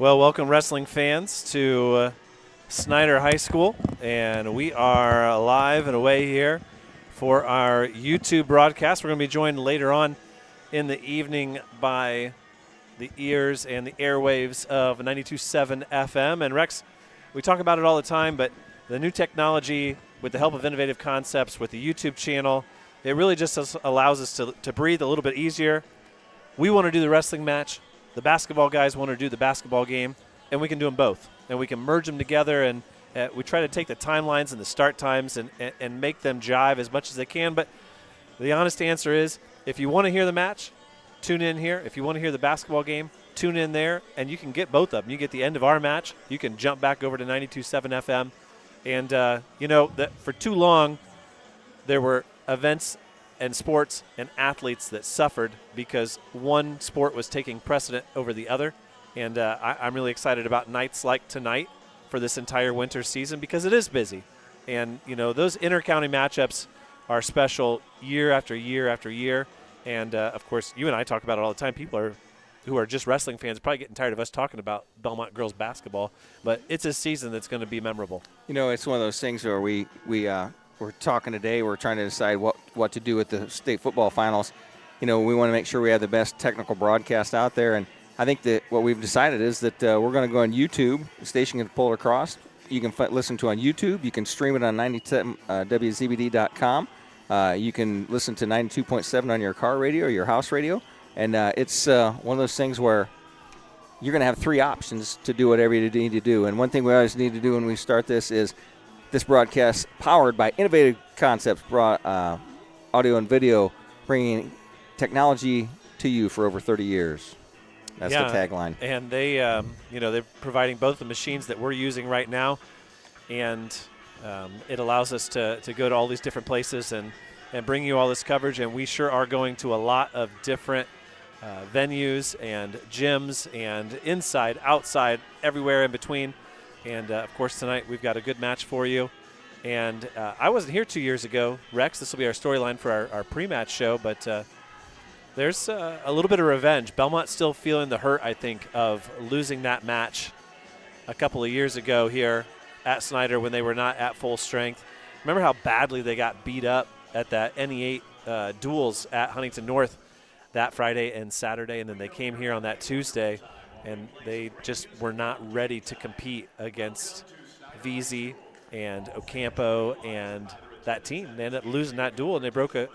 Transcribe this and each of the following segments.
Well, welcome wrestling fans to Snider High School, and we are live and away here for our YouTube broadcast. We're going to be joined later on in the evening by the ears and the airwaves of 92.7 FM. And Rex, we talk about it all the time, but the new technology with the help of innovative concepts with the YouTube channel, it really just allows us to breathe a little bit easier. We want to do the wrestling match. The basketball guys want to do the basketball game, and we can do them both. And we can merge them together, and we try to take the timelines and the start times and make them jive as much as they can. But the honest answer is, if you want to hear the match, tune in here. If you want to hear the basketball game, tune in there, and you can get both of them. You get the end of our match. You can jump back over to 92.7 FM. And, you know, that for too long there were events and sports and athletes that suffered because one sport was taking precedent over the other. And I'm really excited about nights like tonight for this entire winter season because it is busy. And, you know, those inter-county matchups are special year after year after year. And, of course, you and I talk about it all the time. People who are just wrestling fans are probably getting tired of us talking about Bellmont girls basketball. But it's a season that's going to be memorable. You know, it's one of those things where we're talking today. We're trying to decide what to do with the state football finals. You know, we want to make sure we have the best technical broadcast out there. And I think that what we've decided is that we're going to go on YouTube. The station can pull it across. You can listen to it on YouTube. You can stream it on WZBD.com. You can listen to 92.7 on your car radio or your house radio. And it's one of those things where you're going to have three options to do whatever you need to do. And one thing we always need to do when we start this is this broadcast powered by innovative concepts, audio and video, bringing technology to you for over 30 years. That's the tagline. And they, you know, they're providing both the machines that we're using right now, and it allows us to go to all these different places and bring you all this coverage. And we sure are going to a lot of different venues and gyms and inside, outside, everywhere in between. And, of course, tonight we've got a good match for you. And I wasn't here 2 years ago, Rex. This will be our storyline for our pre-match show. But there's a little bit of revenge. Bellmont's still feeling the hurt, I think, of losing that match a couple of years ago here at Snider when they were not at full strength. Remember how badly they got beat up at that NE8 duels at Huntington North that Friday and Saturday, and then they came here on that Tuesday. And they just were not ready to compete against VZ and Ocampo and that team. They ended up losing that duel, and they broke a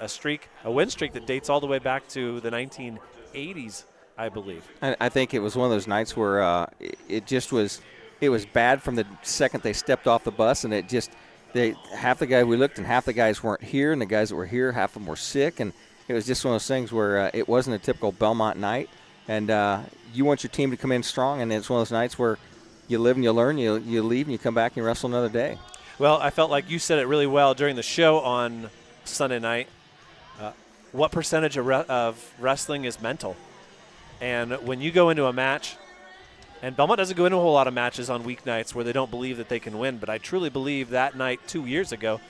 win streak that dates all the way back to the 1980s, I believe. I think it was one of those nights where it was bad from the second they stepped off the bus, and half the guys we looked and half the guys weren't here, and the guys that were here, half of them were sick, and it was just one of those things where it wasn't a typical Bellmont night. And you want your team to come in strong, and it's one of those nights where you live and you learn, you leave and you come back and you wrestle another day. Well, I felt like you said it really well during the show on Sunday night. What percentage of wrestling is mental? And when you go into a match, and Bellmont doesn't go into a whole lot of matches on weeknights where they don't believe that they can win, but I truly believe that night 2 years ago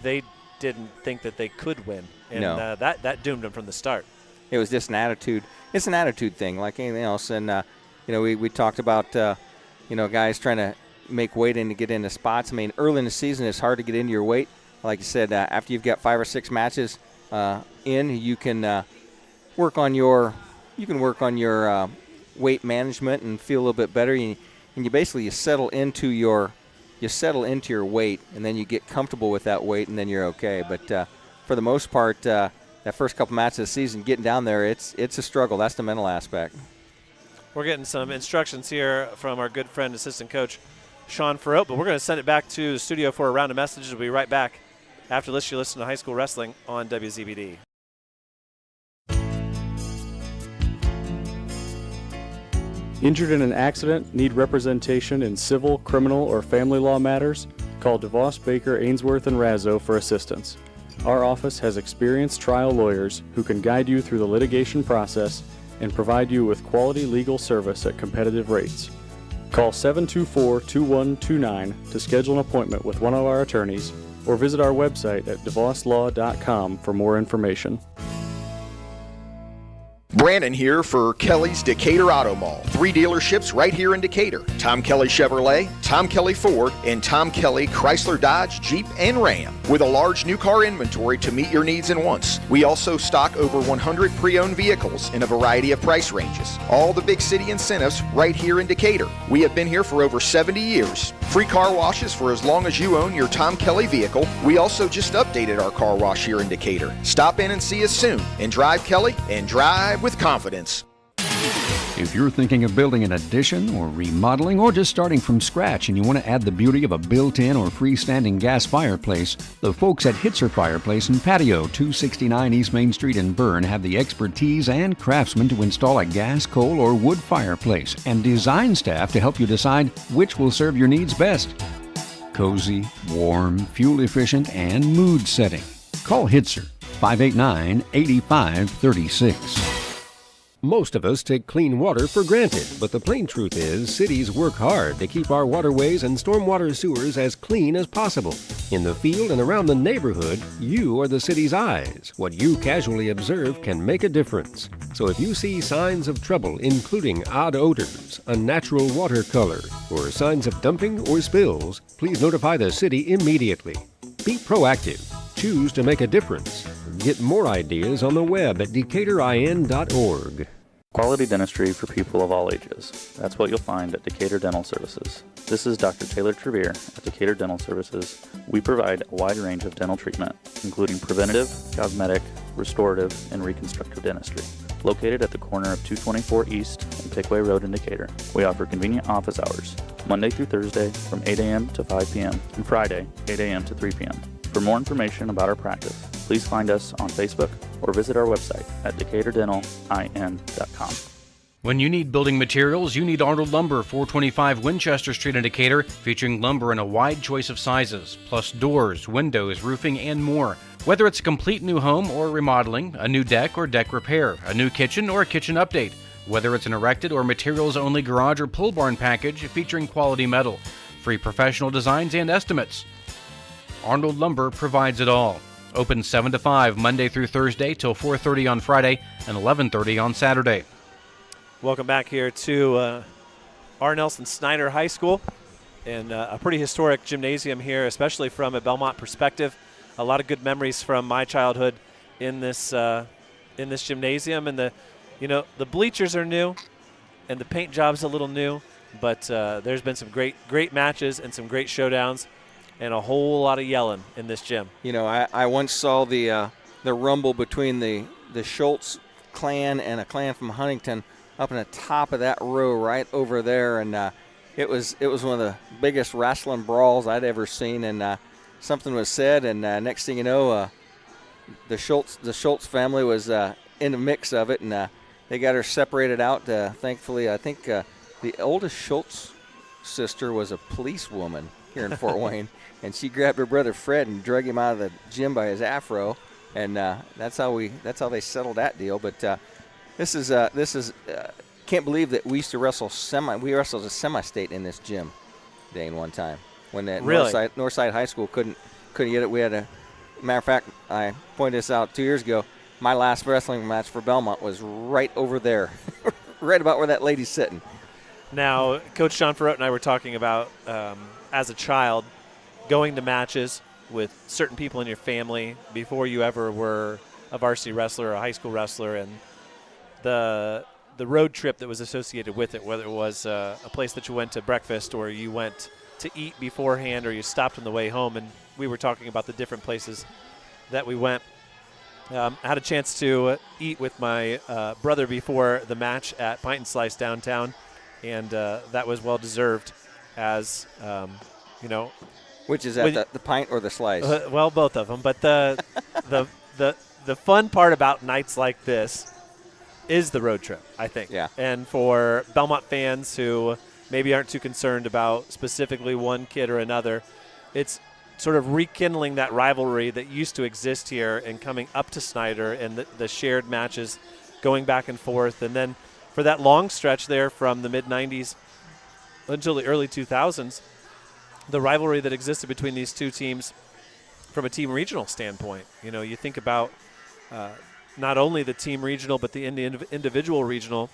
they didn't think that they could win. And no. That doomed them from the start. It was just an attitude. It's an attitude thing like anything else. And, you know, we talked about, you know, guys trying to make weight in to get into spots. I mean, early in the season it's hard to get into your weight. Like you said, after you've got 5 or 6 matches you can work on your weight management and feel a little bit better. And you basically settle into your weight, and then you get comfortable with that weight, and then you're okay. But for the most part, that first couple matches of the season, getting down there, it's a struggle. That's the mental aspect. We're getting some instructions here from our good friend, assistant coach Sean Farrow, but we're going to send it back to the studio for a round of messages. We'll be right back after this. You listen to High School Wrestling on WZBD. Injured in an accident, need representation in civil, criminal, or family law matters? Call DeVos, Baker, Ainsworth, and Razzo for assistance. Our office has experienced trial lawyers who can guide you through the litigation process and provide you with quality legal service at competitive rates. Call 724-2129 to schedule an appointment with one of our attorneys or visit our website at devoslaw.com for more information. Brandon here for Kelly's Decatur Auto Mall. 3 dealerships right here in Decatur. Tom Kelly Chevrolet, Tom Kelly Ford, and Tom Kelly Chrysler Dodge, Jeep, and Ram. With a large new car inventory to meet your needs and wants. We also stock over 100 pre-owned vehicles in a variety of price ranges. All the big city incentives right here in Decatur. We have been here for over 70 years. Free car washes for as long as you own your Tom Kelly vehicle. We also just updated our car wash here in Decatur. Stop in and see us soon. And drive Kelly and drive with confidence. If you're thinking of building an addition or remodeling or just starting from scratch and you want to add the beauty of a built-in or freestanding gas fireplace, the folks at Hitzer Fireplace and Patio, 269 East Main Street in Bern have the expertise and craftsmen to install a gas, coal, or wood fireplace and design staff to help you decide which will serve your needs best. Cozy, warm, fuel efficient, and mood setting. Call Hitzer, 589-8536. Most of us take clean water for granted, but the plain truth is cities work hard to keep our waterways and stormwater sewers as clean as possible. In the field and around the neighborhood, you are the city's eyes. What you casually observe can make a difference. So if you see signs of trouble, including odd odors, unnatural water color, or signs of dumping or spills, please notify the city immediately. Be proactive. Choose to make a difference. Get more ideas on the web at DecaturIN.org. Quality dentistry for people of all ages. That's what you'll find at Decatur Dental Services. This is Dr. Taylor Trevere at Decatur Dental Services. We provide a wide range of dental treatment, including preventative, cosmetic, restorative, and reconstructive dentistry. Located at the corner of 224 East and Pickway Road in Decatur, we offer convenient office hours, Monday through Thursday from 8 a.m. to 5 p.m. and Friday, 8 a.m. to 3 p.m. For more information about our practice, please find us on Facebook or visit our website at DecaturDentalIN.com. When you need building materials, you need Arnold Lumber, 425 Winchester Street in Decatur, featuring lumber in a wide choice of sizes, plus doors, windows, roofing, and more. Whether it's a complete new home or remodeling, a new deck or deck repair, a new kitchen or a kitchen update, whether it's an erected or materials-only garage or pole barn package featuring quality metal, free professional designs and estimates. Arnold Lumber provides it all. Open 7 to 5 Monday through Thursday till 4:30 on Friday and 11:30 on Saturday. Welcome back here to R. Nelson Snider High School, and a pretty historic gymnasium here, especially from a Bellmont perspective. A lot of good memories from my childhood in this gymnasium, and the bleachers are new, and the paint job's a little new, but there's been some great matches and some great showdowns. And a whole lot of yelling in this gym. You know, I once saw the rumble between the Schultz clan and a clan from Huntington up in the top of that row right over there, and it was one of the biggest wrestling brawls I'd ever seen. And something was said, and next thing you know, the Schultz family was in the mix of it, and they got her separated out. Thankfully, I think the oldest Schultz sister was a policewoman here in Fort Wayne. And she grabbed her brother Fred and drug him out of the gym by his afro, and that's how they settled that deal. But this is can't believe that we used to wrestle we wrestled a semi-state in this gym, Dane, one time when that really? Northside High School couldn't get it. We had matter of fact, I pointed this out 2 years ago. My last wrestling match for Bellmont was right over there, right about where that lady's sitting. Now, Coach John Ferrote and I were talking about as a child, going to matches with certain people in your family before you ever were a varsity wrestler or a high school wrestler, and the road trip that was associated with it, whether it was a place that you went to breakfast or you went to eat beforehand or you stopped on the way home. And we were talking about the different places that we went. I had a chance to eat with my brother before the match at Pint and Slice downtown, and that was well deserved, as Which is at the Pint or the Slice? Well, both of them. But the fun part about nights like this is the road trip, I think. Yeah. And for Bellmont fans who maybe aren't too concerned about specifically one kid or another, it's sort of rekindling that rivalry that used to exist here and coming up to Snider and the shared matches going back and forth. And then for that long stretch there from the mid-'90s until the early 2000s, the rivalry that existed between these two teams from a team regional standpoint. You think about not only the team regional but the individual regional,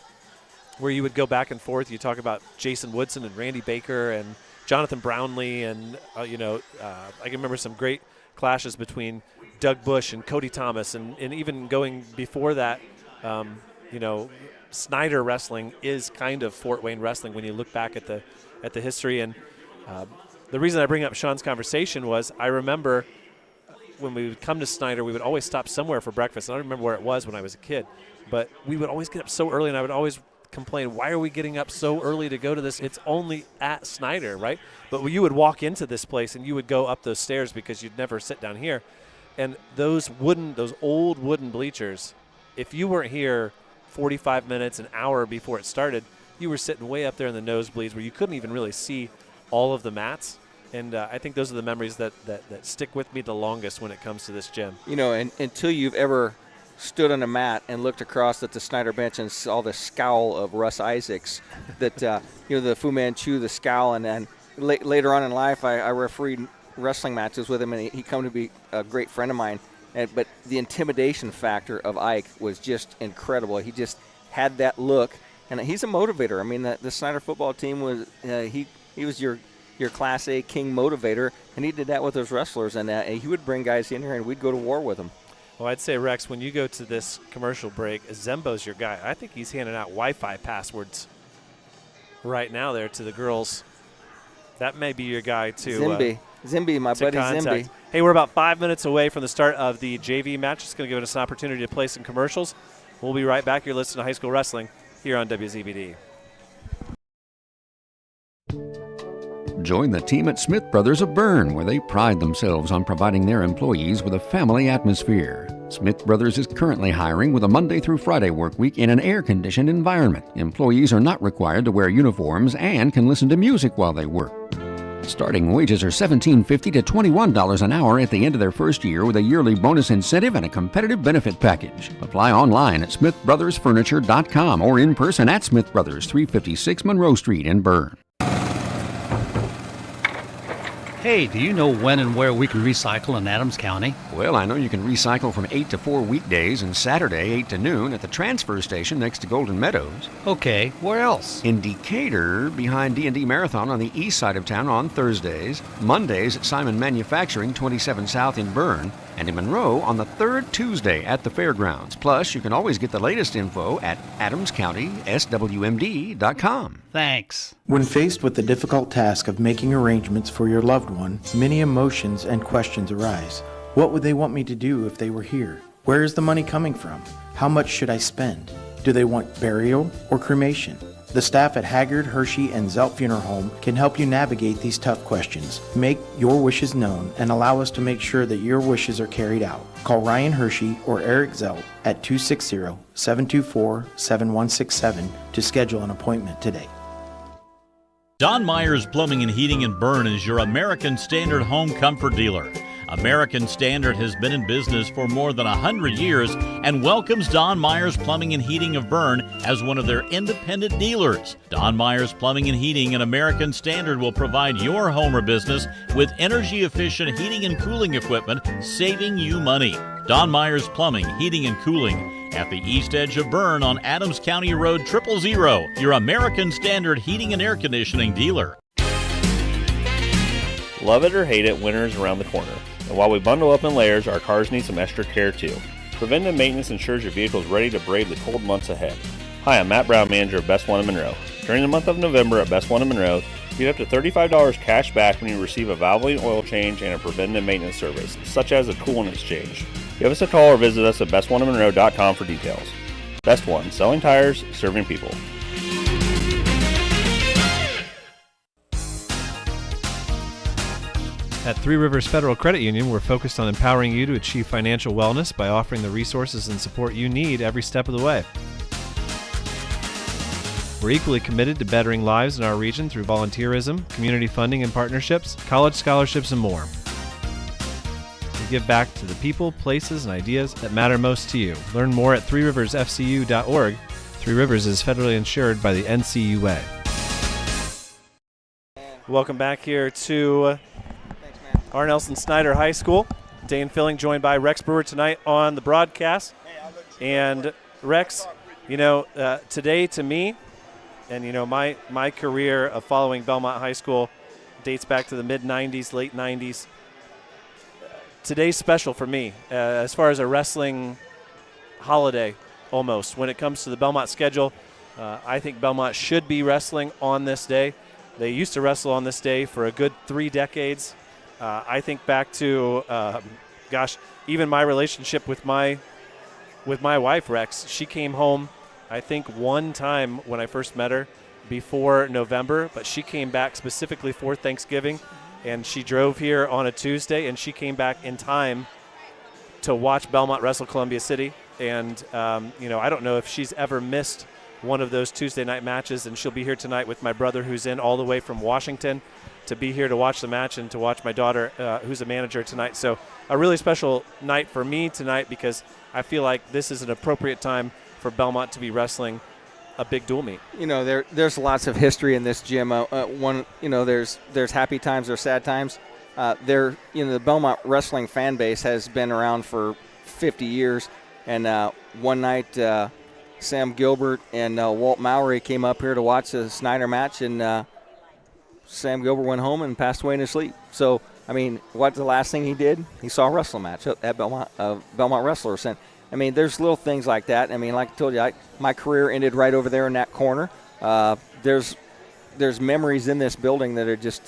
where you would go back and forth. You talk about Jason Woodson and Randy Baker and Jonathan Brownlee, and I can remember some great clashes between Doug Bush and Cody Thomas, and even going before that, Snider wrestling is kind of Fort Wayne wrestling when you look back at the history. And the reason I bring up Sean's conversation was I remember when we would come to Snider, we would always stop somewhere for breakfast. I don't remember where it was when I was a kid, but we would always get up so early, and I would always complain, why are we getting up so early to go to this? It's only at Snider, right? But you would walk into this place and you would go up those stairs because you'd never sit down here. And those old wooden bleachers, if you weren't here 45 minutes, an hour before it started, you were sitting way up there in the nosebleeds where you couldn't even really see all of the mats. And I think those are the memories that stick with me the longest when it comes to this gym. And until you've ever stood on a mat and looked across at the Snider bench and saw the scowl of Russ Isaacs, that the Fu Manchu, the scowl, and then later on in life, I refereed wrestling matches with him, and he come to be a great friend of mine. But the intimidation factor of Ike was just incredible. He just had that look, and he's a motivator. I mean, the Snider football team was he was your Class A king motivator, and he did that with his wrestlers, and he would bring guys in here, and we'd go to war with them. Well, I'd say, Rex, when you go to this commercial break, Zembo's your guy. I think he's handing out Wi-Fi passwords right now there to the girls. That may be your guy, too. Zimby, my buddy contact. Zimby. Hey, we're about 5 minutes away from the start of the JV match. It's going to give us an opportunity to play some commercials. We'll be right back. You're listening to High School Wrestling here on WZBD. Join the team at Smith Brothers of Bern, where they pride themselves on providing their employees with a family atmosphere. Smith Brothers is currently hiring with a Monday through Friday work week in an air-conditioned environment. Employees are not required to wear uniforms and can listen to music while they work. Starting wages are $17.50 to $21 an hour at the end of their first year, with a yearly bonus incentive and a competitive benefit package. Apply online at smithbrothersfurniture.com or in person at Smith Brothers, 356 Monroe Street in Bern. Hey, do you know when and where we can recycle in Adams County? Well, I know you can recycle from 8 to 4 weekdays and Saturday 8 to noon at the transfer station next to Golden Meadows. Okay, where else? In Decatur, behind D&D Marathon on the east side of town on Thursdays. Mondays at Simon Manufacturing, 27 South in Bern. And in Monroe on the third Tuesday at the fairgrounds. Plus, you can always get the latest info at adamscountyswmd.com. Thanks. When faced with the difficult task of making arrangements for your loved one, many emotions and questions arise. What would they want me to do if they were here? Where is the money coming from? How much should I spend? Do they want burial or cremation? The staff at Haggard, Hershey, and Zelt Funeral Home can help you navigate these tough questions. Make your wishes known and allow us to make sure that your wishes are carried out. Call Ryan Hershey or Eric Zelt at 260-724-7167 to schedule an appointment today. Don Myers Plumbing and Heating in Bern is your American Standard home comfort dealer. American Standard has been in business for more than 100 years and welcomes Don Myers Plumbing and Heating of Bern as one of their independent dealers. Don Myers Plumbing and Heating and American Standard will provide your home or business with energy-efficient heating and cooling equipment, saving you money. Don Myers Plumbing, Heating and Cooling at the east edge of Bern on Adams County Road 000, your American Standard heating and air conditioning dealer. Love it or hate it, winter is around the corner. And while we bundle up in layers, our cars need some extra care too. Preventive maintenance ensures your vehicle is ready to brave the cold months ahead. Hi, I'm Matt Brown, manager of Best One in Monroe. During the month of November at Best One in Monroe, you get up to $35 cash back when you receive a Valvoline oil change and a preventive maintenance service, such as a coolant exchange. Give us a call or visit us at bestoneofmonroe.com for details. Best One, selling tires, serving people. At Three Rivers Federal Credit Union, we're focused on empowering you to achieve financial wellness by offering the resources and support you need every step of the way. We're equally committed to bettering lives in our region through volunteerism, community funding and partnerships, college scholarships, and more. We give back to the people, places, and ideas that matter most to you. Learn more at threeriversfcu.org. Three Rivers is federally insured by the NCUA. Welcome back here to R. Nelson Snider High School. Dane Filling joined by Rex Brewer tonight on the broadcast. And Rex, today to me, and my career of following Bellmont High School dates back to the mid-'90s, late '90s. Today's special for me as far as a wrestling holiday, almost. When it comes to the Bellmont schedule, I think Bellmont should be wrestling on this day. They used to wrestle on this day for a good 3 decades. I think back to, even my relationship with my wife, Rex. She came home, I think, one time when I first met her before November, but she came back specifically for Thanksgiving, and she drove here on a Tuesday, and she came back in time to watch Bellmont wrestle Columbia City. And, I don't know if she's ever missed one of those Tuesday night matches, and she'll be here tonight with my brother, who's in all the way from Washington, to be here to watch the match and to watch my daughter, who's a manager tonight. So a really special night for me tonight, because I feel like this is an appropriate time for Bellmont to be wrestling a big dual meet. There's lots of history in this gym. There's happy times, there's sad times. The Bellmont wrestling fan base has been around for 50 years. And one night, Sam Gilbert and Walt Mowry came up here to watch the Snider match, and Sam Gilbert went home and passed away in his sleep. So, what's the last thing he did? He saw a wrestling match at Bellmont Wrestlers. And, there's little things like that. Like I told you, my career ended right over there in that corner. There's memories in this building that are just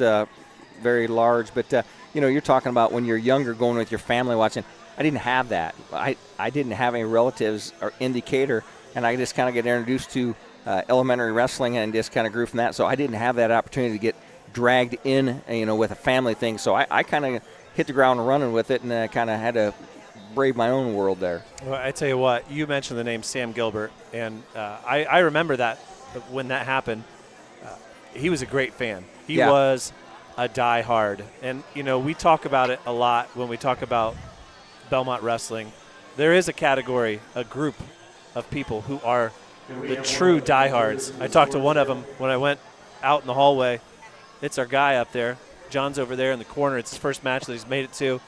very large. But, you're talking about when you're younger, going with your family watching. I didn't have that. I didn't have any relatives in Decatur, and I just kind of get introduced to elementary wrestling and just kind of grew from that. So I didn't have that opportunity to get dragged in, with a family thing. So I kind of hit the ground running with it, and kind of had to brave my own world there. Well, I tell you what, you mentioned the name Sam Gilbert, and I remember that when that happened. He was a great fan. He was a diehard, and we talk about it a lot when we talk about Bellmont wrestling. There is a category, a group of people who are the true diehards. I talked to one of them when I went out in the hallway. It's our guy up there. John's over there in the corner. It's his first match that he's made it to.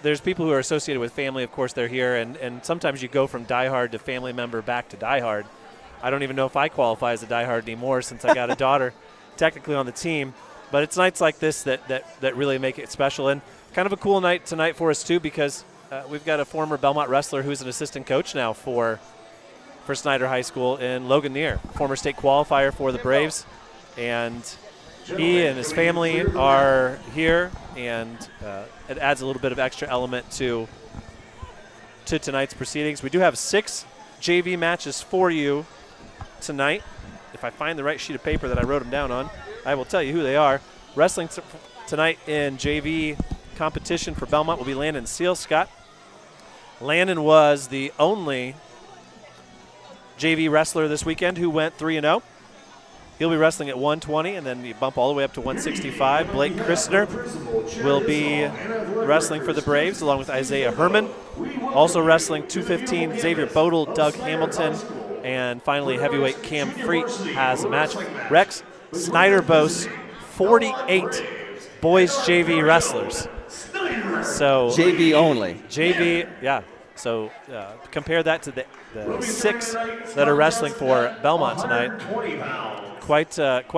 There's people who are associated with family. Of course, they're here, and sometimes you go from diehard to family member back to diehard. I don't even know if I qualify as a diehard anymore since I got a daughter technically on the team. But it's nights like this that really make it special. And kind of a cool night tonight for us, too, because we've got a former Bellmont wrestler who's an assistant coach now for Snider High School in Logan Neer, former state qualifier for the Braves. And he and his family are here, and it adds a little bit of extra element to tonight's proceedings. We do have 6 JV matches for you tonight. If I find the right sheet of paper that I wrote them down on, I will tell you who they are. Wrestling tonight in JV competition for Bellmont will be Landon Sealscott. Landon was the only JV wrestler this weekend who went 3-0. He'll be wrestling at 120, and then you bump all the way up to 165. Blake Christner will be wrestling for the Braves, along with Isaiah Herman. Also wrestling 215, Xavier Bodel, Doug Hamilton, and finally heavyweight Cam Freet has a match. Rex, Snider boasts 48 boys JV wrestlers. So JV only. JV, yeah. So compare that to the 6 that are wrestling for Bellmont tonight. Quite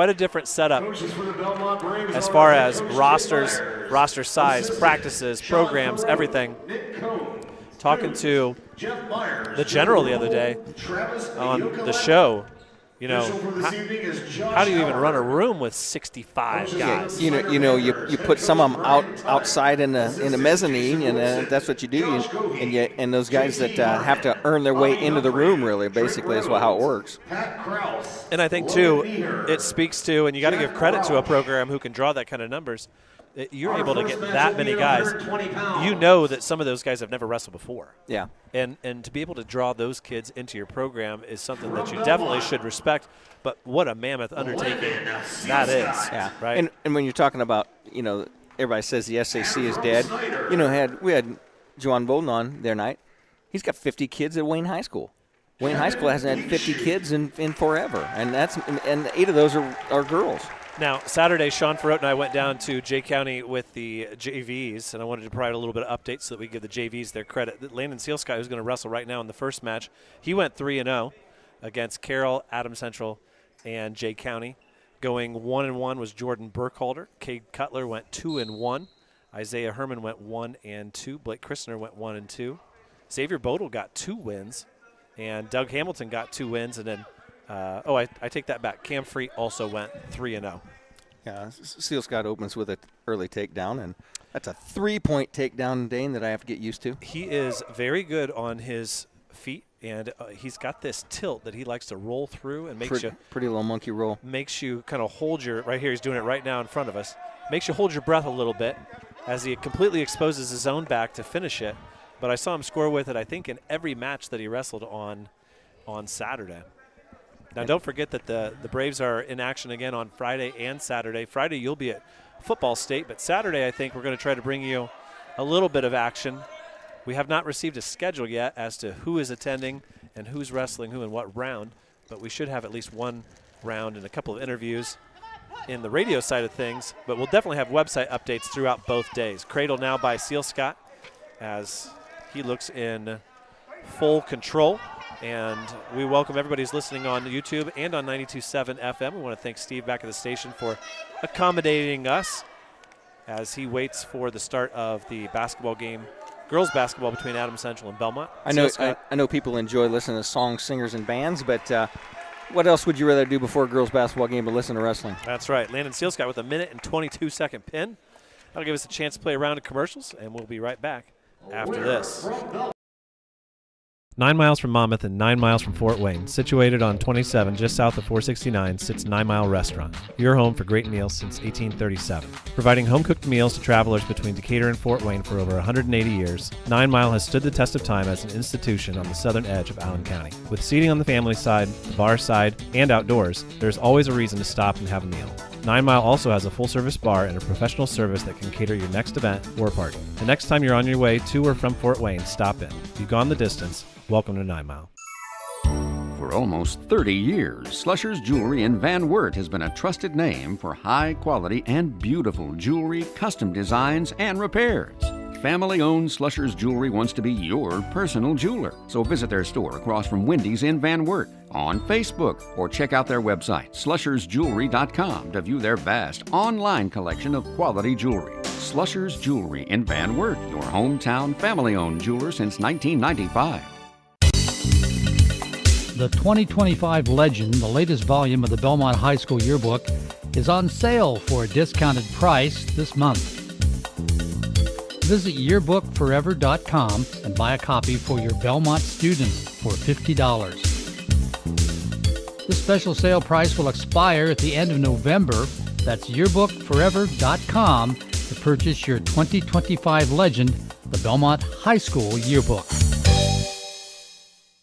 a different setup as far as roster size, practices, programs, everything. Talking to the general the other day on the show, how do you even run a room with 65 guys? You put some of them outside in the mezzanine, and that's what you do. And those guys that have to earn their way into the room, really, basically, is how it works. And I think, too, it speaks to, and you got to give credit to a program who can draw that kind of numbers. You're able to get that many guys. You know that some of those guys have never wrestled before. Yeah. And to be able to draw those kids into your program is something that you definitely should respect. But what a mammoth undertaking that is. Yeah. Right. And when you're talking about, everybody says the SAC is dead. We had Joan Bolden on their night. He's got 50 kids at Wayne High School. Wayne High School hasn't had 50 kids in forever, and 8 of those are girls. Now, Saturday, Sean Ferrot and I went down to Jay County with the JVs, and I wanted to provide a little bit of update so that we give the JVs their credit. Landon Sealsky, who's going to wrestle right now in the first match, he went 3-0 against Carroll, Adams Central, and Jay County. Going 1-1 was Jordan Burkhalter. Cade Cutler went 2-1. Isaiah Herman went 1-2. Blake Christner went 1-2. Xavier Bodel got 2 wins, and Doug Hamilton got 2 wins, and then I take that back. Cam Free also went 3-0. Yeah, Seal Scott opens with an early takedown, and that's a 3-point takedown, Dane, that I have to get used to. He is very good on his feet, and he's got this tilt that he likes to roll through and makes you pretty little monkey roll. Makes you kind of hold your right here. He's doing it right now in front of us. Makes you hold your breath a little bit as he completely exposes his own back to finish it. But I saw him score with it, I think, in every match that he wrestled on Saturday. Now, don't forget that the Braves are in action again on Friday and Saturday. Friday, you'll be at Football State, but Saturday, I think we're going to try to bring you a little bit of action. We have not received a schedule yet as to who is attending and who's wrestling who in what round, but we should have at least one round and a couple of interviews in the radio side of things, but we'll definitely have website updates throughout both days. Cradle now by Seal Scott as he looks in full control. And we welcome everybody who's listening on YouTube and on 92.7 FM. We want to thank Steve back at the station for accommodating us as he waits for the start of the basketball game, girls basketball between Adams Central and Bellmont. I know people enjoy listening to songs, singers, and bands, but what else would you rather do before a girls basketball game but listen to wrestling? That's right. Landon Sealscott with a 1 and 22-second pin. That'll give us a chance to play a round of commercials, and we'll be right back after this. 9 miles from Monmouth and 9 miles from Fort Wayne, situated on 27 just south of 469, sits 9 Mile Restaurant, your home for great meals since 1837. Providing home-cooked meals to travelers between Decatur and Fort Wayne for over 180 years, 9 Mile has stood the test of time as an institution on the southern edge of Allen County. With seating on the family side, the bar side, and outdoors, there's always a reason to stop and have a meal. 9 Mile also has a full-service bar and a professional service that can cater your next event or party. The next time you're on your way to or from Fort Wayne, stop in. If you've gone the distance, welcome to 9 Mile. For almost 30 years, Slusher's Jewelry in Van Wert has been a trusted name for high quality and beautiful jewelry, custom designs, and repairs. Family-owned Slusher's Jewelry wants to be your personal jeweler. So visit their store across from Wendy's in Van Wert, on Facebook, or check out their website, slushersjewelry.com, to view their vast online collection of quality jewelry. Slusher's Jewelry in Van Wert, your hometown family-owned jeweler since 1995. The 2025 Legend, the latest volume of the Bellmont High School Yearbook, is on sale for a discounted price this month. Visit yearbookforever.com and buy a copy for your Bellmont student for $50. This special sale price will expire at the end of November. That's yearbookforever.com to purchase your 2025 Legend, the Bellmont High School Yearbook.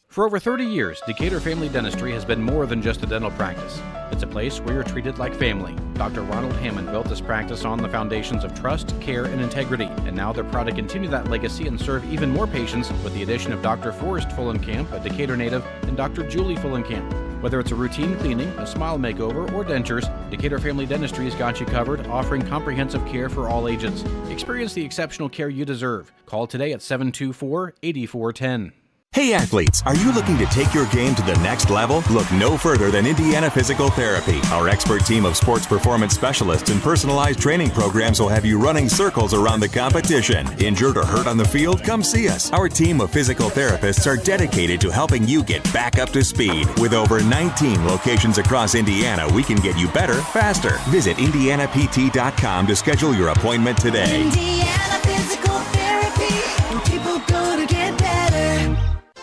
For over 30 years, Decatur Family Dentistry has been more than just a dental practice. It's a place where you're treated like family. Dr. Ronald Hammond built this practice on the foundations of trust, care, and integrity, and now they're proud to continue that legacy and serve even more patients with the addition of Dr. Forrest Fullenkamp, a Decatur native, and Dr. Julie Fullenkamp. Whether it's a routine cleaning, a smile makeover, or dentures, Decatur Family Dentistry has got you covered, offering comprehensive care for all ages. Experience the exceptional care you deserve. Call today at 724-8410. Hey athletes, are you looking to take your game to the next level? Look no further than Indiana Physical Therapy. Our expert team of sports performance specialists and personalized training programs will have you running circles around the competition. Injured or hurt on the field? Come see us. Our team of physical therapists are dedicated to helping you get back up to speed. With over 19 locations across Indiana, we can get you better, faster. Visit IndianaPT.com to schedule your appointment today. Indiana Physical Therapy, people gonna get better.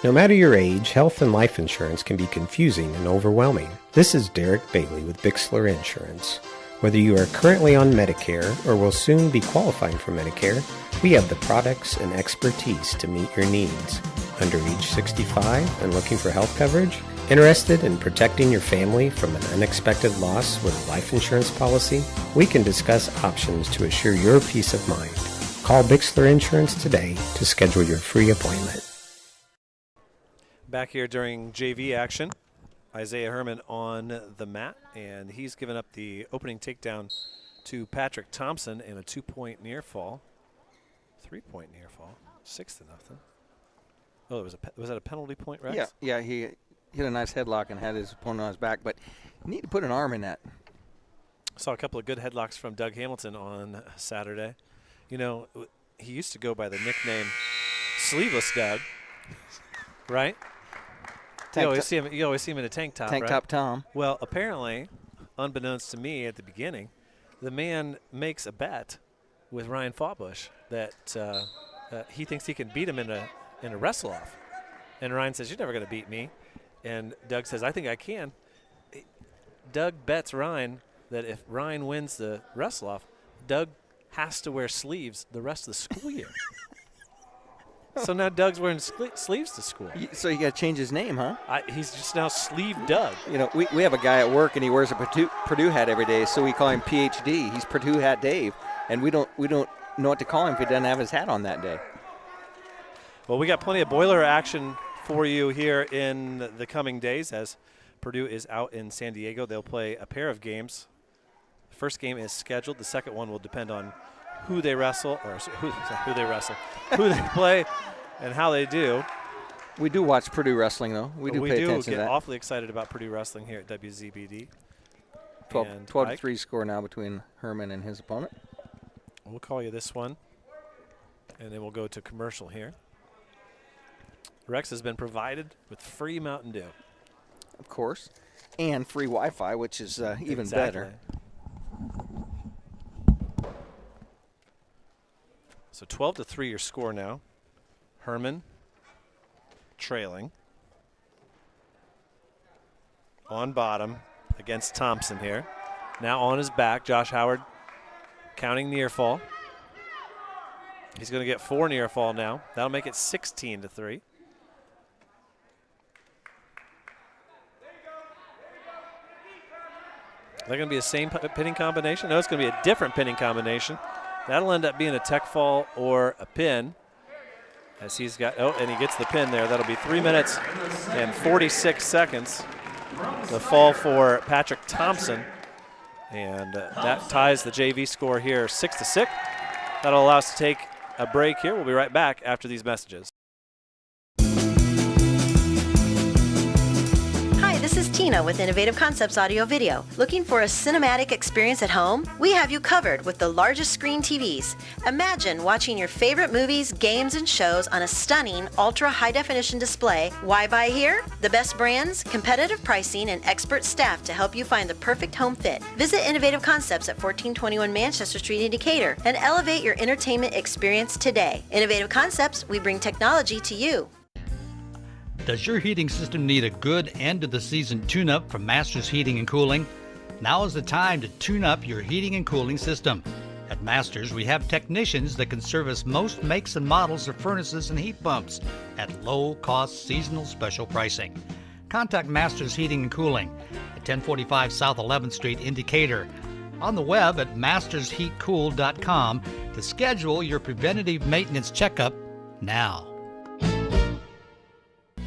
No matter your age, health and life insurance can be confusing and overwhelming. This is Derek Bailey with Bixler Insurance. Whether you are currently on Medicare or will soon be qualifying for Medicare, we have the products and expertise to meet your needs. Under age 65 and looking for health coverage? Interested in protecting your family from an unexpected loss with a life insurance policy? We can discuss options to assure your peace of mind. Call Bixler Insurance today to schedule your free appointment. Back here during JV action, Isaiah Herman on the mat, and he's given up the opening takedown to Patrick Thompson in a 2-point near fall. 3-point near fall. 6-0. Oh, was that a penalty point, Rex? Yeah, he hit a nice headlock and had his opponent on his back, but you need to put an arm in that. Saw a couple of good headlocks from Doug Hamilton on Saturday. You know, he used to go by the nickname Sleeveless Doug, right? You always see him in a tank top, Tank right? top Tom. Well, apparently, unbeknownst to me at the beginning, the man makes a bet with Ryan Fawbush that he thinks he can beat him in a wrestle-off. And Ryan says, "You're never going to beat me." And Doug says, "I think I can." Doug bets Ryan that if Ryan wins the wrestle-off, Doug has to wear sleeves the rest of the school year. So now Doug's wearing sleeves to school. So you got to change his name, huh? He's just now Sleeve Doug. You know, we have a guy at work, and he wears a Purdue hat every day, so we call him PhD. He's Purdue Hat Dave, and we don't know what to call him if he doesn't have his hat on that day. Well, we got plenty of boiler action for you here in the coming days as Purdue is out in San Diego. They'll play a pair of games. The first game is scheduled. The second one will depend on who they wrestle, or who they play, and how they do. We do watch Purdue wrestling, though. We do pay attention to that. We do get awfully excited about Purdue wrestling here at WZBD. 12-3 score now between Herman and his opponent. We'll call you this one, and then we'll go to commercial here. Rex has been provided with free Mountain Dew. Of course. And free Wi-Fi, which is even better. So 12-3 your score now. Herman trailing. On bottom against Thompson here. Now on his back, Josh Howard counting near fall. He's going to get 4 near fall now. That'll make it 16-3. Is that going to be the same pinning combination? No, it's going to be a different pinning combination. That'll end up being a tech fall or a pin. As he's got, and he gets the pin there. That'll be 3 minutes and 46 seconds. The fall for Patrick Thompson. And that ties the JV score here 6-6. That'll allow us to take a break here. We'll be right back after these messages. This is Tina with Innovative Concepts Audio Video. Looking for a cinematic experience at home? We have you covered with the largest screen TVs. Imagine watching your favorite movies, games, and shows on a stunning ultra high definition display. Why buy here? The best brands, competitive pricing, and expert staff to help you find the perfect home fit. Visit Innovative Concepts at 1421 Manchester Street in Decatur and elevate your entertainment experience today. Innovative Concepts, we bring technology to you. Does your heating system need a good end-of-the-season tune-up from Masters Heating and Cooling? Now is the time to tune up your heating and cooling system. At Masters, we have technicians that can service most makes and models of furnaces and heat pumps at low-cost seasonal special pricing. Contact Masters Heating and Cooling at 1045 South 11th Street in Decatur. On the web at mastersheatcool.com to schedule your preventative maintenance checkup now.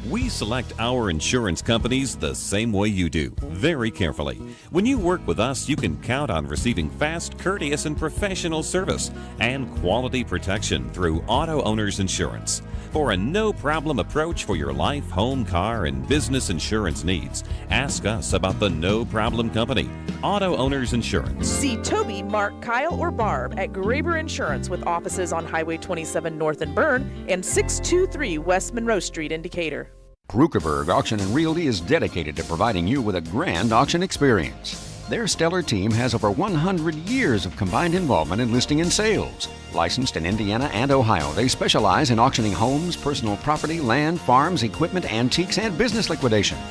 We select our insurance companies the same way you do, very carefully. When you work with us, you can count on receiving fast, courteous, and professional service and quality protection through Auto Owners Insurance. For a no-problem approach for your life, home, car, and business insurance needs, ask us about the No Problem Company, Auto Owners Insurance. See Toby, Mark, Kyle, or Barb at Graber Insurance with offices on Highway 27 North in Bern and 623 West Monroe Street in Decatur. Krukeberg Auction and Realty is dedicated to providing you with a grand auction experience. Their stellar team has over 100 years of combined involvement in listing and sales. Licensed in Indiana and Ohio, they specialize in auctioning homes, personal property, land, farms, equipment, antiques, and business liquidations.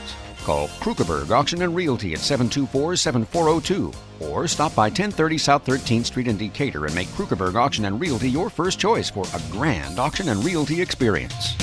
Call Krukeberg Auction and Realty at 724-7402 or stop by 1030 South 13th Street in Decatur and make Krukeberg Auction and Realty your first choice for a grand auction and realty experience.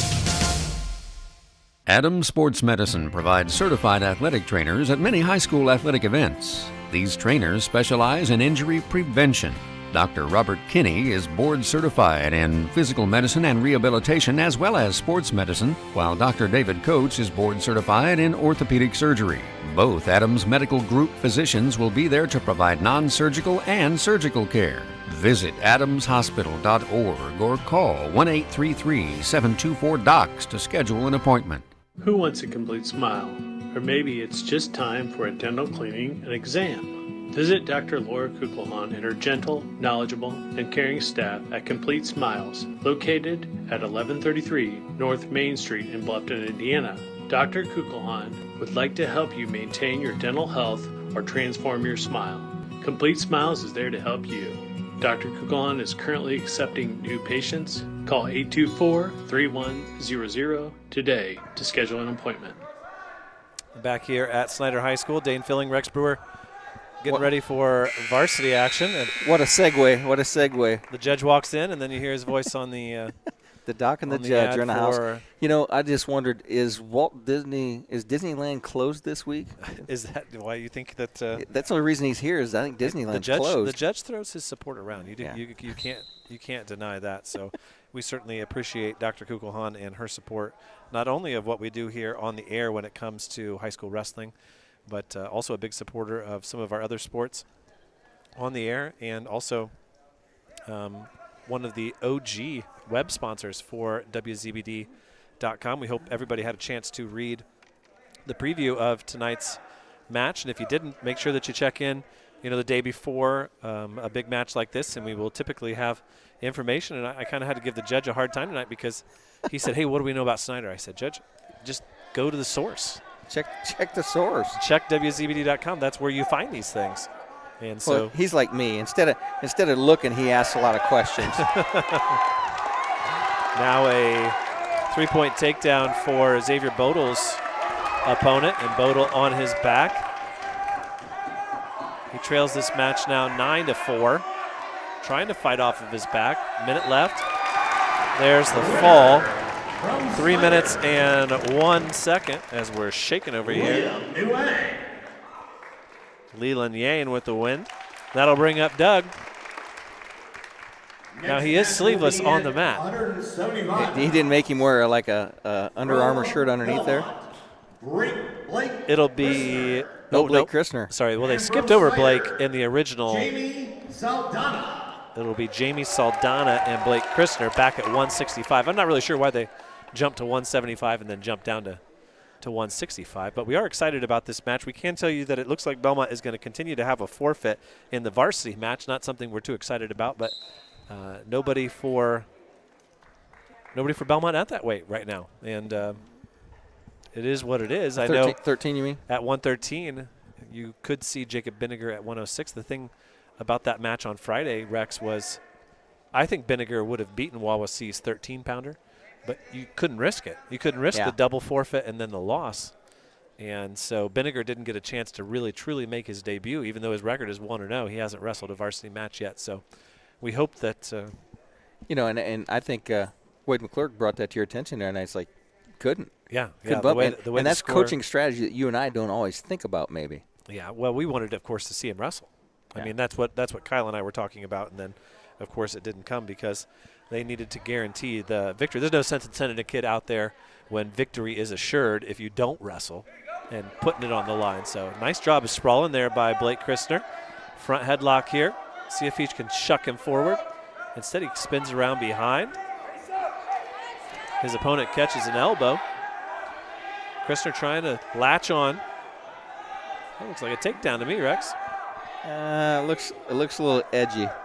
Adams Sports Medicine provides certified athletic trainers at many high school athletic events. These trainers specialize in injury prevention. Dr. Robert Kinney is board certified in physical medicine and rehabilitation as well as sports medicine, while Dr. David Coates is board certified in orthopedic surgery. Both Adams Medical Group physicians will be there to provide non-surgical and surgical care. Visit adamshospital.org or call 1-833-724-DOCS to schedule an appointment. Who wants a complete smile? Or maybe it's just time for a dental cleaning and exam. Visit Dr. Laura Kugelhahn and her gentle, knowledgeable, and caring staff at Complete Smiles, located at 1133 North Main Street in Bluffton, Indiana. Dr. Kugelhahn would like to help you maintain your dental health or transform your smile. Complete Smiles is there to help you. Dr. Kugelhahn is currently accepting new patients. Call 824-3100 today to schedule an appointment. Back here at Snider High School, Dane Filling, Rex Brewer getting ready for varsity action. And what a segue. What a segue. The judge walks in, and then you hear his voice on the the doc and the judge are in the house. You know, I just wondered, is Disneyland closed this week? Is that why you think that? That's the only reason he's here is I think Disneyland's closed. The judge throws his support around. You can't deny that. So we certainly appreciate Dr. Kugelhahn and her support, not only of what we do here on the air when it comes to high school wrestling, but also a big supporter of some of our other sports on the air, and also one of the OG web sponsors for WZBD.com. We hope everybody had a chance to read the preview of tonight's match, and if you didn't, make sure that you check in, the day before a big match like this, and we will typically have information. And I kind of had to give the judge a hard time tonight because he said, "Hey, what do we know about Snider?" I said, "Judge, just go to the source. Check the source. Check WZBD.com. That's where you find these things." And so well, he's like me. Instead of looking, he asks a lot of questions. Now a three-point takedown for Xavier Bodle's opponent, and Bodle on his back. He trails this match now 9-4, trying to fight off of his back. Minute left. There's the fall. 3 minutes and 1 second as we're shaking over here. Leland Yane with the win. That'll bring up Doug. Now he is sleeveless on the mat. He didn't make him wear like a Under Armour shirt underneath there. It'll be Blake Christner. Sorry, well they skipped over Blake in the original. It'll be Jamie Saldana and Blake Christner back at 165. I'm not really sure why they jumped to 175 and then jumped down to 165, but we are excited about this match. We can tell you that it looks like Bellmont is going to continue to have a forfeit in the varsity match. Not something we're too excited about, but nobody for Bellmont at that weight right now, and it is what it is. 13, I know 13, you mean? At 113, you could see Jacob Binniger at 106. The thing about that match on Friday, Rex, was I think Binniger would have beaten Wawassee's 13-pounder, but you couldn't risk it. You couldn't risk the double forfeit and then the loss. And so Binniger didn't get a chance to really, truly make his debut, even though his record is 1-0. He hasn't wrestled a varsity match yet. So we hope that and I think Wade McClurg brought that to your attention there, and it's like, couldn't the way and that's coaching strategy that you and I don't always think about, maybe. Yeah, well, we wanted, of course, to see him wrestle. I mean, that's what Kyle and I were talking about, and then, of course, it didn't come because they needed to guarantee the victory. There's no sense in sending a kid out there when victory is assured if you don't wrestle and putting it on the line. So nice job of sprawling there by Blake Christner. Front headlock here. See if he can shuck him forward. Instead, he spins around behind. His opponent catches an elbow. Christner trying to latch on. That looks like a takedown to me, Rex. It looks a little edgy. A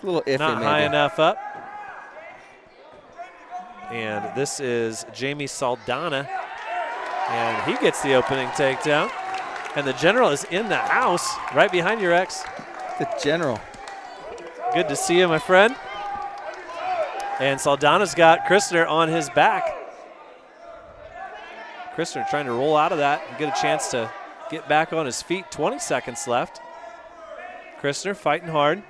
little iffy, Not maybe. high enough up. And this is Jamie Saldana. And he gets the opening takedown. And the general is in the house right behind you, Rex. The general. Good to see you, my friend. And Saldana's got Christner on his back. Christner trying to roll out of that and get a chance to get back on his feet. 20 seconds left. Christner fighting hard.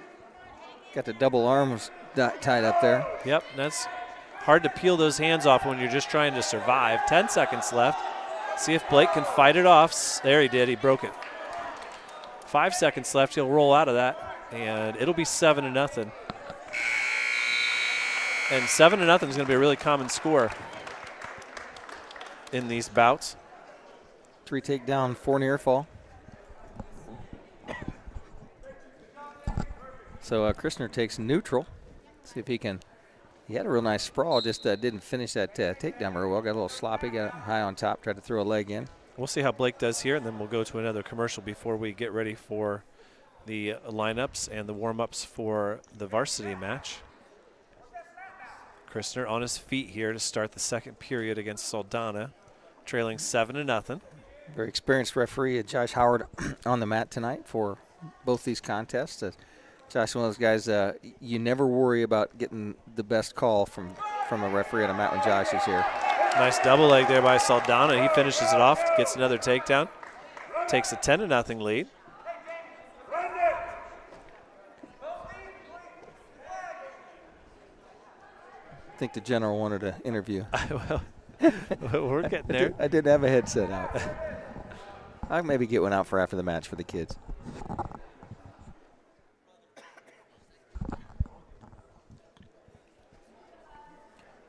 Got the double arms tied up there. Yep, that's hard to peel those hands off when you're just trying to survive. 10 seconds left. See if Blake can fight it off. There he did. He broke it. 5 seconds left. He'll roll out of that. And it'll be 7-0. And 7-0 is going to be a really common score in these bouts. 3 takedown, 4 near fall. So Christner takes neutral. See if he can. He had a real nice sprawl, just didn't finish that takedown very well. Got a little sloppy, got high on top, tried to throw a leg in. We'll see how Blake does here, and then we'll go to another commercial before we get ready for the lineups and the warm-ups for the varsity match. Christner on his feet here to start the second period against Saldana, trailing 7-0. Very experienced referee, Josh Howard, on the mat tonight for both these contests. Josh, one of those guys, you never worry about getting the best call from a referee on a mat when Josh is here. Nice double leg there by Saldana. He finishes it off, gets another takedown, takes a 10-0 lead. I think the general wanted to interview. Well, we're getting there. I did have a headset out. I'll maybe get one out for after the match for the kids.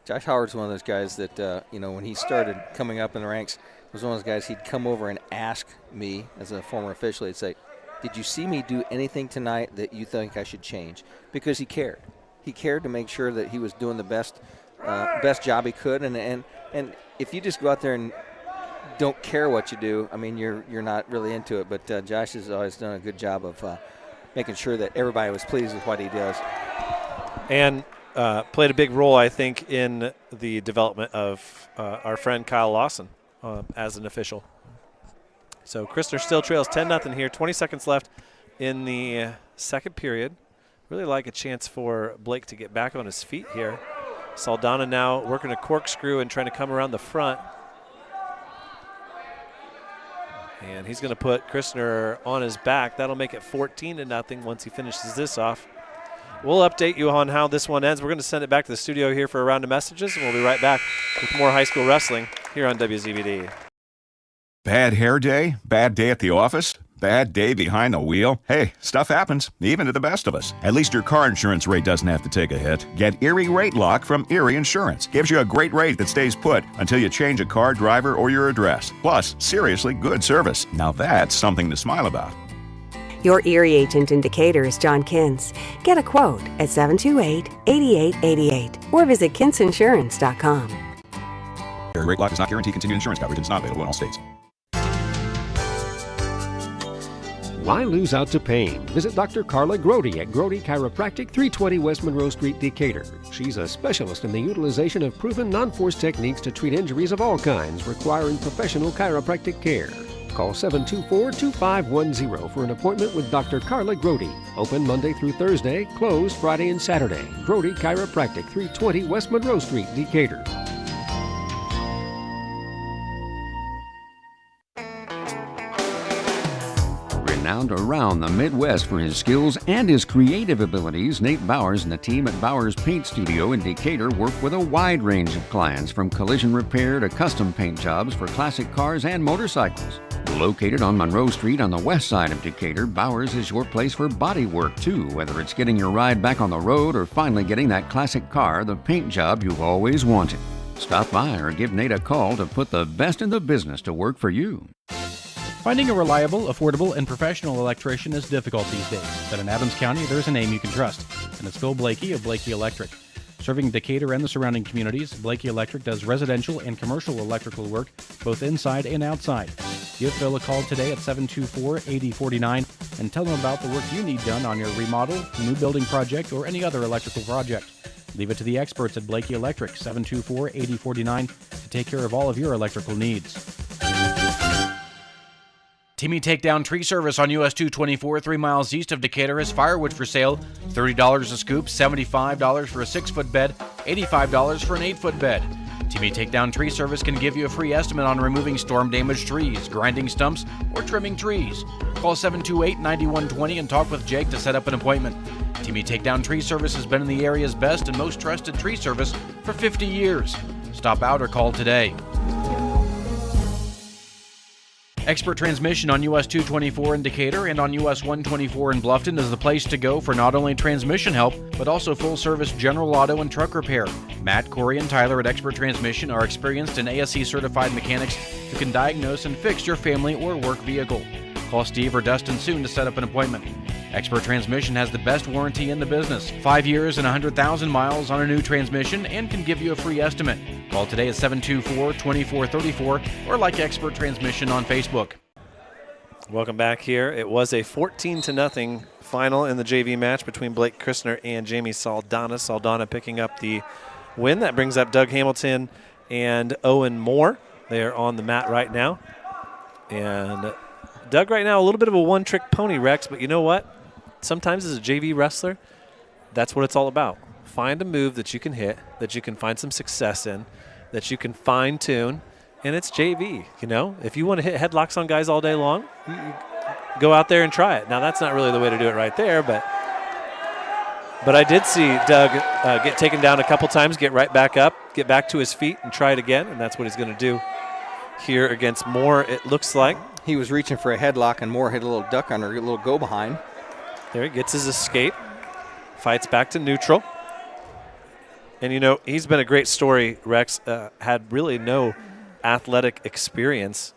Josh Howard's one of those guys that, when he started coming up in the ranks, was one of those guys he'd come over and ask me as a former official, he'd say, did you see me do anything tonight that you think I should change? Because he cared. He cared to make sure that he was doing the best job he could. And if you just go out there and don't care what you do, I mean, you're not really into it. But Josh has always done a good job of making sure that everybody was pleased with what he does. And played a big role, I think, in the development of our friend Kyle Lawson as an official. So Christner still trails 10-0 here. 20 seconds left in the second period. Really like a chance for Blake to get back on his feet here. Saldana now working a corkscrew and trying to come around the front. And he's going to put Christner on his back. That'll make it 14-0 once he finishes this off. We'll update you on how this one ends. We're going to send it back to the studio here for a round of messages, and we'll be right back with more high school wrestling here on WZBD. Bad hair day? Bad day at the office? Bad day behind the wheel? Hey, stuff happens, even to the best of us. At least your car insurance rate doesn't have to take a hit. Get Erie Rate Lock from Erie Insurance. Gives you a great rate that stays put until you change a car, driver, or your address. Plus, seriously good service. Now that's something to smile about. Your Erie agent in Decatur is John Kins. Get a quote at 728-8888 or visit kinsinsurance.com. Erie Rate Lock does not guarantee continued insurance coverage and is not available in all states. Why lose out to pain? Visit Dr. Carla Grody at Grody Chiropractic, 320 West Monroe Street, Decatur. She's a specialist in the utilization of proven non-force techniques to treat injuries of all kinds requiring professional chiropractic care. Call 724-2510 for an appointment with Dr. Carla Grody. Open Monday through Thursday, closed Friday and Saturday. Grody Chiropractic, 320 West Monroe Street, Decatur. Renowned around the Midwest for his skills and his creative abilities, Nate Bowers and the team at Bowers Paint Studio in Decatur work with a wide range of clients, from collision repair to custom paint jobs for classic cars and motorcycles. Located on Monroe Street on the west side of Decatur, Bowers is your place for body work too, whether it's getting your ride back on the road or finally getting that classic car, the paint job you've always wanted. Stop by or give Nate a call to put the best in the business to work for you. Finding a reliable, affordable, and professional electrician is difficult these days, but in Adams County, there's a name you can trust, and it's Phil Blakey of Blakey Electric. Serving Decatur and the surrounding communities, Blakey Electric does residential and commercial electrical work, both inside and outside. Give Phil a call today at 724-8049 and tell him about the work you need done on your remodel, new building project, or any other electrical project. Leave it to the experts at Blakey Electric, 724-8049, to take care of all of your electrical needs. Timmy Takedown Tree Service on US 224, 3 miles east of Decatur, has firewood for sale. $30 a scoop, $75 for a 6-foot bed, $85 for an 8-foot bed. Timmy Takedown Tree Service can give you a free estimate on removing storm-damaged trees, grinding stumps, or trimming trees. Call 728-9120 and talk with Jake to set up an appointment. Timmy Takedown Tree Service has been in the area's best and most trusted tree service for 50 years. Stop out or call today. Expert Transmission on US 224 in Decatur and on US 124 in Bluffton is the place to go for not only transmission help, but also full-service general auto and truck repair. Matt, Corey, and Tyler at Expert Transmission are experienced and ASE-certified mechanics who can diagnose and fix your family or work vehicle. Call Steve or Dustin soon to set up an appointment. Expert Transmission has the best warranty in the business, 5 years and 100,000 miles on a new transmission, and can give you a free estimate. Call today at 724-2434 or like Expert Transmission on Facebook. Welcome back here. It was a 14-0 final in the JV match between Blake Christner and Jamie Saldana. Saldana picking up the win. That brings up Doug Hamilton and Owen Moore. They are on the mat right now. And Doug right now a little bit of a one-trick pony, Rex, but you know what? Sometimes as a JV wrestler, that's what it's all about. Find a move that you can hit, that you can find some success in, that you can fine-tune, and it's JV, you know? If you want to hit headlocks on guys all day long, you go out there and try it. Now, that's not really the way to do it right there, but I did see Doug get taken down a couple times, get right back up, get back to his feet, and try it again, and that's what he's going to do here against Moore, it looks like. He was reaching for a headlock, and Moore hit a little duck under, a little go-behind. There he gets his escape, fights back to neutral. And, you know, he's been a great story, Rex. Had really no athletic experience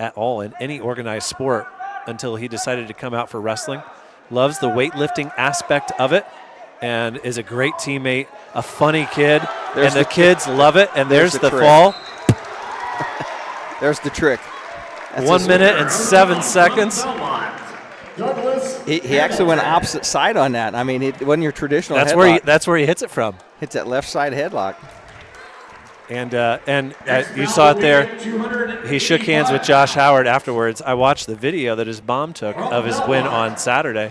at all in any organized sport until he decided to come out for wrestling. Loves the weightlifting aspect of it and is a great teammate, a funny kid. And the kids love it. And there's the fall. There's the trick. That's 1 minute and 7 seconds. He actually went opposite side on that. I mean, it wasn't your traditional headlock. That's where he hits it from. Hits that left side headlock. And you saw it there. He shook hands with Josh Howard afterwards. I watched the video that his mom took of his win on Saturday.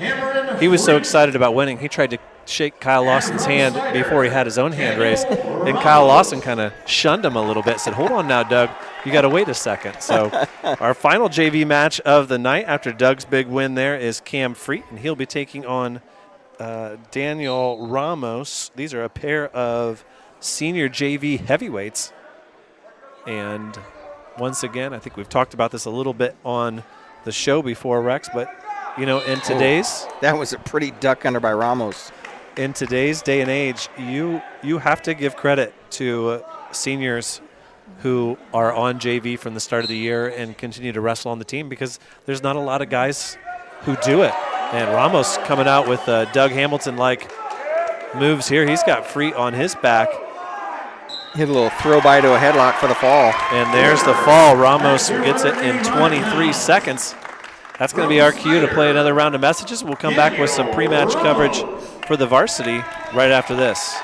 He was so excited about winning, he tried to shake Kyle Lawson's hand before he had his own hand raised. And Kyle Lawson kind of shunned him a little bit, said, "Hold on now, Doug. You got to wait a second." So our final JV match of the night after Doug's big win there is Cam Freet, and he'll be taking on Daniel Ramos. These are a pair of senior JV heavyweights. And once again, I think we've talked about this a little bit on the show before, Rex, but, you know, in today's... that was a pretty duck under by Ramos. In today's day and age, you have to give credit to seniors who are on JV from the start of the year and continue to wrestle on the team, because there's not a lot of guys who do it. And Ramos coming out with Doug Hamilton-like moves here. He's got Freet on his back. Hit a little throw by to a headlock for the fall. And there's the fall. Ramos gets it in 23 seconds. That's going to be our cue to play another round of messages. We'll come back with some pre-match coverage for the Varsity right after this.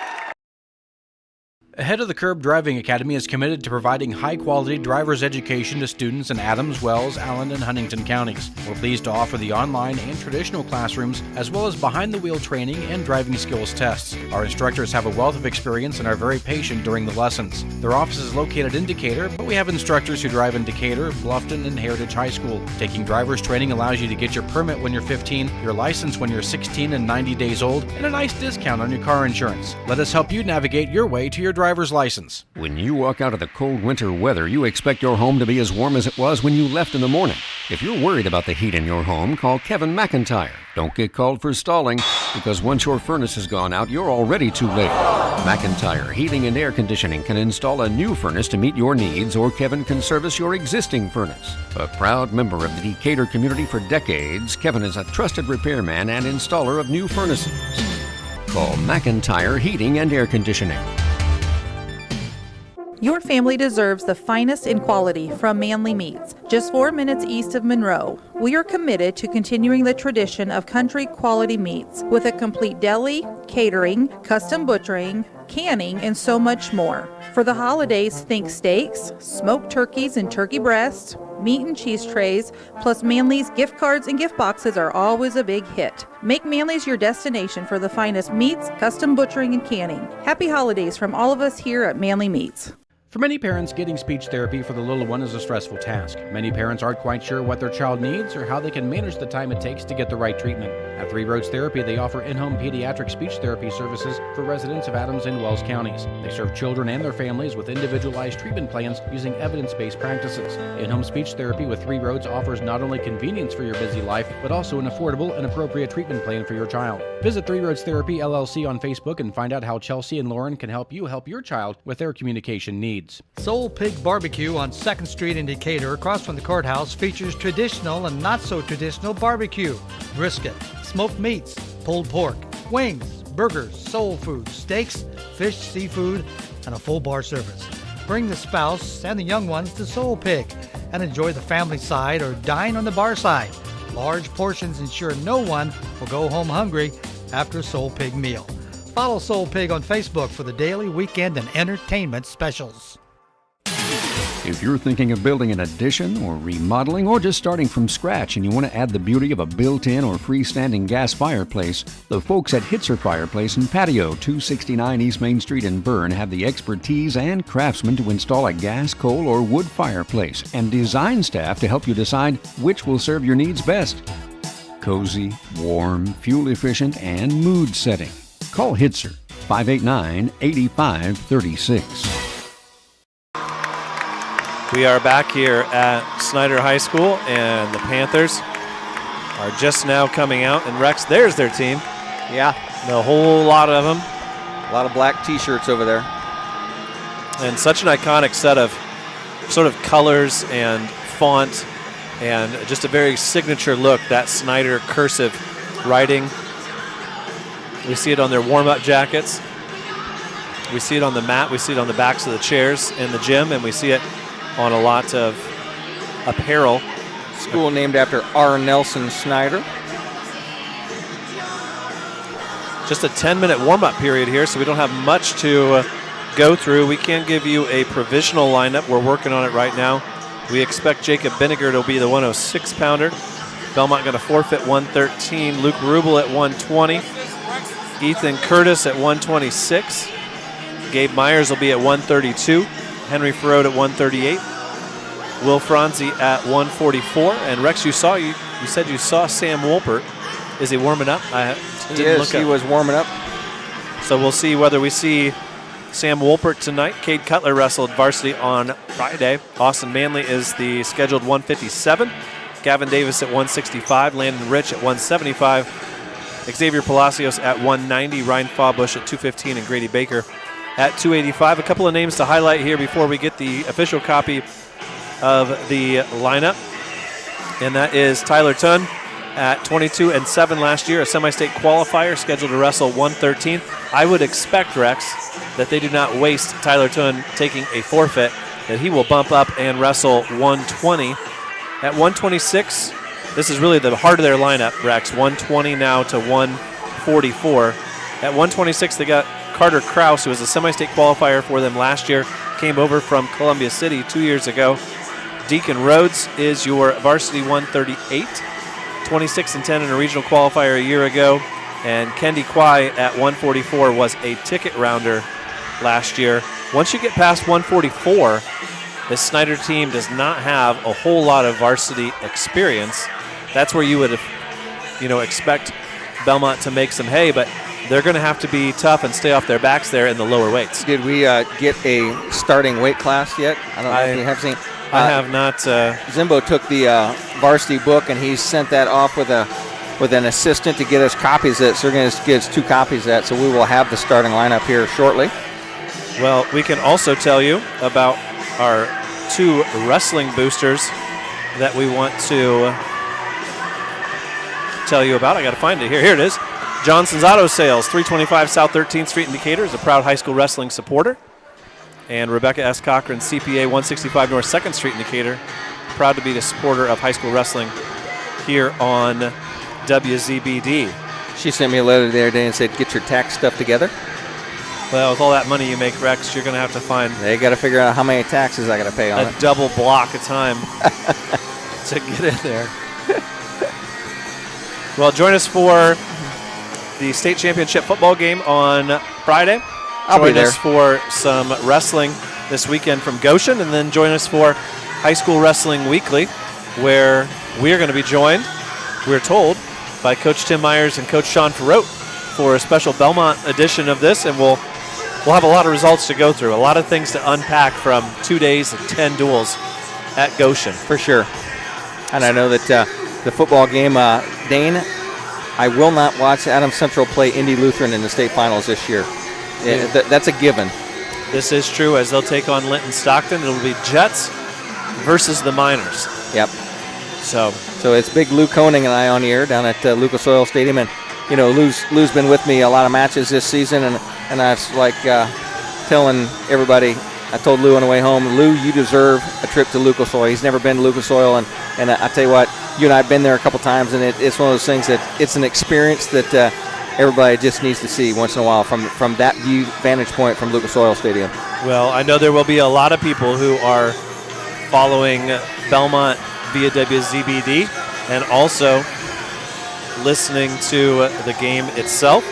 Ahead of the Curb Driving Academy is committed to providing high-quality driver's education to students in Adams, Wells, Allen, and Huntington counties. We're pleased to offer the online and traditional classrooms, as well as behind-the-wheel training and driving skills tests. Our instructors have a wealth of experience and are very patient during the lessons. Their office is located in Decatur, but we have instructors who drive in Decatur, Bluffton, and Heritage High School. Taking driver's training allows you to get your permit when you're 15, your license when you're 16 and 90 days old, and a nice discount on your car insurance. Let us help you navigate your way to your driver's license. When you walk out of the cold winter weather, you expect your home to be as warm as it was when you left in the morning. If you're worried about the heat in your home, call Kevin McIntyre. Don't get called for stalling, because once your furnace has gone out, you're already too late. McIntyre Heating and Air Conditioning can install a new furnace to meet your needs, or Kevin can service your existing furnace. A proud member of the Decatur community for decades, Kevin is a trusted repairman and installer of new furnaces. Call McIntyre Heating and Air Conditioning. Your family deserves the finest in quality from Manly Meats, just 4 minutes east of Monroe. We are committed to continuing the tradition of country quality meats with a complete deli, catering, custom butchering, canning, and so much more. For the holidays, think steaks, smoked turkeys and turkey breasts, meat and cheese trays, plus Manly's gift cards and gift boxes are always a big hit. Make Manly's your destination for the finest meats, custom butchering, and canning. Happy holidays from all of us here at Manly Meats. For many parents, getting speech therapy for the little one is a stressful task. Many parents aren't quite sure what their child needs or how they can manage the time it takes to get the right treatment. At Three Roads Therapy, they offer in-home pediatric speech therapy services for residents of Adams and Wells counties. They serve children and their families with individualized treatment plans using evidence-based practices. In-home speech therapy with Three Roads offers not only convenience for your busy life, but also an affordable and appropriate treatment plan for your child. Visit Three Roads Therapy LLC on Facebook and find out how Chelsea and Lauren can help you help your child with their communication needs. Soul Pig Barbecue on 2nd Street in Decatur, across from the courthouse, features traditional and not so traditional barbecue, brisket, smoked meats, pulled pork, wings, burgers, soul food, steaks, fish, seafood, and a full bar service. Bring the spouse and the young ones to Soul Pig and enjoy the family side or dine on the bar side. Large portions ensure no one will go home hungry after a Soul Pig meal. Follow Soul Pig on Facebook for the daily, weekend, and entertainment specials. If you're thinking of building an addition or remodeling or just starting from scratch and you want to add the beauty of a built-in or freestanding gas fireplace, the folks at Hitzer Fireplace and Patio, 269 East Main Street in Bern, have the expertise and craftsmen to install a gas, coal, or wood fireplace and design staff to help you decide which will serve your needs best. Cozy, warm, fuel-efficient, and mood-setting. Call Hitzer, 589-8536. We are back here at Snider High School, and the Panthers are just now coming out. And Rex, there's their team. Yeah. A whole lot of them. A lot of black T-shirts over there. And such an iconic set of sort of colors and font and just a very signature look, that Snider cursive writing. We see it on their warm-up jackets. We see it on the mat. We see it on the backs of the chairs in the gym, and we see it on a lot of apparel. School named after R. Nelson Snider. Just a 10-minute warm-up period here, so we don't have much to go through. We can't give you a provisional lineup. We're working on it right now. We expect Jacob Binniger to be the 106-pounder. Bellmont going to forfeit 113. Luke Rubel at 120. Ethan Curtis at 126. Gabe Myers will be at 132. Henry Farode at 138. Will Franzi at 144. And Rex, you said you saw Sam Wolpert. Is he warming up? He was warming up. So we'll see whether we see Sam Wolpert tonight. Cade Cutler wrestled varsity on Friday. Austin Manley is the scheduled 157. Gavin Davis at 165. Landon Rich at 175. Xavier Palacios at 190. Ryan Fawbush at 215. And Grady Baker at 285. A couple of names to highlight here before we get the official copy of the lineup. And that is Tyler Tunn at 22-7 last year, a semi-state qualifier, scheduled to wrestle 113. I would expect, Rex, that they do not waste Tyler Tunn taking a forfeit, that he will bump up and wrestle 120. At 126, this is really the heart of their lineup, Rex. 120 now to 144. At 126, they got Carter Kraus, who was a semi-state qualifier for them last year, came over from Columbia City 2 years ago. Deacon Rhodes is your varsity 138, 26-10 in a regional qualifier a year ago. And Kendi Kwai at 144 was a ticket rounder last year. Once you get past 144, this Snider team does not have a whole lot of varsity experience. That's where you would, expect Bellmont to make some hay, but they're going to have to be tough and stay off their backs there in the lower weights. Did we get a starting weight class yet? I don't know if you have seen. I have not. Zimbo took the varsity book and he sent that off with an assistant to get us copies of it. So we're going to get us 2 copies of that. So we will have the starting lineup here shortly. Well, we can also tell you about our 2 wrestling boosters that we want to tell you about. I got to find it here. Here it is. Johnson's Auto Sales, 325 South 13th Street in Decatur, is a proud high school wrestling supporter. And Rebecca S. Cochran, CPA, 165 North 2nd Street in Decatur, proud to be the supporter of high school wrestling here on WZBD. She sent me a letter the other day and said, get your tax stuff together. Well, with all that money you make, Rex, you're going to have to find... They got to figure out how many taxes I got to pay on it. A double block of time to get in there. Well, join us for the state championship football game on Friday. I'll be there. Join us for some wrestling this weekend from Goshen, and then join us for High School Wrestling Weekly, where we are going to be joined, we're told, by Coach Tim Myers and Coach Sean Ferrote for a special Bellmont edition of this, and we'll have a lot of results to go through, a lot of things to unpack from 2 days and 10 duels at Goshen. For sure. And I know that the football game, Dane, I will not watch Adams Central play Indy Lutheran in the state finals this year. That's a given. This is true, as they'll take on Linton Stockton. It'll be Jets versus the Miners. Yep. So it's big Lou Koenig and I on the air down at Lucas Oil Stadium. And, you know, Lou's been with me a lot of matches this season. And I was like telling everybody, I told Lou on the way home, Lou, you deserve a trip to Lucas Oil. He's never been to Lucas Oil. And I tell you what, you and I have been there a couple times. And it's one of those things that it's an experience that everybody just needs to see once in a while from that vantage point from Lucas Oil Stadium. Well, I know there will be a lot of people who are following Bellmont via WZBD and also listening to the game itself.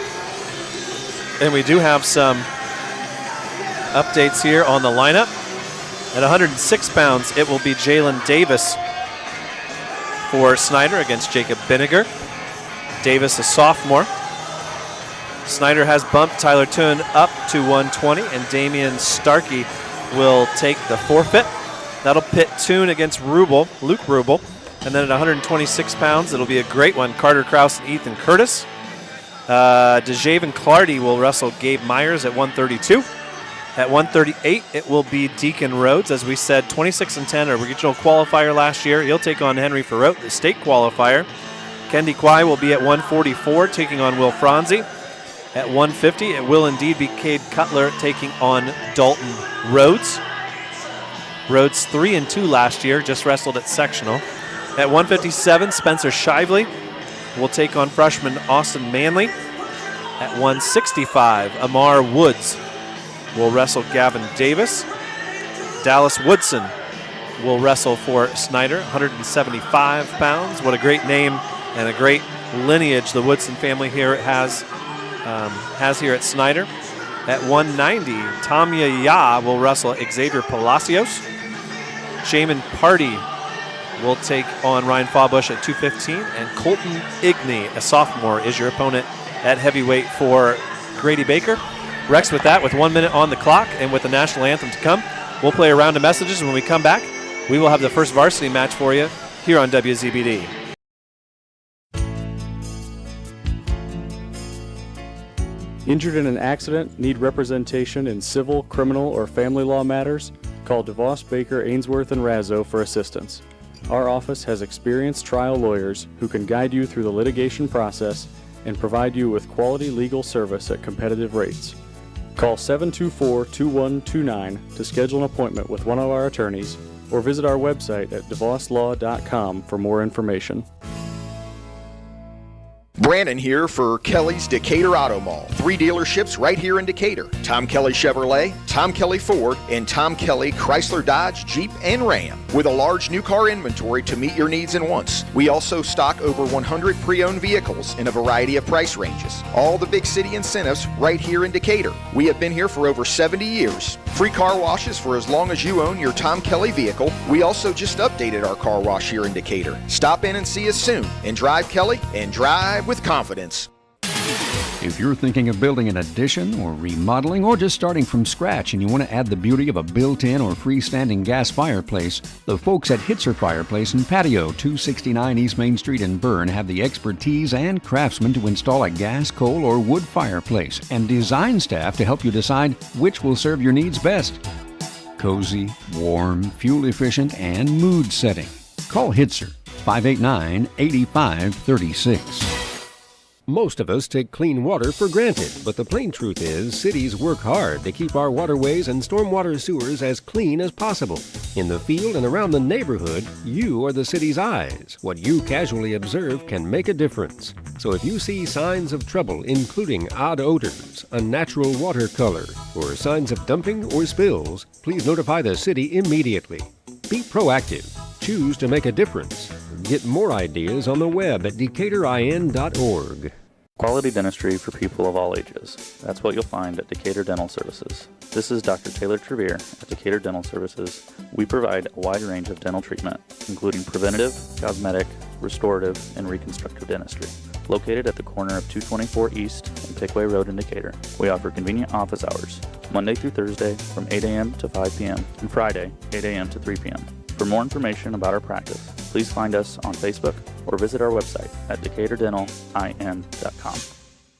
And we do have some updates here on the lineup. At 106 pounds, it will be Jalen Davis for Snider against Jacob Binniger. Davis, a sophomore. Snider has bumped Tyler Toon up to 120, and Damian Starkey will take the forfeit. That'll pit Toon against Luke Rubel. And then at 126 pounds, it'll be a great one. Carter Kraus and Ethan Curtis. DeJaven Clardy will wrestle Gabe Myers at 132. At 138, it will be Deacon Rhodes. As we said, 26-10, a regional qualifier last year. He'll take on Henry Ferrote, the state qualifier. Kendi Kwai will be at 144, taking on Will Franzi. At 150, it will indeed be Cade Cutler taking on Dalton Rhodes. Rhodes 3-2 last year, just wrestled at sectional. At 157, Spencer Shively will take on freshman Austin Manley. At 165, Amar Woods will wrestle Gavin Davis. Dallas Woodson will wrestle for Snider, 175 pounds. What a great name and a great lineage the Woodson family here has here at Snider. At 190, Tamya Ya will wrestle Xavier Palacios. Shaman Party will take on Ryan Fawbush at 215, and Colton Igney, a sophomore, is your opponent at heavyweight for Grady Baker. Rex with that, with 1 minute on the clock, and with the national anthem to come, we'll play a round of messages. When we come back, we will have the first varsity match for you here on WZBD. Injured in an accident, need representation in civil, criminal, or family law matters? Call DeVos, Baker, Ainsworth, and Razzo for assistance. Our office has experienced trial lawyers who can guide you through the litigation process and provide you with quality legal service at competitive rates. Call 724-2129 to schedule an appointment with one of our attorneys, or visit our website at devoslaw.com for more information. Brandon here for Kelly's Decatur Auto Mall. 3 dealerships right here in Decatur. Tom Kelly Chevrolet, Tom Kelly Ford, and Tom Kelly Chrysler Dodge, Jeep, and Ram. With a large new car inventory to meet your needs and wants. We also stock over 100 pre-owned vehicles in a variety of price ranges. All the big city incentives right here in Decatur. We have been here for over 70 years. Free car washes for as long as you own your Tom Kelly vehicle. We also just updated our car wash here in Decatur. Stop in and see us soon. And drive Kelly and drive with confidence. If you're thinking of building an addition or remodeling or just starting from scratch and you want to add the beauty of a built-in or freestanding gas fireplace, the folks at Hitzer Fireplace and Patio, 269 East Main Street in Bern, have the expertise and craftsmen to install a gas, coal, or wood fireplace and design staff to help you decide which will serve your needs best. Cozy, warm, fuel-efficient, and mood-setting. Call Hitzer, 589-8536. Most of us take clean water for granted, but the plain truth is cities work hard to keep our waterways and stormwater sewers as clean as possible. In the field and around the neighborhood, you are the city's eyes. What you casually observe can make a difference. So if you see signs of trouble, including odd odors, unnatural water color, or signs of dumping or spills, please notify the city immediately. Be proactive. Choose to make a difference. Get more ideas on the web at DecaturIN.org. Quality dentistry for people of all ages. That's what you'll find at Decatur Dental Services. This is Dr. Taylor Trevere at Decatur Dental Services. We provide a wide range of dental treatment, including preventative, cosmetic, restorative, and reconstructive dentistry. Located at the corner of 224 East and Pickway Road in Decatur, we offer convenient office hours, Monday through Thursday from 8 a.m. to 5 p.m. and Friday, 8 a.m. to 3 p.m. For more information about our practice, please find us on Facebook or visit our website at DecaturDentalIN.com.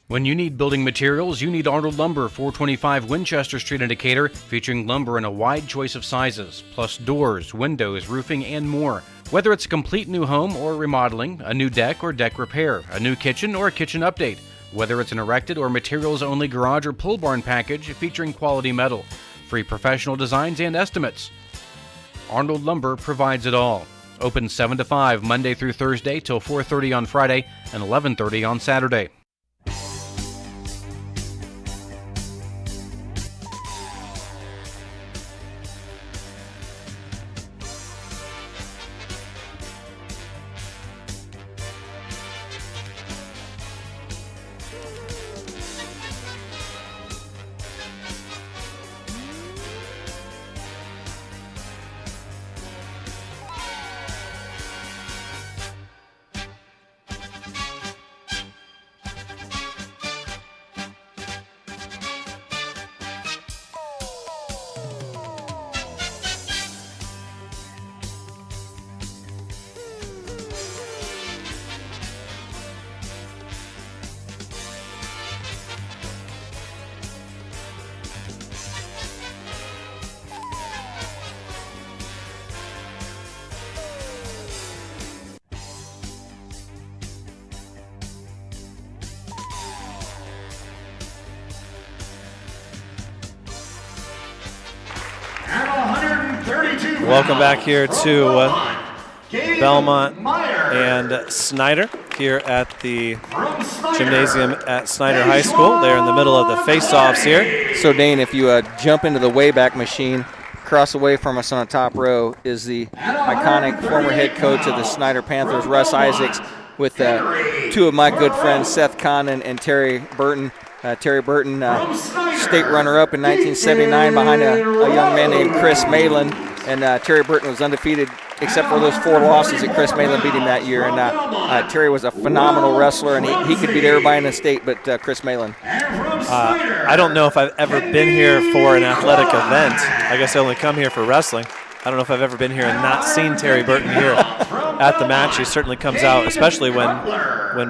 When you need building materials, you need Arnold Lumber, 425 Winchester Street in Decatur, featuring lumber in a wide choice of sizes, plus doors, windows, roofing, and more. Whether it's a complete new home or remodeling, a new deck or deck repair, a new kitchen or a kitchen update, whether it's an erected or materials-only garage or pole barn package featuring quality metal, free professional designs and estimates. Arnold Lumber provides it all. Open 7 to 5 Monday through Thursday till 4:30 on Friday and 11:30 on Saturday. Welcome back here to Bellmont and Snider here at the gymnasium at Snider High School. They're in the middle of the face-offs here. So, Dane, if you jump into the Wayback Machine, across away from us on the top row is the iconic former head coach of the Snider Panthers, Russ Isaacs, with two of my good friends, Seth Connon and Terry Burton. Terry Burton, state runner-up in 1979 behind a young man named Chris Malin. And Terry Burton was undefeated except for those 4 losses that Chris Malin beat him that year. And Terry was a phenomenal wrestler, and he could beat everybody in the state but Chris Malin. I don't know if I've ever been here for an athletic event. I guess I only come here for wrestling. I don't know if I've ever been here and not seen Terry Burton here at the match. He certainly comes out, especially when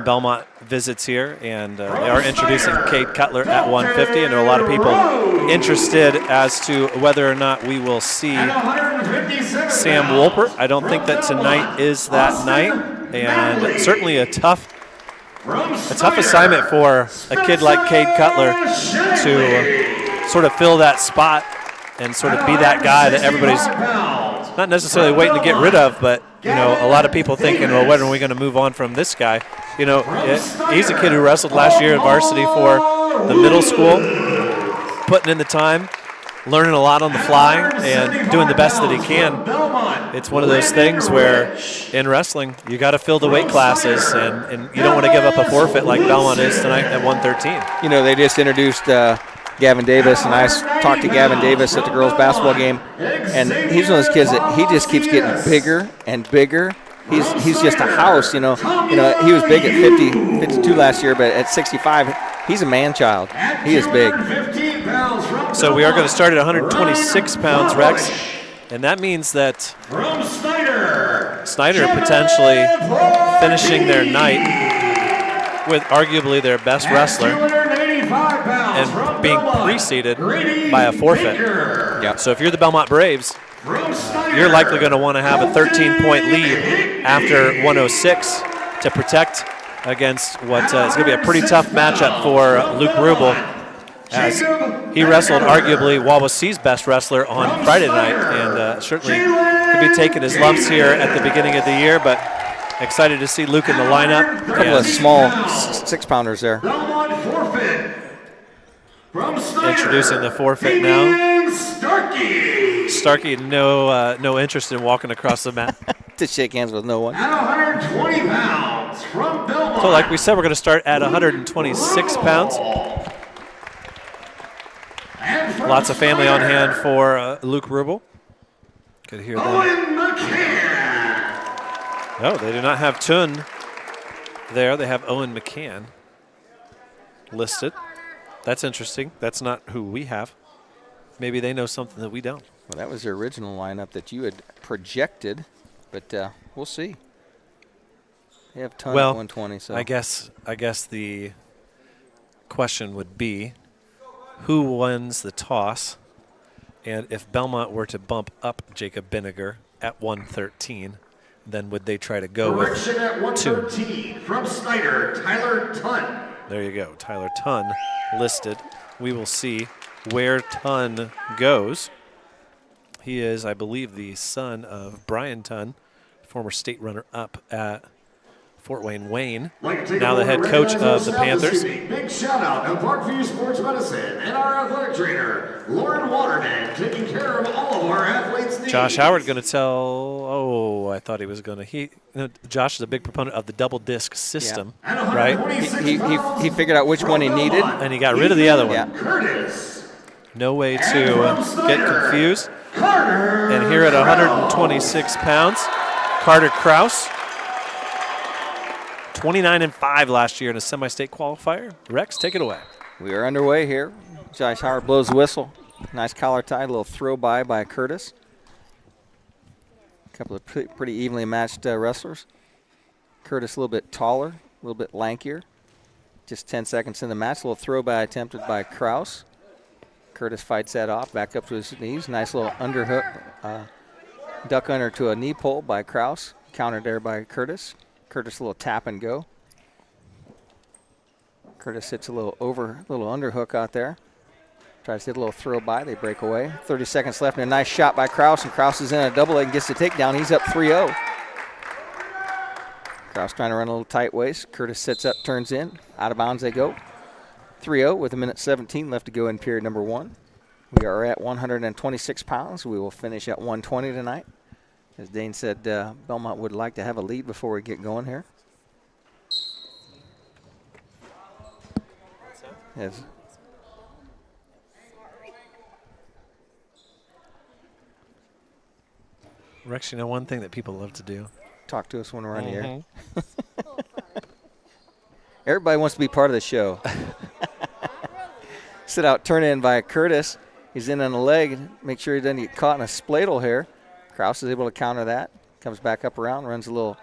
Bellmont visits here, and they are introducing Cade Cutler at 150. I know a lot of people interested as to whether or not we will see Sam Wolpert. I don't think that tonight is that night, and certainly a tough assignment for a kid like Cade Cutler to sort of fill that spot and sort of be that guy that everybody's not necessarily waiting to get rid of, but a lot of people thinking, well, when are we going to move on from this guy? He's a kid who wrestled last year at Varsity for the middle school, putting in the time, learning a lot on the fly, and doing the best that he can. It's one of those things where in wrestling, you got to fill the weight classes, and you don't want to give up a forfeit like Bellmont is tonight at 113. They just introduced Gavin Davis, and I talked to Gavin Davis at the girls' basketball game, and he's one of those kids that he just keeps getting bigger and bigger. He's just a house, He was big at 52 last year, but at 65, he's a man-child. He is big. So we are going to start at 126 pounds, Rex, and that means that Snider potentially finishing their night with arguably their best wrestler and being preceded by a forfeit. Yeah. So if you're the Bellmont Braves, you're likely going to want to have a 13-point lead after 106 to protect against what is going to be a pretty tough matchup for Luke Rubel, as he wrestled arguably Wawassee's best wrestler on Friday night, and certainly could be taking his lumps here at the beginning of the year, but excited to see Luke in the lineup. A couple of small 6-pounders there. Introducing the forfeit now. Starkey, no interest in walking across the mat. To shake hands with no one. At 120 pounds, from Bellmont. So like we said, we're going to start at 126 pounds. Lots of family on hand for Luke Rubel. Could hear them. Owen McCann. No, they do not have Tun there. They have Owen McCann listed. That's interesting. That's not who we have. Maybe they know something that we don't. Well, that was the original lineup that you had projected, but we'll see. They have Tun at 120. So I guess the question would be, who wins the toss? And if Bellmont were to bump up Jacob Binniger at 113, then would they try to go Correction with at 113 from Snider, Tyler Tun. There you go. Tyler Tun listed. We will see where Tun goes. He is, I believe, the son of Brian Tun, former state runner-up at Fort Wayne, now the head coach of the Panthers. Big shout out to Parkview Sports Medicine and our athletic trainer, Lauren Waterman, taking care of all of our athletes' needs. Josh Howard going to tell, I thought he was going to, Josh is a big proponent of the double disc system, right? He figured out which one he needed. And he got rid of the other one. Yeah. Curtis. No way to get confused. And here at 126 pounds, Carter Kraus. 29-5 last year in a semi-state qualifier. Rex, take it away. We are underway here. Josh Howard blows the whistle. Nice collar tie, a little throw by Curtis. A couple of pretty evenly matched wrestlers. Curtis a little bit taller, a little bit lankier. Just 10 seconds in the match. A little throw by attempted by Kraus. Curtis fights that off, back up to his knees. Nice little underhook, duck under to a knee pull by Kraus. Countered there by Curtis. Curtis a little tap and go. Curtis hits a little underhook out there. Tries to hit a little throw by. They break away. 30 seconds left and a nice shot by Kraus, and Kraus is in a double leg and gets the takedown. He's up 3-0. Kraus trying to run a little tight waist. Curtis sits up, turns in. Out of bounds they go. 3-0 with 1:17 left to go in period number 1. We are at 126 pounds. We will finish at 120 tonight. As Dane said, Bellmont would like to have a lead before we get going here. Yes. Rex, you know one thing that people love to do? Talk to us when we're on the air. Everybody wants to be part of the show. Sit out, turn in by Curtis. He's in on the leg. Make sure he doesn't get caught in a spladle here. Kraus is able to counter that. Comes back up around, runs a little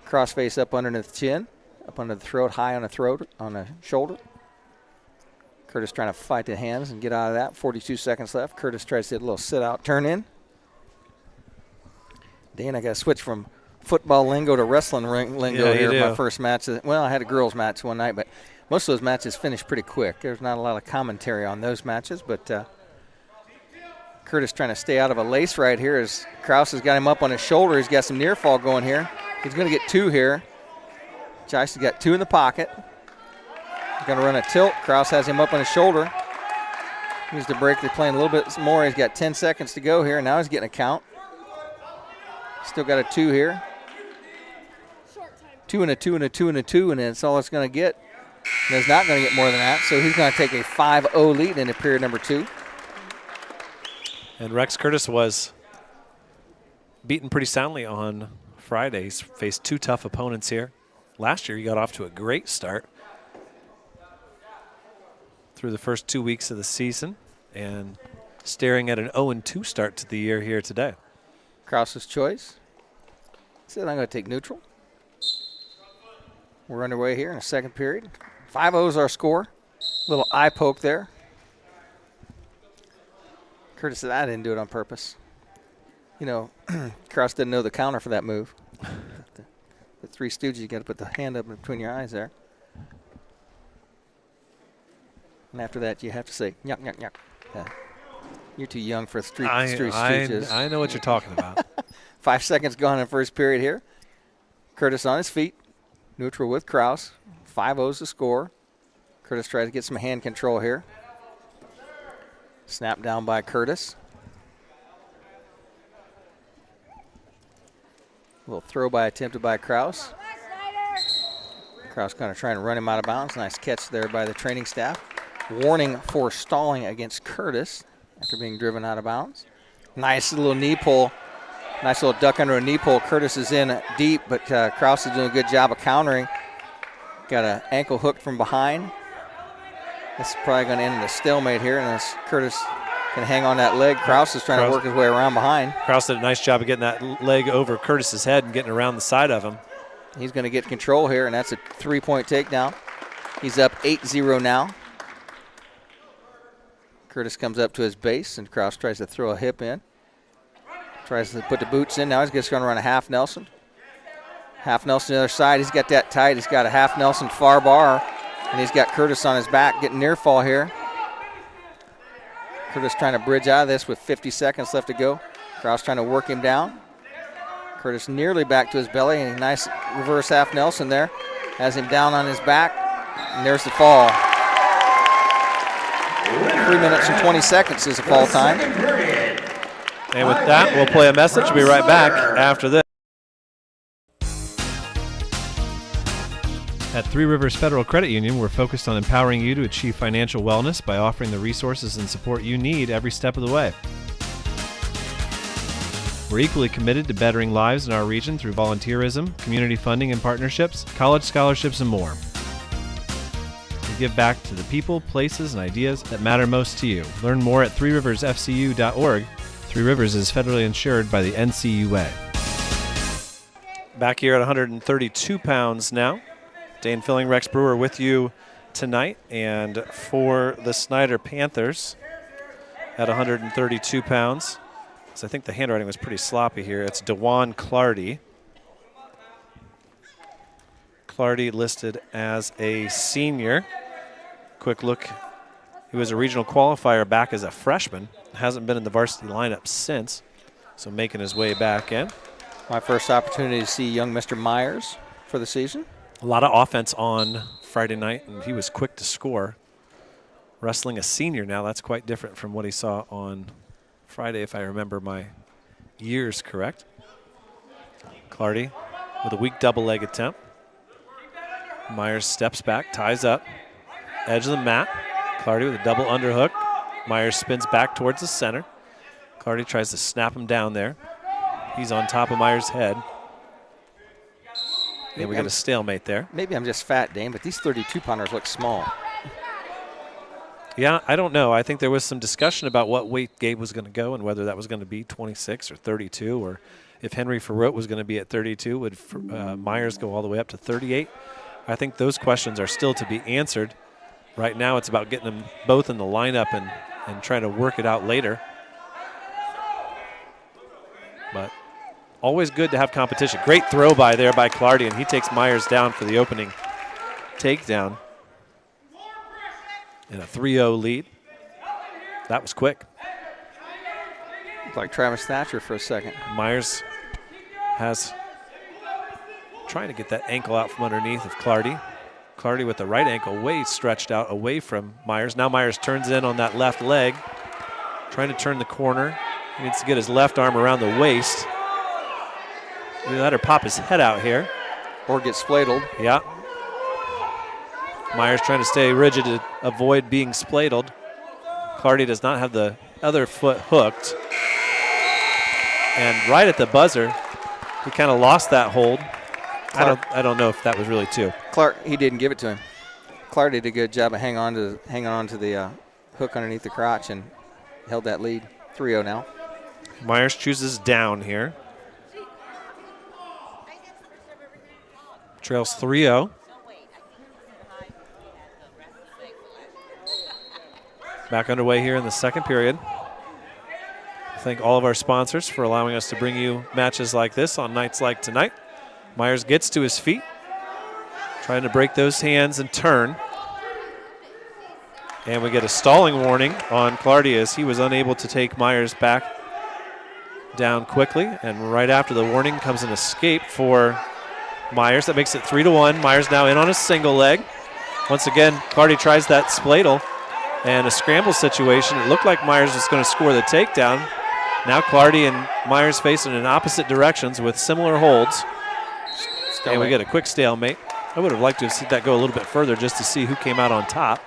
cross face up underneath the chin, up under the throat, high on the throat, on the shoulder. Curtis trying to fight the hands and get out of that. 42 seconds left. Curtis tries to hit a little sit out, turn in. Dan, I got to switch from football lingo to wrestling lingo here. My first match. Well, I had a girls match one night, but most of those matches finished pretty quick. There's not a lot of commentary on those matches, but Curtis trying to stay out of a lace right here as Kraus has got him up on his shoulder. He's got some near fall going here. He's going to get 2 here. Josh has got 2 in the pocket. He's going to run a tilt. Kraus has him up on his shoulder. Needs to break the plane a little bit more. He's got 10 seconds to go here. Now he's getting a count. Still got a 2 here. 2 and a 2 and a 2 and a 2, and that's all it's going to get. And it's not going to get more than that, so he's going to take a 5-0 lead into period number 2. And Rex Curtis was beaten pretty soundly on Friday. He's faced 2 tough opponents here. Last year he got off to a great start through the first 2 weeks of the season and staring at an 0-2 start to the year here today. Kraus's choice. Said I'm going to take neutral. We're underway here in the second period. 5-0 is our score. Little eye poke there. Curtis said, I didn't do it on purpose. You know, Kraus didn't know the counter for that move. The Three Stooges, you got to put the hand up between your eyes there. And after that, you have to say, yuck, yuck, yuck. You're too young for Three Stooges. I know what you're talking about. 5 seconds gone in the first period here. Curtis on his feet. Neutral with Kraus. 5-0's the score. Curtis tries to get some hand control here. Snap down by Curtis. A little throw by attempted by Kraus. Kraus kind of trying to run him out of bounds. Nice catch there by the training staff. Warning for stalling against Curtis after being driven out of bounds. Nice little knee pull. Nice little duck under a knee pull. Curtis is in deep, but Kraus is doing a good job of countering. Got an ankle hook from behind. This is probably going to end in a stalemate here unless Curtis can hang on that leg. Kraus is trying to work his way around behind. Kraus did a nice job of getting that leg over Curtis's head and getting around the side of him. He's going to get control here, and that's a 3-point takedown. He's up 8-0 now. Curtis comes up to his base, and Kraus tries to throw a hip in. Tries to put the boots in. Now he's just going to run a half Nelson. Half Nelson to the other side. He's got that tight. He's got a half Nelson far bar, and he's got Curtis on his back getting near fall here. Curtis trying to bridge out of this with 50 seconds left to go. Kraus trying to work him down. Curtis nearly back to his belly, and a nice reverse half Nelson there. Has him down on his back, and there's the fall. 3 minutes and 20 seconds is the fall time. And with that, we'll play a message. We'll be right back after this. At Three Rivers Federal Credit Union, we're focused on empowering you to achieve financial wellness by offering the resources and support you need every step of the way. We're equally committed to bettering lives in our region through volunteerism, community funding and partnerships, college scholarships, and more. We give back to the people, places, and ideas that matter most to you. Learn more at threeriversfcu.org. Three Rivers is federally insured by the NCUA. Back here at 132 pounds now. Dane Filling, Rex Brewer with you tonight. And for the Snider Panthers at 132 pounds, so I think the handwriting was pretty sloppy here. It's DeJuan Clardy. Clardy listed as a senior. Quick look. He was a regional qualifier back as a freshman. Hasn't been in the varsity lineup since, so making his way back in. My first opportunity to see young Mr. Myers for the season. A lot of offense on Friday night, and he was quick to score. Wrestling a senior now, that's quite different from what he saw on Friday, if I remember my years correct. Clardy with a weak double leg attempt. Myers steps back, ties up, edge of the mat. Clardy with a double underhook. Myers spins back towards the center. Clardy tries to snap him down there. He's on top of Myers' head. And we got a stalemate there. Maybe I'm just fat, Dane, but these 32-pounders look small. Yeah, I don't know. I think there was some discussion about what weight Gabe was going to go and whether that was going to be 26 or 32, or if Henry Ferrote was going to be at 32, would Myers go all the way up to 38? I think those questions are still to be answered. Right now it's about getting them both in the lineup and trying to work it out later. But always good to have competition. Great throw by there by Clardy, and he takes Myers down for the opening takedown. In a 3-0 lead. That was quick. Looked like Travis Thatcher for a second. Myers has trying to get that ankle out from underneath of Clardy. Clardy with the right ankle way stretched out away from Myers. Now Myers turns in on that left leg. Trying to turn the corner. He needs to get his left arm around the waist. We let her pop his head out here. Or get spladled. Yeah. Myers trying to stay rigid to avoid being spladled. Clardy does not have the other foot hooked. And right at the buzzer, he kind of lost that hold. I don't know if that was really two. He didn't give it to him. Clark did a good job of hanging on to the hook underneath the crotch and held that lead. 3-0 now. Myers chooses down here. Trails 3-0. Back underway here in the second period. Thank all of our sponsors for allowing us to bring you matches like this on nights like tonight. Myers gets to his feet, trying to break those hands and turn. And we get a stalling warning on Clardy as he was unable to take Myers back down quickly. And right after the warning comes an escape for Myers. That makes it 3-1. Myers now in on a single leg. Once again, Clardy tries that spladle. And a scramble situation. It looked like Myers was going to score the takedown. Now Clardy and Myers facing in opposite directions with similar holds. And we get a quick stalemate. I would have liked to have seen that go a little bit further just to see who came out on top.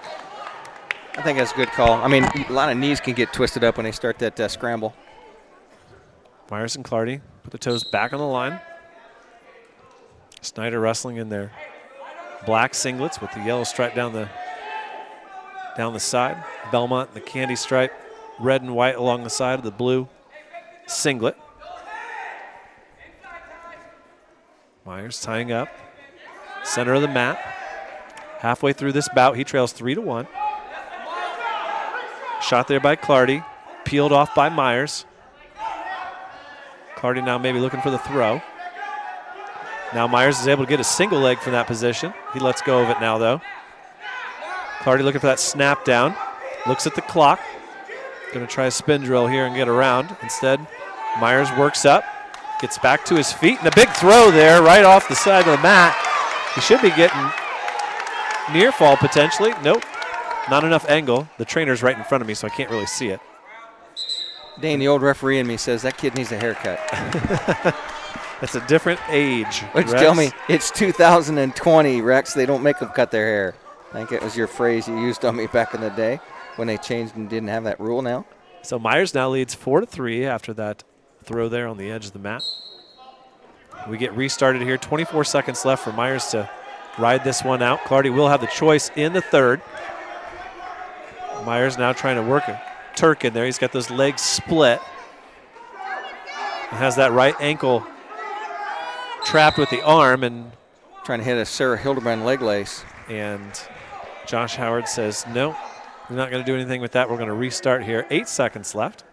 I think that's a good call. I mean, a lot of knees can get twisted up when they start that scramble. Myers and Clardy put the toes back on the line. Snider wrestling in their black singlets with the yellow stripe down the side. Bellmont, the candy stripe, red and white along the side of the blue singlet. Myers tying up. Center of the mat. Halfway through this bout, he trails 3-1. Shot there by Clardy. Peeled off by Myers. Clardy now maybe looking for the throw. Now Myers is able to get a single leg from that position. He lets go of it now, though. Clardy looking for that snap down. Looks at the clock. Going to try a spin drill here and get around. Instead, Myers works up, gets back to his feet, and a big throw there right off the side of the mat. He should be getting near fall potentially. Nope, not enough angle. The trainer's right in front of me, so I can't really see it. Dane, the old referee in me says that kid needs a haircut. That's a different age, Which Rex. tell me it's 2020, Rex. They don't make them cut their hair. I think it was your phrase you used on me back in the day when they changed and didn't have that rule now. So Myers now leads 4-3 after that throw there on the edge of the mat. We get restarted here. 24 seconds left for Myers to ride this one out. Clardy will have the choice in the third. Myers now trying to work a Turk in there. He's got those legs split. He has that right ankle trapped with the arm and trying to hit a Sarah Hildebrand leg lace. And Josh Howard says, no, we're not going to do anything with that. We're going to restart here. 8 seconds left.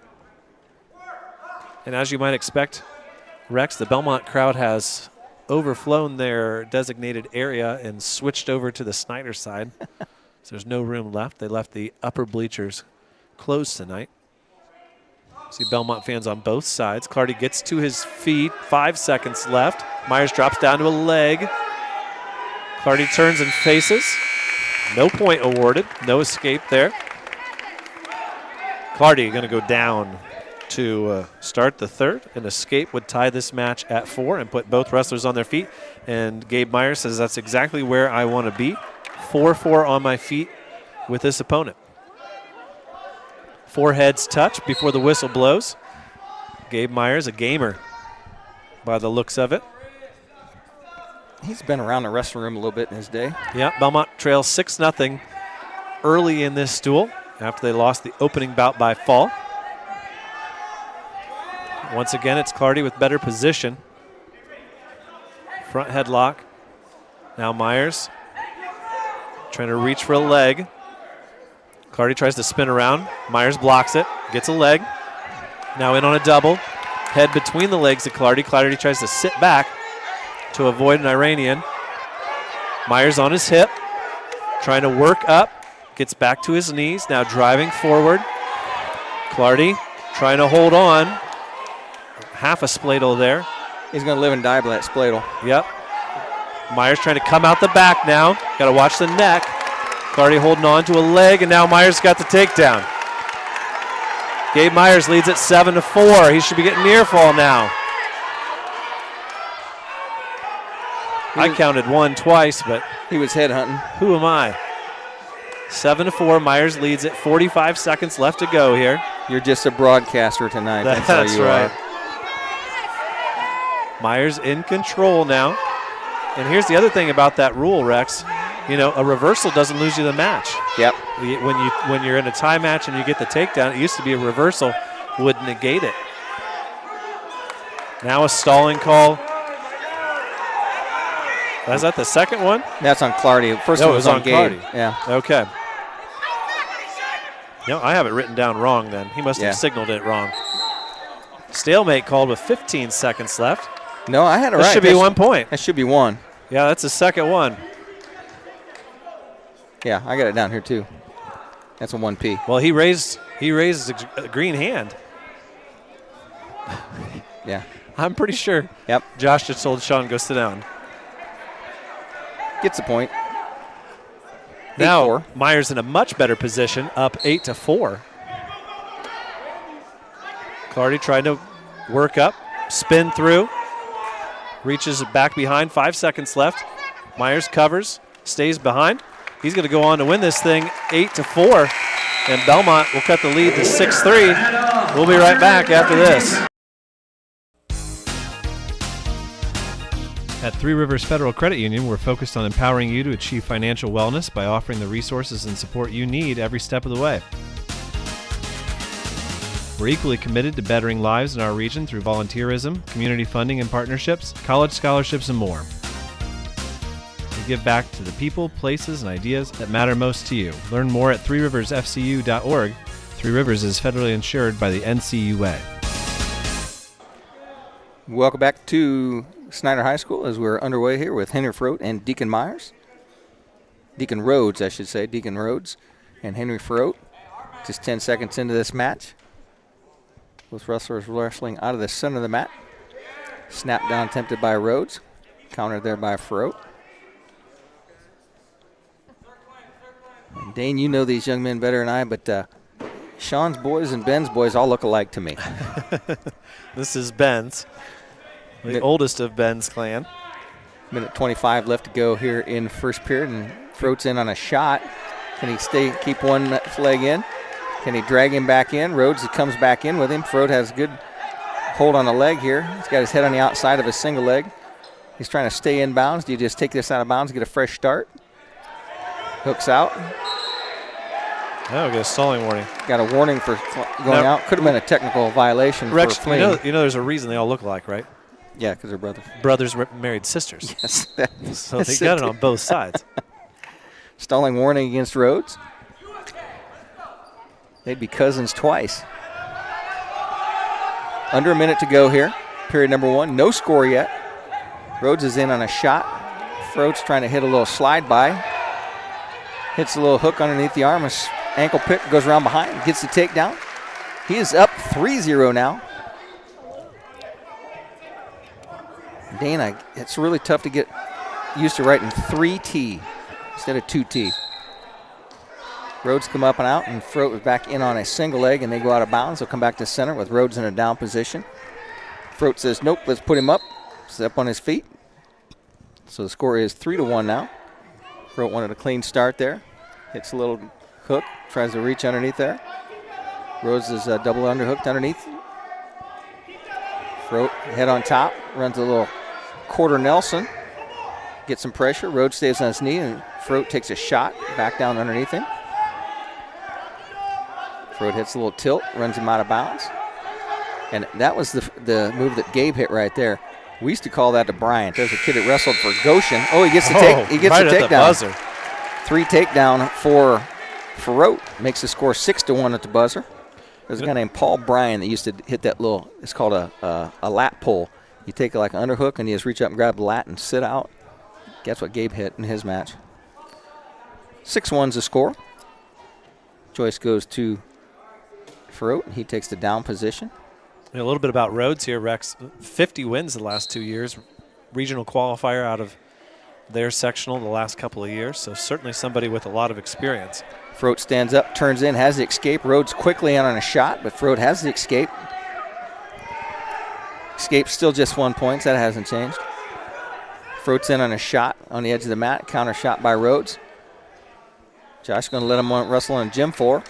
And as you might expect, Rex, the Bellmont crowd has overflown their designated area and switched over to the Snider side. So there's no room left. They left the upper bleachers closed tonight. See Bellmont fans on both sides. Clardy gets to his feet. 5 seconds left. Myers drops down to a leg. Clardy turns and faces. No point awarded. No escape there. Clardy going to go down to start the third. An escape would tie this match at 4 and put both wrestlers on their feet. And Gabe Myers says that's exactly where I want to be. 4-4 on my feet with this opponent. 4 heads touch before the whistle blows. Gabe Myers, a gamer by the looks of it. He's been around the wrestling room a little bit in his day. Yeah, Bellmont trails 6-0 early in this duel after they lost the opening bout by fall. Once again, it's Clardy with better position. Front headlock. Now Myers trying to reach for a leg. Clardy tries to spin around. Myers blocks it, gets a leg. Now in on a double. Head between the legs of Clardy. Clardy tries to sit back to avoid an Iranian. Myers on his hip, trying to work up. Gets back to his knees, now driving forward. Clardy trying to hold on. Half a spladle there. He's going to live and die by that spladle. Yep. Myers trying to come out the back now. Got to watch the neck. Clardy holding on to a leg, and now Myers got the takedown. Gabe Myers leads at 7-4. He should be getting near fall now. I counted 1 twice, but he was head hunting. Who am I? 7-4. Myers leads it. 45 seconds left to go here. You're just a broadcaster tonight. That's how you right. are. Myers in control now. And here's the other thing about that rule, Rex. You know, a reversal doesn't lose you the match. Yep. When you're in a tie match and you get the takedown, it used to be a reversal would negate it. Now a stalling call. Was that the second one? That's on Clardy. First one was on Gabe. Clardy. Yeah. Okay. No, I have it written down wrong then. He must have signaled it wrong. Stalemate called with 15 seconds left. No, I had it right. That should be 1 point. That should be 1. Yeah, that's the second one. Yeah, I got it down here too. That's a 1P. Well, he raised a green hand. Yeah. I'm pretty sure. Yep. Josh just told Sean, go sit down. Gets the point. Now, Myers in a much better position, up 8-4. Clardy trying to work up, spin through, reaches it back behind, 5 seconds left. Myers covers, stays behind. He's going to go on to win this thing 8-4, and Bellmont will cut the lead to 6-3. We'll be right back after this. At Three Rivers Federal Credit Union, we're focused on empowering you to achieve financial wellness by offering the resources and support you need every step of the way. We're equally committed to bettering lives in our region through volunteerism, community funding and partnerships, college scholarships, and more. We give back to the people, places, and ideas that matter most to you. Learn more at threeriversfcu.org. Three Rivers is federally insured by the NCUA. Welcome back to Snider High School as we're underway here with Henry Froat and Deacon Myers. Deacon Rhodes, I should say. Deacon Rhodes and Henry Froat. Just 10 seconds into this match. Both wrestlers wrestling out of the center of the mat. Snap down attempted by Rhodes. Countered there by Froat. And Dane, you know these young men better than I, but Sean's boys and Ben's boys all look alike to me. This is Ben's, the oldest of Ben's clan. Minute 25 left to go here in first period, and Froat's in on a shot. Can he keep one leg in? Can he drag him back in? Rhodes comes back in with him. Froat has a good hold on the leg here. He's got his head on the outside of his single leg. He's trying to stay in bounds. Do you just take this out of bounds, get a fresh start? Hooks out. Oh, get a stalling warning. Got a warning for going out. Could have been a technical violation Rex, for fleeing. you know there's a reason they all look alike, right? Yeah, because they're brothers. Brothers married sisters. Yes. So they got it on both sides. Stalling warning against Rhodes. They'd be cousins twice. Under a minute to go here. Period number one. No score yet. Rhodes is in on a shot. Froat's trying to hit a little slide by. Hits a little hook underneath the arm. His ankle pick goes around behind. Gets the takedown. He is up 3-0 now. Dana, it's really tough to get used to writing 3T instead of 2T. Rhodes come up and out, and Froat is back in on a single leg, and they go out of bounds. They'll come back to center with Rhodes in a down position. Froat says, nope, let's put him up. He's up on his feet. So the score is 3-1 now. Froat wanted a clean start there. Hits a little hook, tries to reach underneath there. Rhodes is double underhooked underneath. Froat head on top, runs a little quarter Nelson. Gets some pressure. Rhodes stays on his knee, and Froat takes a shot back down underneath him. Froat hits a little tilt, runs him out of bounds. And that was the move that Gabe hit right there. We used to call that to Bryant. There's a kid that wrestled for Goshen. Oh, he gets the takedown. Buzzer. 3 takedown for Froat. Makes the score 6-1 at the buzzer. There's a guy named Paul Bryan that used to hit that little, it's called a lat pull. You take like an underhook and you just reach up and grab the lat and sit out. That's what Gabe hit in his match. 6-1's the score. Choice goes to Froat. He takes the down position. A little bit about Rhodes here, Rex. 50 wins the last 2 years. Regional qualifier out of their sectional the last couple of years. So certainly somebody with a lot of experience. Froat stands up, turns in, has the escape. Rhodes quickly in on a shot, but Froat has the escape. Escape still just 1 point. That hasn't changed. Froat's in on a shot on the edge of the mat. Counter shot by Rhodes. Josh going to let him wrestle on gym 4.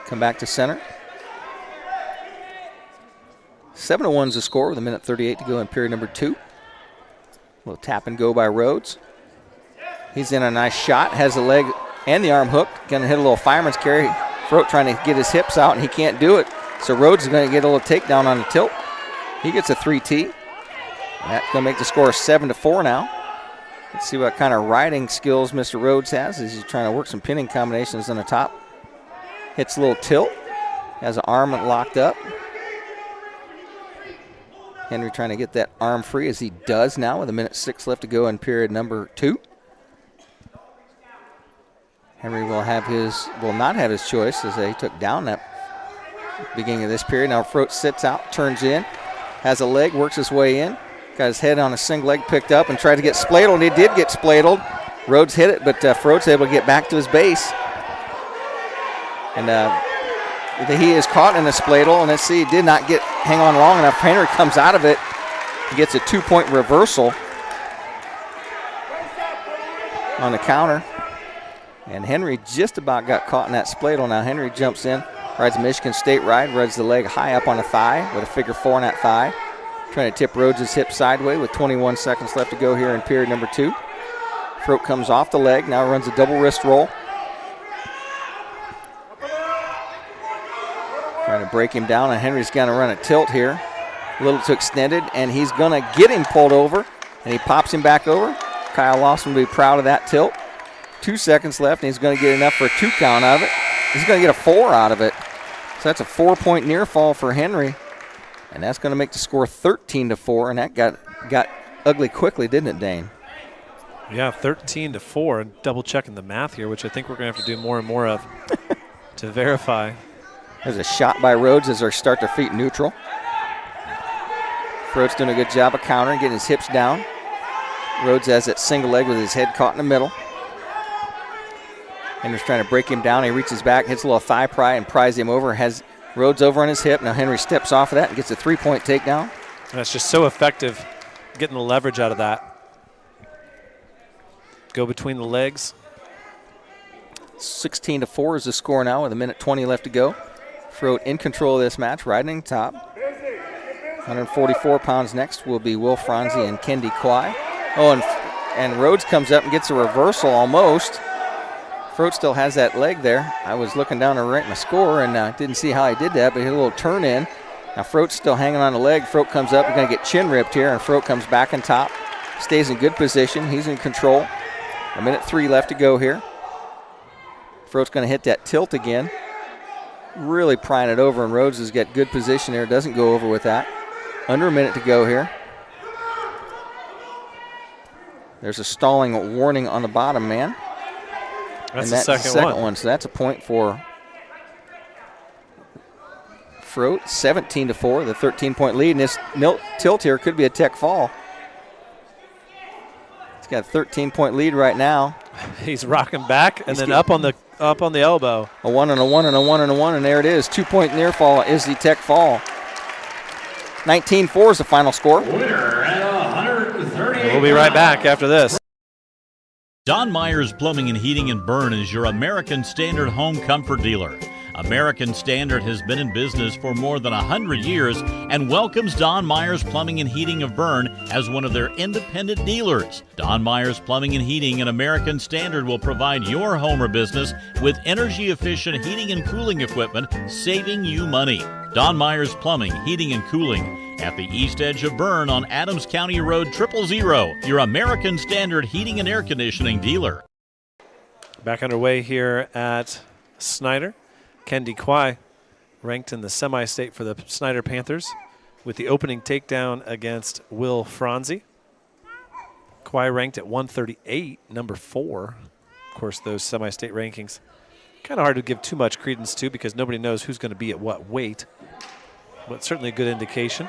Come back to center. 7-1's the score with 1:38 to go in period number 2. A little tap and go by Rhodes. He's in a nice shot, has the leg and the arm hooked. Going to hit a little fireman's carry. Froat trying to get his hips out, and he can't do it. So Rhodes is going to get a little takedown on the tilt. He gets a 3T. And that's going to make the score 7-4 now. Let's see what kind of riding skills Mr. Rhodes has as he's trying to work some pinning combinations on the top. Hits a little tilt. Has an arm locked up. Henry trying to get that arm free, as he does now with 1:06 left to go in period number 2. Henry will not have his choice, as he took down that beginning of this period. Now Froat sits out, turns in, has a leg, works his way in, got his head on a single leg, picked up and tried to get spladled, and he did get spladled. Rhodes hit it, but Froat's able to get back to his base. And he is caught in a spladle, and let's see, he did not hang on long enough. Henry comes out of it. He gets a 2-point reversal. on the counter. And Henry just about got caught in that spladle. Now Henry jumps in, rides a Michigan State ride, rides the leg high up on the thigh with a figure 4 on that thigh. Trying to tip Rhodes' hip sideways with 21 seconds left to go here in period number 2. Throat comes off the leg, now runs a double wrist roll. Trying to break him down, and Henry's going to run a tilt here. A little too extended, and he's going to get him pulled over, and he pops him back over. Kyle Lawson will be proud of that tilt. 2 seconds left, and he's going to get enough for a 2 count out of it. He's going to get a 4 out of it. So that's a 4-point near fall for Henry. And that's going to make the score 13-4, and that got ugly quickly, didn't it, Dane? Yeah, 13-4, and double checking the math here, which I think we're going to have to do more and more of to verify. There's a shot by Rhodes as they start their feet neutral. Rhodes doing a good job of countering, getting his hips down. Rhodes has that single leg with his head caught in the middle. Henry's trying to break him down. He reaches back, hits a little thigh pry, and pries him over. Has Rhodes over on his hip. Now Henry steps off of that and gets a 3-point takedown. That's just so effective, getting the leverage out of that. Go between the legs. 16-4 is the score now with 1:20 left to go. Throat in control of this match, riding top. 144 pounds next will be Will Franzi and Kendi Kwai. Oh, and Rhodes comes up and gets a reversal almost. Throat still has that leg there. I was looking down to write my score and didn't see how he did that, but he had a little turn in. Now Throat's still hanging on the leg. Throat comes up, he's going to get chin ripped here, and Throat comes back on top. Stays in good position. He's in control. 1:03 left to go here. Throat's going to hit that tilt again. Really prying it over, and Rhodes has got good position there. Doesn't go over with that. Under a minute to go here. There's a stalling warning on the bottom, man. That's the second one. So that's a point for Throat. 17-4, the 13-point lead. And this tilt here could be a tech fall. He's got a 13-point lead right now. He's rocking back and then up on the elbow. A 1 and a 1 and a 1 and a 1, and there it is. 2-point near fall is the tech fall. 19-4 is the final score. Winner at 130. We'll be right back after this. Don Myers Plumbing and Heating in Bern is your American Standard home comfort dealer. American Standard has been in business for more than 100 years and welcomes Don Myers Plumbing and Heating of Bern as one of their independent dealers. Don Myers Plumbing and Heating and American Standard will provide your home or business with energy-efficient heating and cooling equipment, saving you money. Don Myers Plumbing, Heating and Cooling at the east edge of Bern on Adams County Road 000, your American Standard heating and air conditioning dealer. Back underway here at Snider. Kendi Kwai ranked in the semi-state for the Snider Panthers with the opening takedown against Will Franzi. Kwai ranked at 138, number 4. Of course, those semi-state rankings kind of hard to give too much credence to because nobody knows who's going to be at what weight, but certainly a good indication.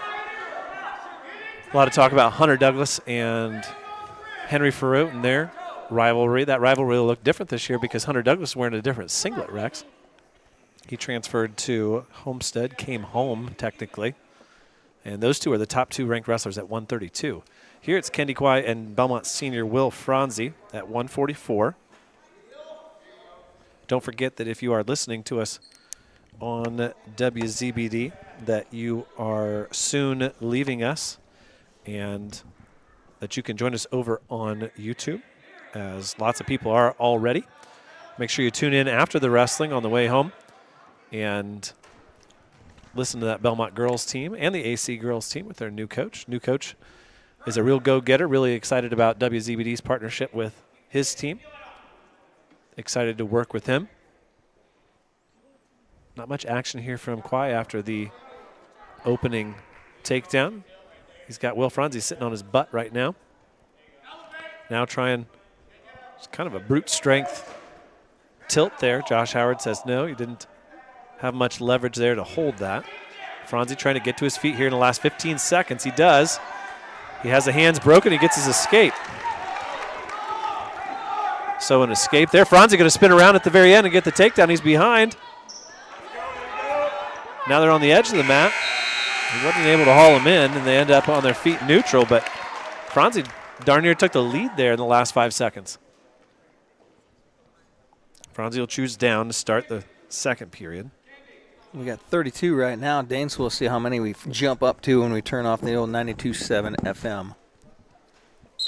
A lot of talk about Hunter Douglas and Henry Farouk and their rivalry. That rivalry will look different this year because Hunter Douglas is wearing a different singlet, Rex. He transferred to Homestead, came home technically, and those two are the top 2 ranked wrestlers at 132. Here it's Kendi Kwai and Bellmont senior Will Franzi at 144. Don't forget that if you are listening to us on WZBD, that you are soon leaving us and that you can join us over on YouTube, as lots of people are already. Make sure you tune in after the wrestling on the way home and listen to that Bellmont girls team and the AC girls team with their new coach. New coach is a real go-getter, really excited about WZBD's partnership with his team. Excited to work with him. Not much action here from Kwai after the opening takedown. He's got Will Franzi sitting on his butt right now. Now trying, it's kind of a brute strength tilt there. Josh Howard says no, he didn't have much leverage there to hold that. Franzi trying to get to his feet here in the last 15 seconds. He does. He has the hands broken. He gets his escape. So an escape there. Franzi going to spin around at the very end and get the takedown. He's behind. Now they're on the edge of the mat. He wasn't able to haul him in, and they end up on their feet neutral, but Franzi darn near took the lead there in the last 5 seconds. Franzi will choose down to start the second period. We got 32 right now. Danes, we'll see how many we jump up to when we turn off the old 92.7 FM.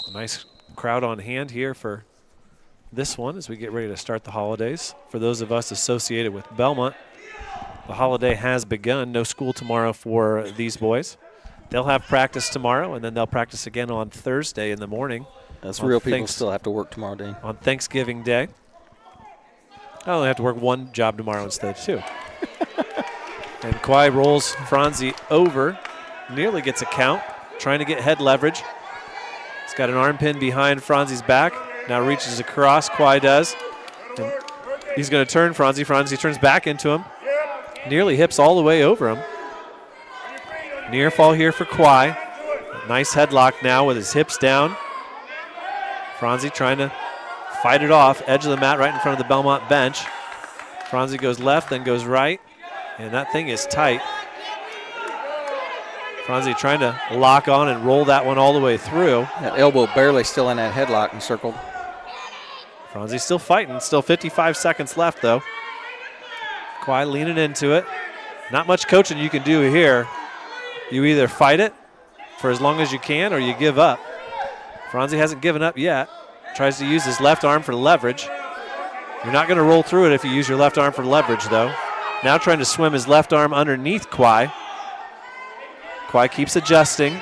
A nice crowd on hand here for this one as we get ready to start the holidays. For those of us associated with Bellmont, the holiday has begun. No school tomorrow for these boys. They'll have practice tomorrow, and then they'll practice again on Thursday in the morning. That's real people still have to work tomorrow, Dane. On Thanksgiving Day. I only have to work one job tomorrow instead of two. And Kwai rolls Franzi over, nearly gets a count, trying to get head leverage. He's got an arm pin behind Franzi's back. Now reaches across, Kwai does. And he's going to turn Franzi. Franzi turns back into him. Nearly hips all the way over him. Near fall here for Kwai. Nice headlock now with his hips down. Franzi trying to fight it off. Edge of the mat right in front of the Bellmont bench. Franzi goes left, then goes right. And that thing is tight. Franzi trying to lock on and roll that one all the way through. That elbow barely still in that headlock and circled. Franzi still fighting. Still 55 seconds left, though. Kwai leaning into it. Not much coaching you can do here. You either fight it for as long as you can or you give up. Franzi hasn't given up yet. Tries to use his left arm for leverage. You're not going to roll through it if you use your left arm for leverage, though. Now trying to swim his left arm underneath Kwai. Kwai keeps adjusting.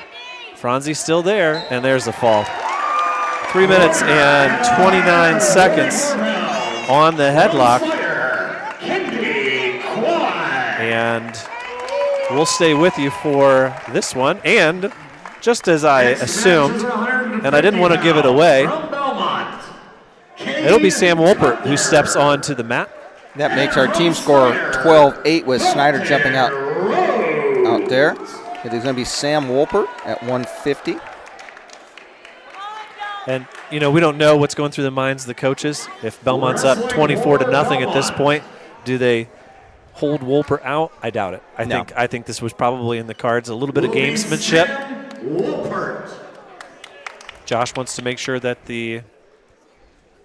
Franzi's still there, and there's the fall. 3 minutes and 29 seconds on the headlock. And we'll stay with you for this one. And just as I assumed, and I didn't want to give it away, it'll be Sam Wolpert who steps onto the mat. That makes our team score 12-8 with Snider jumping out there. It is going to be Sam Wolpert at 150. And, you know, we don't know what's going through the minds of the coaches. If Belmont's up 24-0 at this point, do they hold Wolpert out? I doubt it. I think this was probably in the cards. A little bit of gamesmanship. Josh wants to make sure that the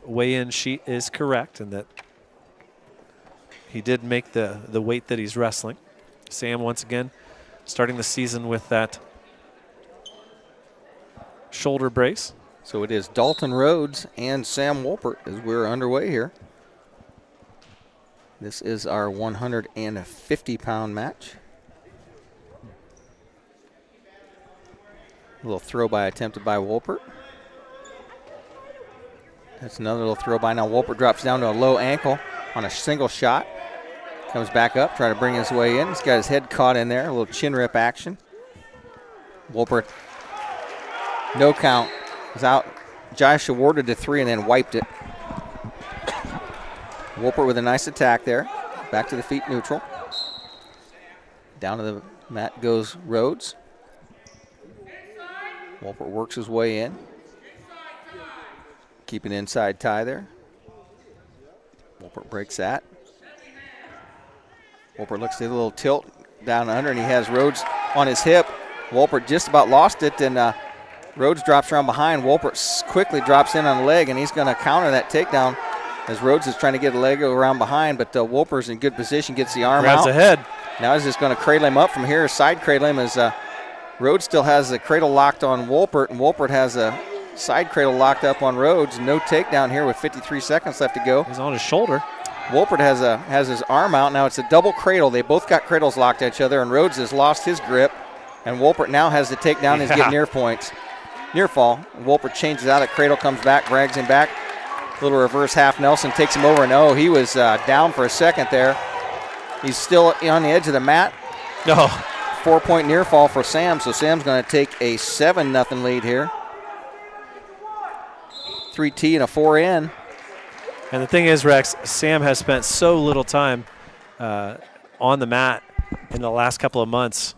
weigh-in sheet is correct and that he did make the weight that he's wrestling. Sam, once again, starting the season with that shoulder brace. So it is Dalton Rhodes and Sam Wolpert as we're underway here. This is our 150-pound match. A little throw by attempted by Wolpert. That's another little throw by. Now Wolpert drops down to a low ankle on a single shot. Comes back up, trying to bring his way in. He's got his head caught in there, a little chin rip action. Wolpert, no count, is out. Josh awarded to 3 and then wiped it. Wolpert with a nice attack there. Back to the feet, neutral. Down to the mat goes Rhodes. Wolpert works his way in. Keep an inside tie there. Wolpert breaks that. Wolpert looks at a little tilt down under, and he has Rhodes on his hip. Wolpert just about lost it, and Rhodes drops around behind. Wolpert quickly drops in on the leg, and he's going to counter that takedown as Rhodes is trying to get a leg around behind, but Wolpert's in good position, gets the arm Grabs out. ahead. Now he's just going to cradle him up from here, side cradle him as Rhodes still has the cradle locked on Wolpert, and Wolpert has a side cradle locked up on Rhodes. No takedown here with 53 seconds left to go. He's on his shoulder. Wolpert has his arm out. Now it's a double cradle. They both got cradles locked at each other, and Rhodes has lost his grip. And Wolpert now has the takedown. He's getting near points. Near fall. Wolpert changes out. The cradle comes back, drags him back. Little reverse half Nelson takes him over, and he was down for a second there. He's still on the edge of the mat. No. 4-point near fall for Sam, so Sam's going to take a 7-0 lead here. 3T and a 4N. And the thing is, Rex, Sam has spent so little time on the mat in the last couple of months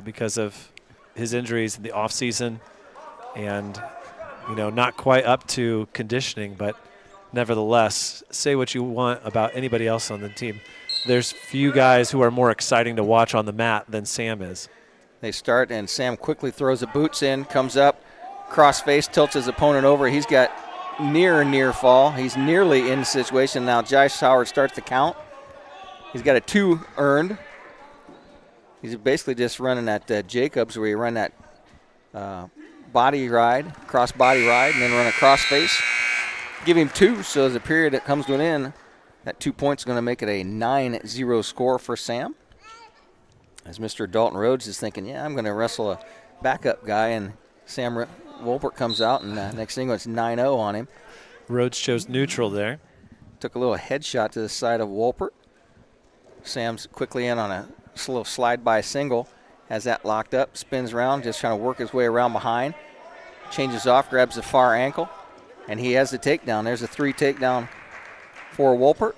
because of his injuries in the offseason and, not quite up to conditioning. But nevertheless, say what you want about anybody else on the team. There's few guys who are more exciting to watch on the mat than Sam is. They start, and Sam quickly throws the boots in, comes up, cross face, tilts his opponent over. He's got near fall. He's nearly in the situation. Now Josh Howard starts the count. He's got a 2 earned. He's basically just running that Jacobs where you run that body ride, cross body ride, and then run a cross face. Give him 2, so as the period that comes to an end, that 2 points is going to make it a 9-0 score for Sam. As Mr. Dalton Rhodes is thinking, yeah, I'm going to wrestle a backup guy, and Sam Wolpert comes out, and next thing it's 9-0 on him. Rhodes chose neutral there. Took a little headshot to the side of Wolpert. Sam's quickly in on a little slide-by single. Has that locked up, spins around, just trying to work his way around behind. Changes off, grabs the far ankle, and he has the takedown. There's a 3 takedown for Wolpert.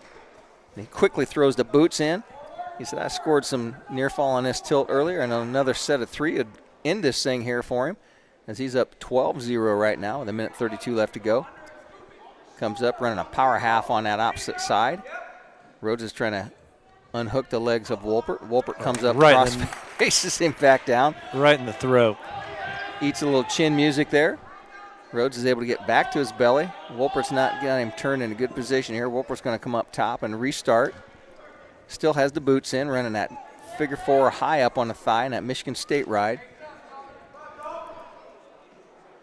He quickly throws the boots in. He said, I scored some near fall on this tilt earlier, and another set of 3 would end this thing here for him, as he's up 12-0 right now with 1:32 left to go. Comes up running a power half on that opposite side. Rhodes is trying to unhook the legs of Wolpert. Wolpert comes up, right, cross faces him back down. Right in the throat. Eats a little chin music there. Rhodes is able to get back to his belly. Wolpert's not got him turned in a good position here. Wolpert's going to come up top and restart. Still has the boots in, running that figure 4 high up on the thigh in that Michigan State ride.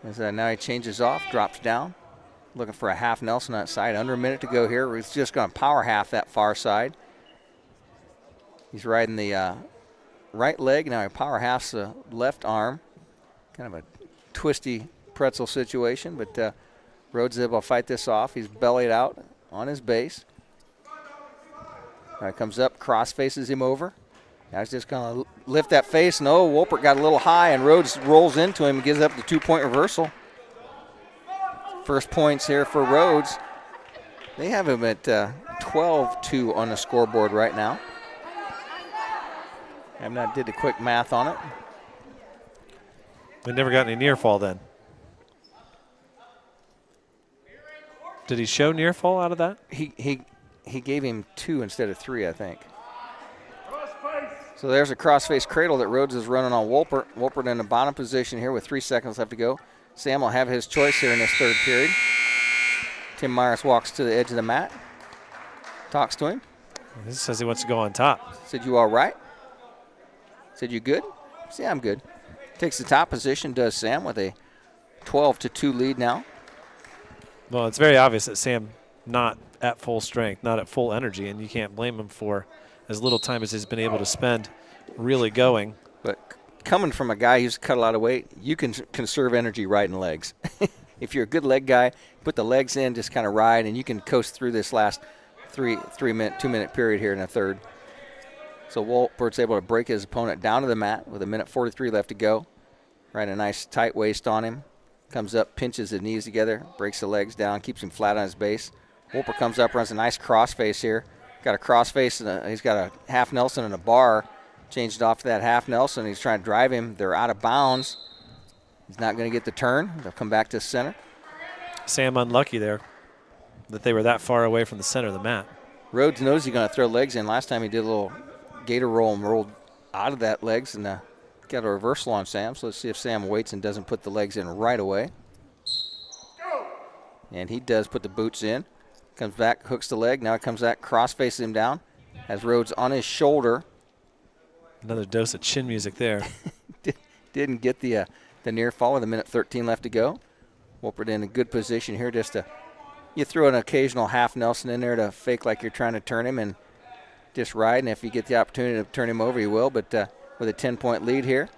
As now he changes off, drops down. Looking for a half Nelson on that side. Under a minute to go here. He's just going to power half that far side. He's riding the right leg. Now he power halves the left arm. Kind of a twisty pretzel situation, but Rhodes is able to fight this off. He's bellied out on his base. Now he comes up, cross faces him over. Now he's just going to lift that face. No, Wolpert got a little high, and Rhodes rolls into him and gives up the 2-point reversal. First points here for Rhodes. They have him at 12-2 on the scoreboard right now. I not did the quick math on it. We never got any near fall then. Did he show near fall out of that? He gave him 2 instead of 3, I think. So there's a crossface cradle that Rhodes is running on Wolpert. Wolpert in the bottom position here with 3 seconds left to go. Sam will have his choice here in this third period. Tim Myers walks to the edge of the mat, talks to him. He says he wants to go on top. Said, you all right? Said, you good? Said, yeah, I'm good. Takes the top position, does Sam, with a 12-2 lead now. Well, it's very obvious that Sam not at full strength, not at full energy, and you can't blame him for as little time as he's been able to spend really going. But coming from a guy who's cut a lot of weight, you can conserve energy riding legs. If you're a good leg guy, put the legs in, just kind of ride, and you can coast through this last 2-minute period here in the third. So Wolpert's able to break his opponent down to the mat with 1:43 left to go. Right, a nice tight waist on him. Comes up, pinches his knees together, breaks the legs down, keeps him flat on his base. Wolpert comes up, runs a nice cross face here. Got a cross face, and he's got a half Nelson and a bar. Changed off to that half Nelson. He's trying to drive him. They're out of bounds. He's not going to get the turn. They'll come back to center. Sam unlucky there that they were that far away from the center of the mat. Rhodes knows he's going to throw legs in. Last time he did a little gator roll and rolled out of that legs and got a reversal on Sam. So let's see if Sam waits and doesn't put the legs in right away. And he does put the boots in. Comes back, hooks the leg. Now it comes back, cross faces him down. Has Rhodes on his shoulder. Another dose of chin music there. Didn't get the near fall with 1:13 left to go. Wolpert in a good position here just to, you throw an occasional half Nelson in there to fake like you're trying to turn him and just ride. And if you get the opportunity to turn him over, you will. But with a 10-point lead here,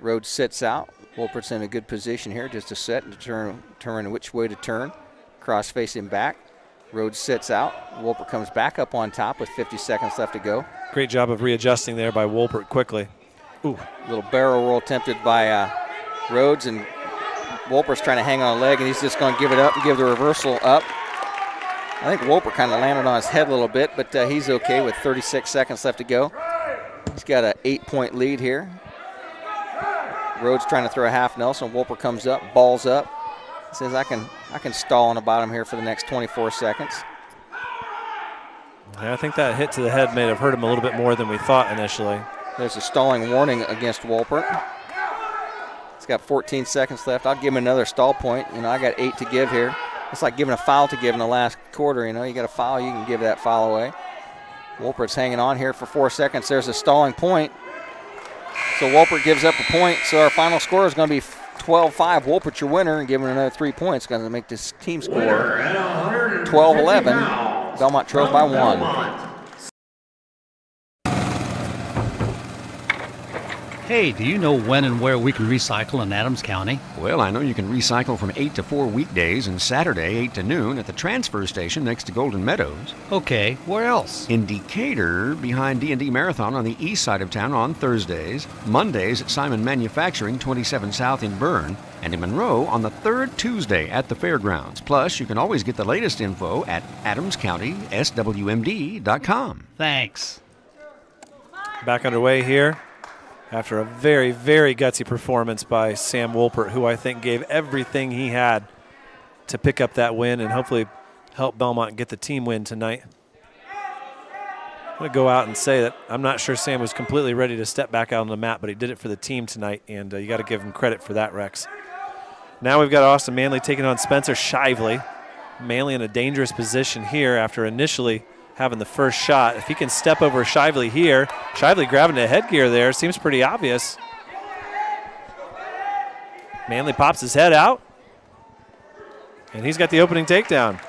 Rhodes sits out. Wolpert's in a good position here just to set and determine which way to turn. Cross face him back. Rhodes sits out. Wolpert comes back up on top with 50 seconds left to go. Great job of readjusting there by Wolpert quickly. Ooh, little barrel roll attempted by Rhodes, and Wolpert's trying to hang on a leg, and he's just going to give it up and give the reversal up. I think Wolpert kind of landed on his head a little bit, but he's okay with 36 seconds left to go. He's got an 8-point lead here. Rhodes trying to throw a half Nelson. Wolpert comes up, balls up. Says, I can stall on the bottom here for the next 24 seconds. Yeah, I think that hit to the head may have hurt him a little bit more than we thought initially. There's a stalling warning against Wolpert. He's got 14 seconds left. I'll give him another stall point. You know, I got 8 to give here. It's like giving a foul to give in the last quarter. You got a foul, you can give that foul away. Wolpert's hanging on here for 4 seconds. There's a stalling point. So Wolpert gives up a point. So our final score is going to be 12-5. Wolpert, your winner, and giving another 3 points. Going to make this team score 12-11. Bellmont trails by 1. Hey, do you know when and where we can recycle in Adams County? Well, I know you can recycle from 8 to 4 weekdays and Saturday 8 to noon at the transfer station next to Golden Meadows. Okay, where else? In Decatur, behind D&D Marathon on the east side of town on Thursdays, Mondays at Simon Manufacturing 27 South in Bern, and in Monroe on the third Tuesday at the fairgrounds. Plus, you can always get the latest info at adamscountyswmd.com. Thanks. Back underway here after a very, very gutsy performance by Sam Wolpert, who I think gave everything he had to pick up that win and hopefully help Bellmont get the team win tonight. I'm going to go out and say that I'm not sure Sam was completely ready to step back out on the mat, but he did it for the team tonight, and you got to give him credit for that, Rex. Now we've got Austin Manley taking on Spencer Shively. Manley in a dangerous position here after initially having the first shot. If he can step over Shively here, Shively grabbing the headgear there, seems pretty obvious. Manley pops his head out, and he's got the opening takedown.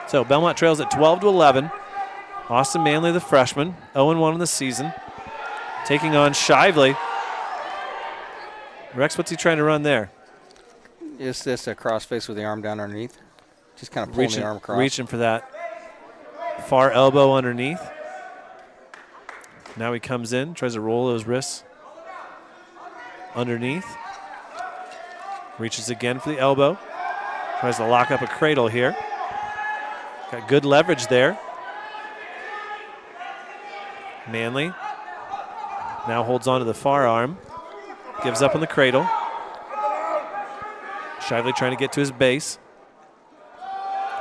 So Bellmont trails at 12-11. Austin Manley, the freshman, 0-1 in the season, taking on Shively. Rex, what's he trying to run there? Is this a crossface with the arm down underneath? Just kind of pulling the arm across. Reaching for that far elbow underneath. Now he comes in, tries to roll those wrists underneath. Reaches again for the elbow. Tries to lock up a cradle here. Got good leverage there. Manley now holds on to the far arm. Gives up on the cradle. Shively trying to get to his base.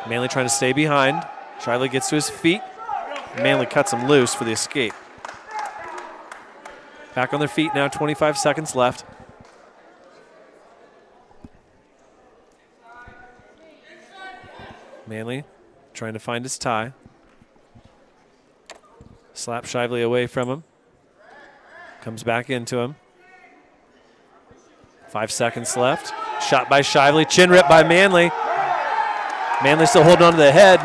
Manley trying to stay behind. Shively gets to his feet. Manley cuts him loose for the escape. Back on their feet now, 25 seconds left. Manley trying to find his tie. Slap Shively away from him. Comes back into him. 5 seconds left. Shot by Shively, chin rip by Manley. Manley still holding on to the head.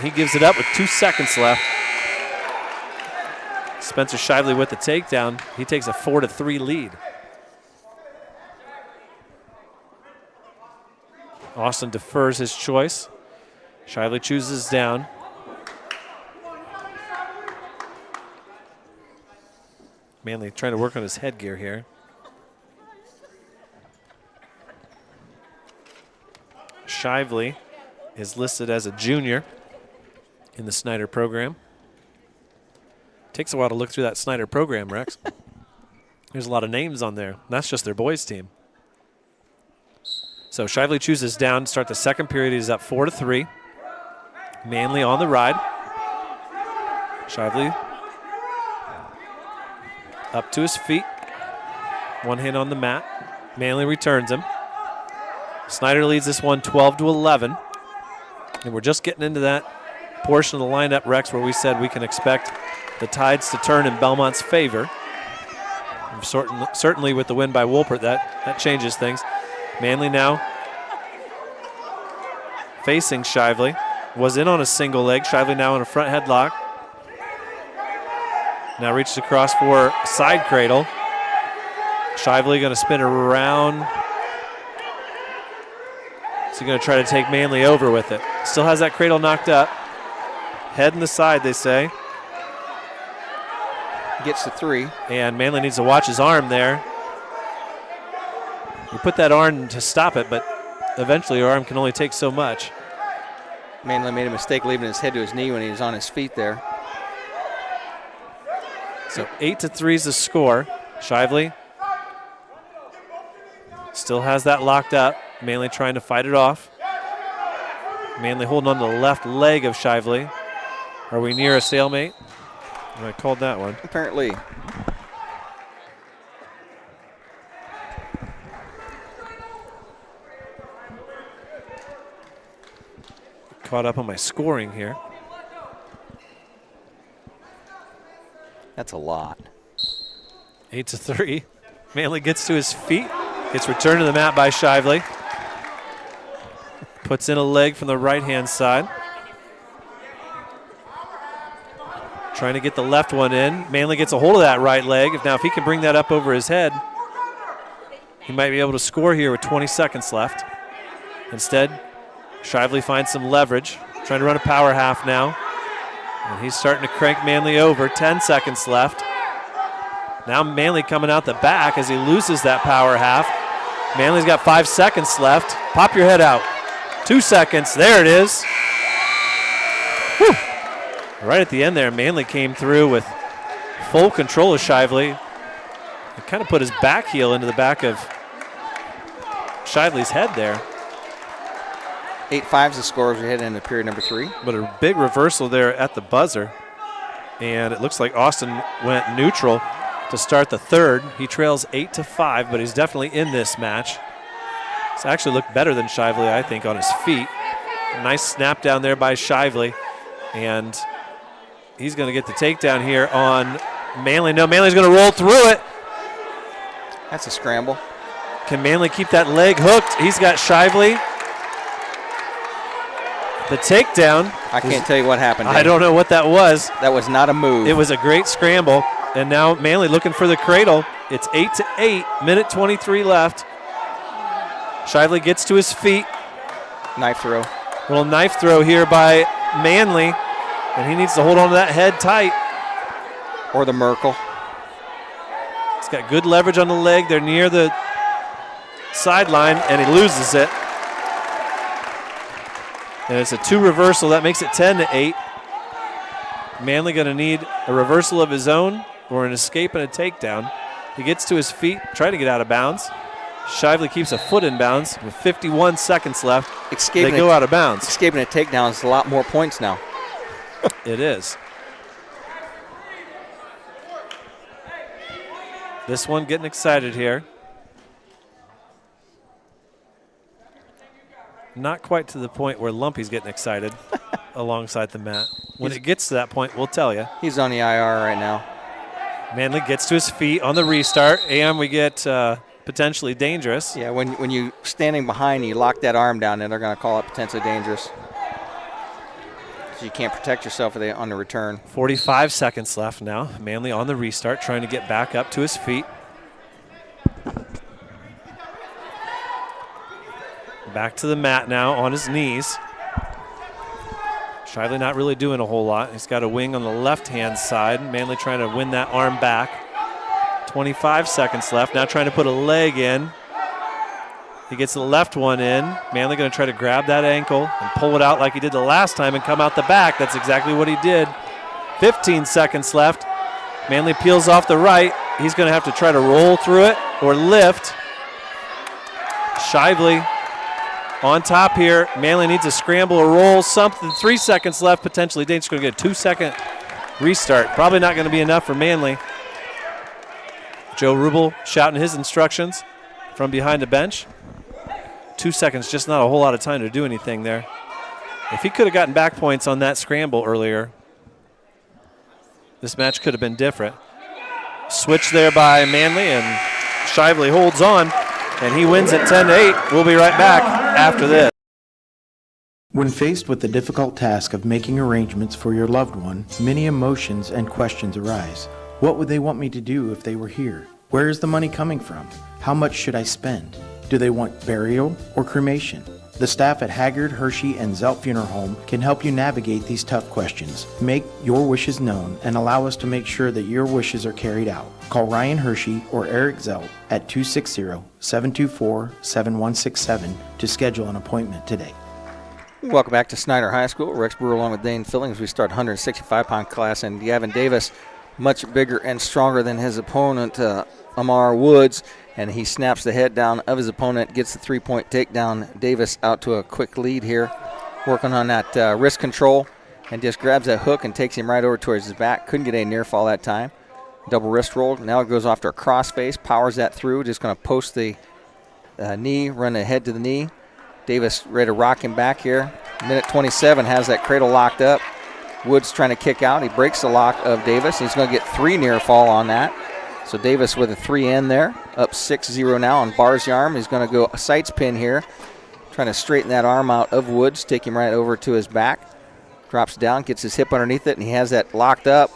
He gives it up with 2 seconds left. Spencer Shively with the takedown. He takes a 4-3 lead. Austin defers his choice. Shively chooses down. Manley trying to work on his headgear here. Shively is listed as a junior in the Snider program. Takes a while to look through that Snider program, Rex. There's a lot of names on there. That's just their boys team. So Shively chooses down to start the second period. He's up 4-3. Manley on the ride. Shively up to his feet. One hand on the mat. Manley returns him. Snider leads this one 12-11. And we're just getting into that portion of the lineup, Rex, where we said we can expect the tides to turn in Bellmont's favor. And certainly with the win by Wolpert, that changes things. Manley now facing Shively. Was in on a single leg. Shively now in a front headlock. Now reaches across for side cradle. Shively going to spin around. So he's going to try to take Manley over with it. Still has that cradle knocked up. Head in the side, they say. Gets to 3. And Manley needs to watch his arm there. You put that arm to stop it, but eventually your arm can only take so much. Manley made a mistake leaving his head to his knee when he was on his feet there. So 8-3 is the score. Shively still has that locked up. Manley trying to fight it off. Manley holding on to the left leg of Shively. Are we near a stalemate? I called that one. Apparently. caught up on my scoring here. That's a lot. 8-3. Manley gets to his feet. Gets returned to the mat by Shively. Puts in a leg from the right-hand side. Trying to get the left one in. Manley gets a hold of that right leg. Now, if he can bring that up over his head, he might be able to score here with 20 seconds left. Instead, Shively finds some leverage. Trying to run a power half now. And he's starting to crank Manley over. 10 seconds left. Now Manley coming out the back as he loses that power half. Manley's got 5 seconds left. Pop your head out. 2 seconds. There it is. Whew. Right at the end there, Manley came through with full control of Shively. He kind of put his back heel into the back of Shively's head there. 8-5 is the score as we head into period number 3. But a big reversal there at the buzzer. And it looks like Austin went neutral to start the third. He trails 8-5, but he's definitely in this match. He's actually looked better than Shively, I think, on his feet. A nice snap down there by Shively. And he's going to get the takedown here on Manley. No, Manley's going to roll through it. That's a scramble. Can Manley keep that leg hooked? He's got Shively. The takedown. I can't tell you what happened. I don't know what that was. That was not a move. It was a great scramble. And now Manley looking for the cradle. It's 8-8, minute 23 left. Shively gets to his feet. Knife throw. Little knife throw here by Manley. And he needs to hold on to that head tight. Or the Merkel. He's got good leverage on the leg. They're near the sideline, and he loses it. And it's a 2 reversal. That makes it 10-8. Manley going to need a reversal of his own or an escape and a takedown. He gets to his feet, trying to get out of bounds. Shively keeps a foot in bounds with 51 seconds left. They go out of bounds. Escaping a takedown is a lot more points now. It is. This one getting excited here. Not quite to the point where Lumpy's getting excited alongside the mat. When it gets to that point, we'll tell you. He's on the IR right now. Manley gets to his feet on the restart, and we get potentially dangerous. Yeah, when you standing behind, you lock that arm down, and they're going to call it potentially dangerous. So you can't protect yourself on the return. 45 seconds left now. Manley on the restart, trying to get back up to his feet. Back to the mat now on his knees. Shively not really doing a whole lot. He's got a wing on the left-hand side. Manley trying to win that arm back. 25 seconds left. Now trying to put a leg in. He gets the left one in. Manley going to try to grab that ankle and pull it out like he did the last time and come out the back. That's exactly what he did. 15 seconds left. Manley peels off the right. He's going to have to try to roll through it or lift. Shively on top here. Manley needs a scramble or roll, something. 3 seconds left, potentially dangerous. Going to get a 2-second restart. Probably not going to be enough for Manley. Joe Rubel shouting his instructions from behind the bench. 2 seconds, just not a whole lot of time to do anything there. If he could have gotten back points on that scramble earlier, this match could have been different. Switch there by Manley, and Shively holds on, and he wins at 10-8. We'll be right back after this. When faced with the difficult task of making arrangements for your loved one, many emotions and questions arise. What would they want me to do if they were here? Where is the money coming from? How much should I spend? Do they want burial or cremation? The staff at Haggard, Hershey, and Zelt Funeral Home can help you navigate these tough questions. Make your wishes known and allow us to make sure that your wishes are carried out. Call Ryan Hershey or Eric Zelt at 260-724-7167 to schedule an appointment today. Welcome back to Snider High School. Rex Brewer along with Dane Fillings. We start 165-pound class, and Gavin Davis, much bigger and stronger than his opponent, Amar Woods, and he snaps the head down of his opponent, gets the 3-point takedown. Davis out to a quick lead here, working on that wrist control, and just grabs that hook and takes him right over towards his back. Couldn't get a near fall that time. Double wrist roll. Now it goes off to a cross face, powers that through, just going to post the knee, run the head to the knee. Davis ready to rock him back here. Minute 27 has that cradle locked up. Woods trying to kick out. He breaks the lock of Davis. He's going to get 3 near fall on that. So Davis with a 3 in there. Up 6-0 now on Barr's arm. He's going to go a sights pin here. Trying to straighten that arm out of Woods. Take him right over to his back. Drops down, gets his hip underneath it, and he has that locked up.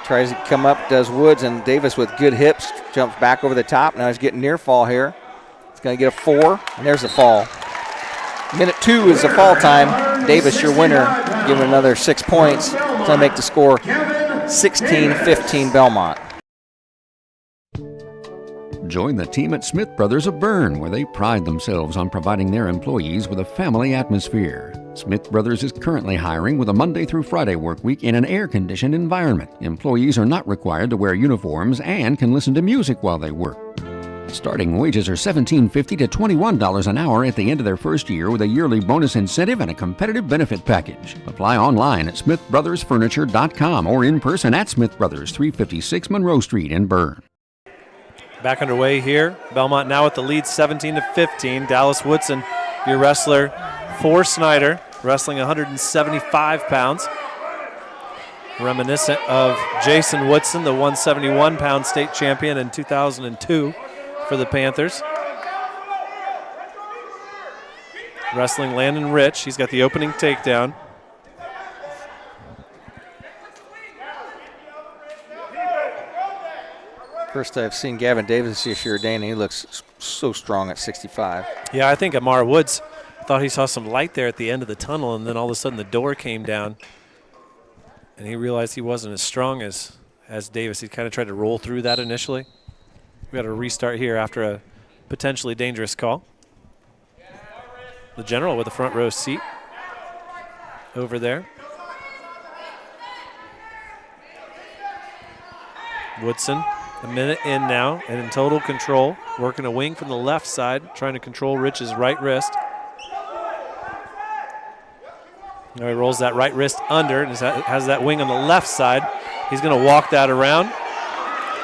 Tries to come up, does Woods, and Davis with good hips jumps back over the top. Now he's getting near fall here. He's going to get a 4, and there's the fall. Minute 2 is the fall time. Davis, your winner, give him another 6 points to make the score 16-15 Bellmont. Join the team at Smith Brothers of Bern, where they pride themselves on providing their employees with a family atmosphere. Smith Brothers is currently hiring with a Monday through Friday work week in an air-conditioned environment. Employees are not required to wear uniforms and can listen to music while they work. Starting wages are $17.50 to $21 an hour at the end of their first year, with a yearly bonus incentive and a competitive benefit package. Apply online at smithbrothersfurniture.com or in person at Smith Brothers, 356 Monroe Street in Bern. Back underway here. Bellmont now with the lead 17-15. Dallas Woodson, your wrestler for Snider, wrestling 175 pounds. Reminiscent of Jason Woodson, the 171-pound state champion in 2002 for the Panthers. Wrestling Landon Rich. He's got the opening takedown. First I've seen Gavin Davis this year, Dana. He looks so strong at 65. Yeah, I think Amar Woods thought he saw some light there at the end of the tunnel, and then all of a sudden the door came down, and he realized he wasn't as strong as Davis. He kind of tried to roll through that initially. We got to restart here after a potentially dangerous call. The general with a front row seat over there. Woodson, a minute in now and in total control, working a wing from the left side, trying to control Rich's right wrist. Now he rolls that right wrist under and has that wing on the left side. He's going to walk that around,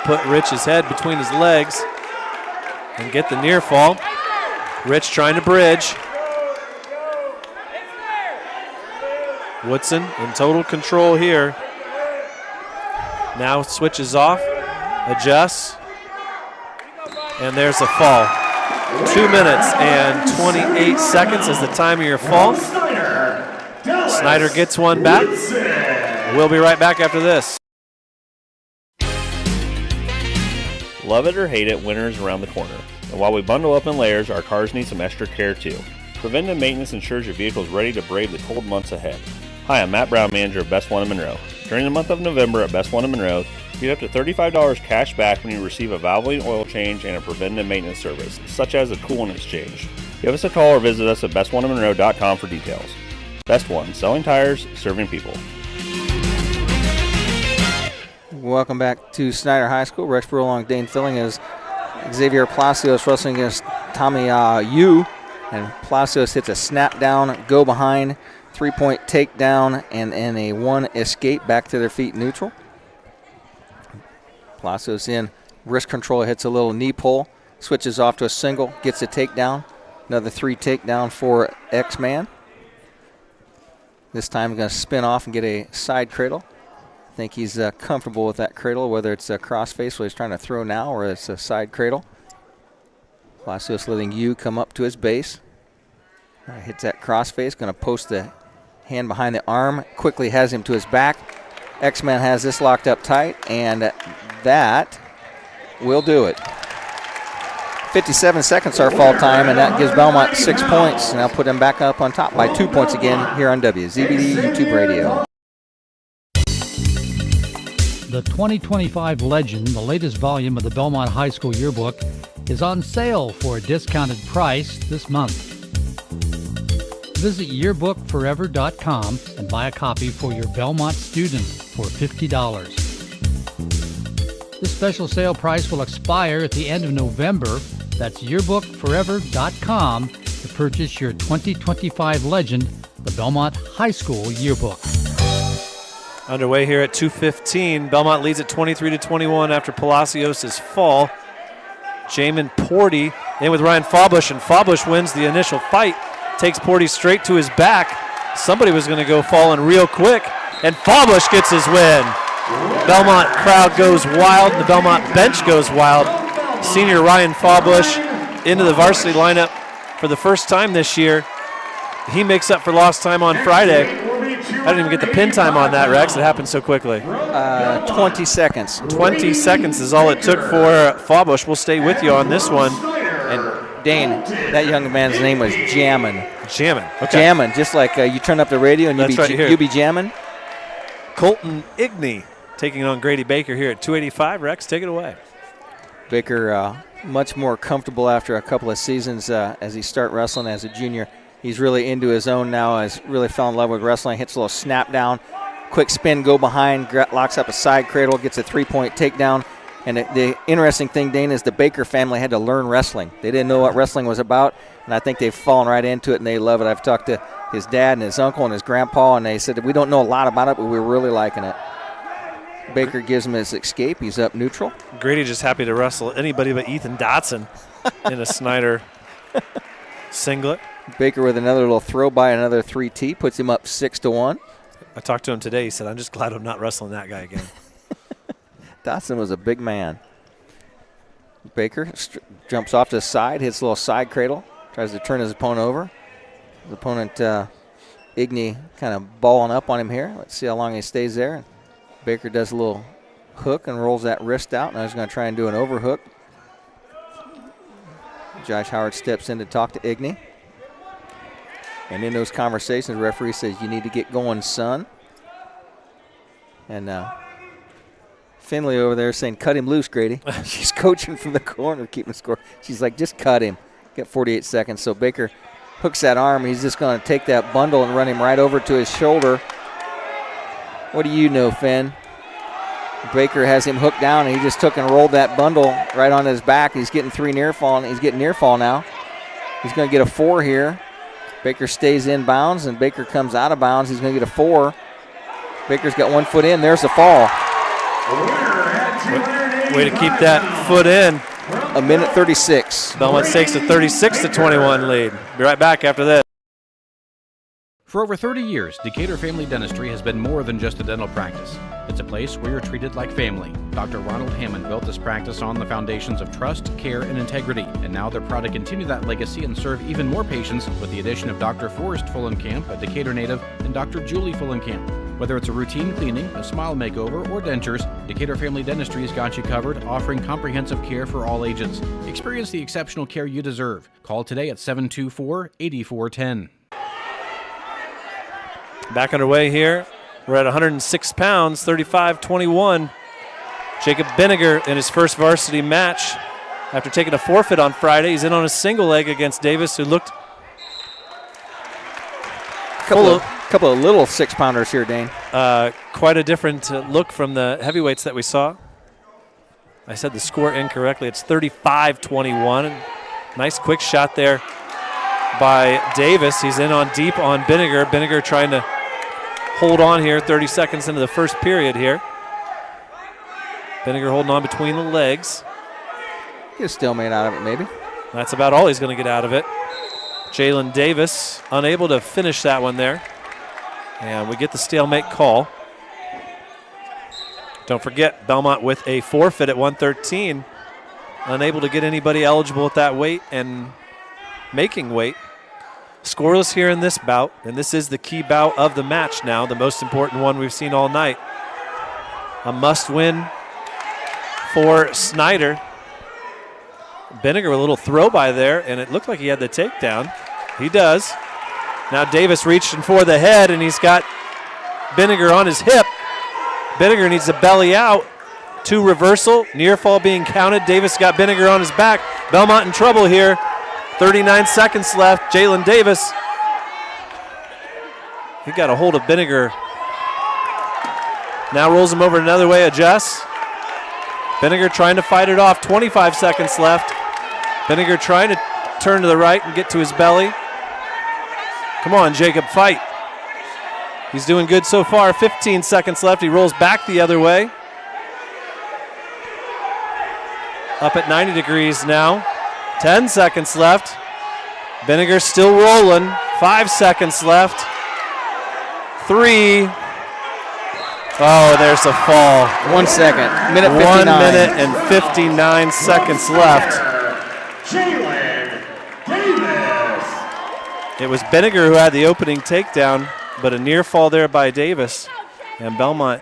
put Rich's head between his legs, and get the near fall. Rich trying to bridge. Woodson in total control here. Now switches off, adjusts, and there's a fall. 2 minutes and 28 seconds is the time of your fall. Snider gets one back. We'll be right back after this. Love it or hate it, winter is around the corner. And while we bundle up in layers, our cars need some extra care too. Preventive maintenance ensures your vehicle is ready to brave the cold months ahead. Hi, I'm Matt Brown, manager of Best One in Monroe. During the month of November at Best One in Monroe, you get up to $35 cash back when you receive a valvoline oil change and a preventative maintenance service, such as a coolant exchange. Give us a call or visit us at bestoneofmonroe.com for details. Best One, selling tires, serving people. Welcome back to Snider High School. Rex Brewer along Dane Filling as Xavier Palacios wrestling against Tommy Yu. And Palacios hits a snap down, go behind, 3-point takedown, and a 1 escape back to their feet neutral. Palacios in wrist control, hits a little knee pull, switches off to a single, gets a takedown. Another 3 takedown for X-Man. This time he's going to spin off and get a side cradle. I think he's comfortable with that cradle, whether it's a crossface, what he's trying to throw now, or it's a side cradle. Palacios letting Yu come up to his base. Hits that crossface, going to post the hand behind the arm, quickly has him to his back. X-Man has this locked up tight, and that will do it. 57 seconds our fall time, and that gives Bellmont 6 points. And I'll put them back up on top by 2 points again here on WZBD YouTube Radio. The 2025 Legend, the latest volume of the Bellmont High School Yearbook, is on sale for a discounted price this month. Visit yearbookforever.com and buy a copy for your Bellmont student for $50. This special sale price will expire at the end of November. That's yearbookforever.com to purchase your 2025 Legend, the Bellmont High School Yearbook. Underway here at 2:15. Bellmont leads at 23-21 after Palacios' fall. Jamin Porty in with Ryan Fawbush, and Fawbush wins the initial fight. takes Porty straight to his back. Somebody was going to go falling real quick, and Fawbush gets his win. Bellmont crowd goes wild, and the Bellmont bench goes wild. Senior Ryan Fawbush into the varsity lineup for the first time this year. He makes up for lost time on Friday. I didn't even get the pin time on that, Rex. It happened so quickly. 20 seconds. 20 seconds is all it took for Fawbush. We'll stay with you on this one. And Dane, that young man's name was Jammin'. Jammin'. Okay. Jammin', just like you turn up the radio and you be jamming. Colton Igney taking on Grady Baker here at 285. Rex, take it away. Baker much more comfortable after a couple of seasons as he start wrestling as a junior. He's really into his own now, has really fell in love with wrestling, hits a little snap down, quick spin, go behind, locks up a side cradle, gets a three-point takedown. And the interesting thing, Dane, is the Baker family had to learn wrestling. They didn't know what wrestling was about, and I think they've fallen right into it, and they love it. I've talked to his dad and his uncle and his grandpa, and they said that we don't know a lot about it, but we're really liking it. Baker gives him his escape. He's up neutral. Grady just happy to wrestle anybody but Ethan Dotson in a Snider singlet. Baker with another little throw by another 3T, puts him up 6-1. I talked to him today. He said, I'm just glad I'm not wrestling that guy again. Dotson was a big man. Baker jumps off to the side, hits a little side cradle, tries to turn his opponent over. His opponent, Igney, kind of balling up on him here. Let's see how long he stays there. Baker does a little hook and rolls that wrist out. Now he's going to try and do an overhook. Josh Howard steps in to talk to Igney. And in those conversations, the referee says, you need to get going, son. And Finley over there saying, cut him loose, Grady. She's coaching from the corner, keeping score. She's like, just cut him. Got 48 seconds. So Baker hooks that arm. He's just going to take that bundle and run him right over to his shoulder. What do you know, Finn? Baker has him hooked down, and he just took and rolled that bundle right on his back. He's getting three near fall. He's getting near fall now. He's going to get a 4 here. Baker stays in bounds, and Baker comes out of bounds. He's going to get a 4. Baker's got 1 foot in. There's a fall. Way to keep that foot in. A minute 36. Bellmont takes a 36-21 lead. Be right back after this. For over 30 years, Decatur Family Dentistry has been more than just a dental practice. It's a place where you're treated like family. Dr. Ronald Hammond built this practice on the foundations of trust, care, and integrity, and now they're proud to continue that legacy and serve even more patients with the addition of Dr. Forrest Fullenkamp, a Decatur native, and Dr. Julie Fullenkamp. Whether it's a routine cleaning, a smile makeover, or dentures, Decatur Family Dentistry has got you covered, offering comprehensive care for all ages. Experience the exceptional care you deserve. Call today at 724-8410. Back underway here. We're at 106 pounds, 35-21. Jacob Benniger in his first varsity match. After taking a forfeit on Friday, he's in on a single leg against Davis, who looked couple of little 6-pounders here, Dane. Quite a different look from the heavyweights that we saw. I said the score incorrectly. It's 35-21. Nice quick shot there by Davis. He's in on deep on Benniger. Benniger trying to hold on here, 30 seconds into the first period here. Benniger holding on between the legs. Get a stalemate out of it, maybe. That's about all he's going to get out of it. Jalen Davis unable to finish that one there. And we get the stalemate call. Don't forget, Bellmont with a forfeit at 113. Unable to get anybody eligible at that weight and making weight. Scoreless here in this bout, and this is the key bout of the match now, the most important one we've seen all night. A must-win for Snider. Benniger with a little throw by there, and it looked like he had the takedown. He does. Now Davis reaching for the head, and he's got Benniger on his hip. Benniger needs to belly out. 2 reversal, near fall being counted. Davis got Benniger on his back. Bellmont in trouble here. 39 seconds left. Jalen Davis. He got a hold of Benniger. Now rolls him over another way, adjusts. Benniger trying to fight it off. 25 seconds left. Benniger trying to turn to the right and get to his belly. Come on, Jacob, fight. He's doing good so far. 15 seconds left. He rolls back the other way. Up at 90 degrees now. 10 seconds left. Benniger still rolling. 5 seconds left. 3. Oh, there's a fall. 1 second. Minute 59. 1 minute and 59 seconds left. Jalen Davis. It was Benninger who had the opening takedown, but a near fall there by Davis. And Bellmont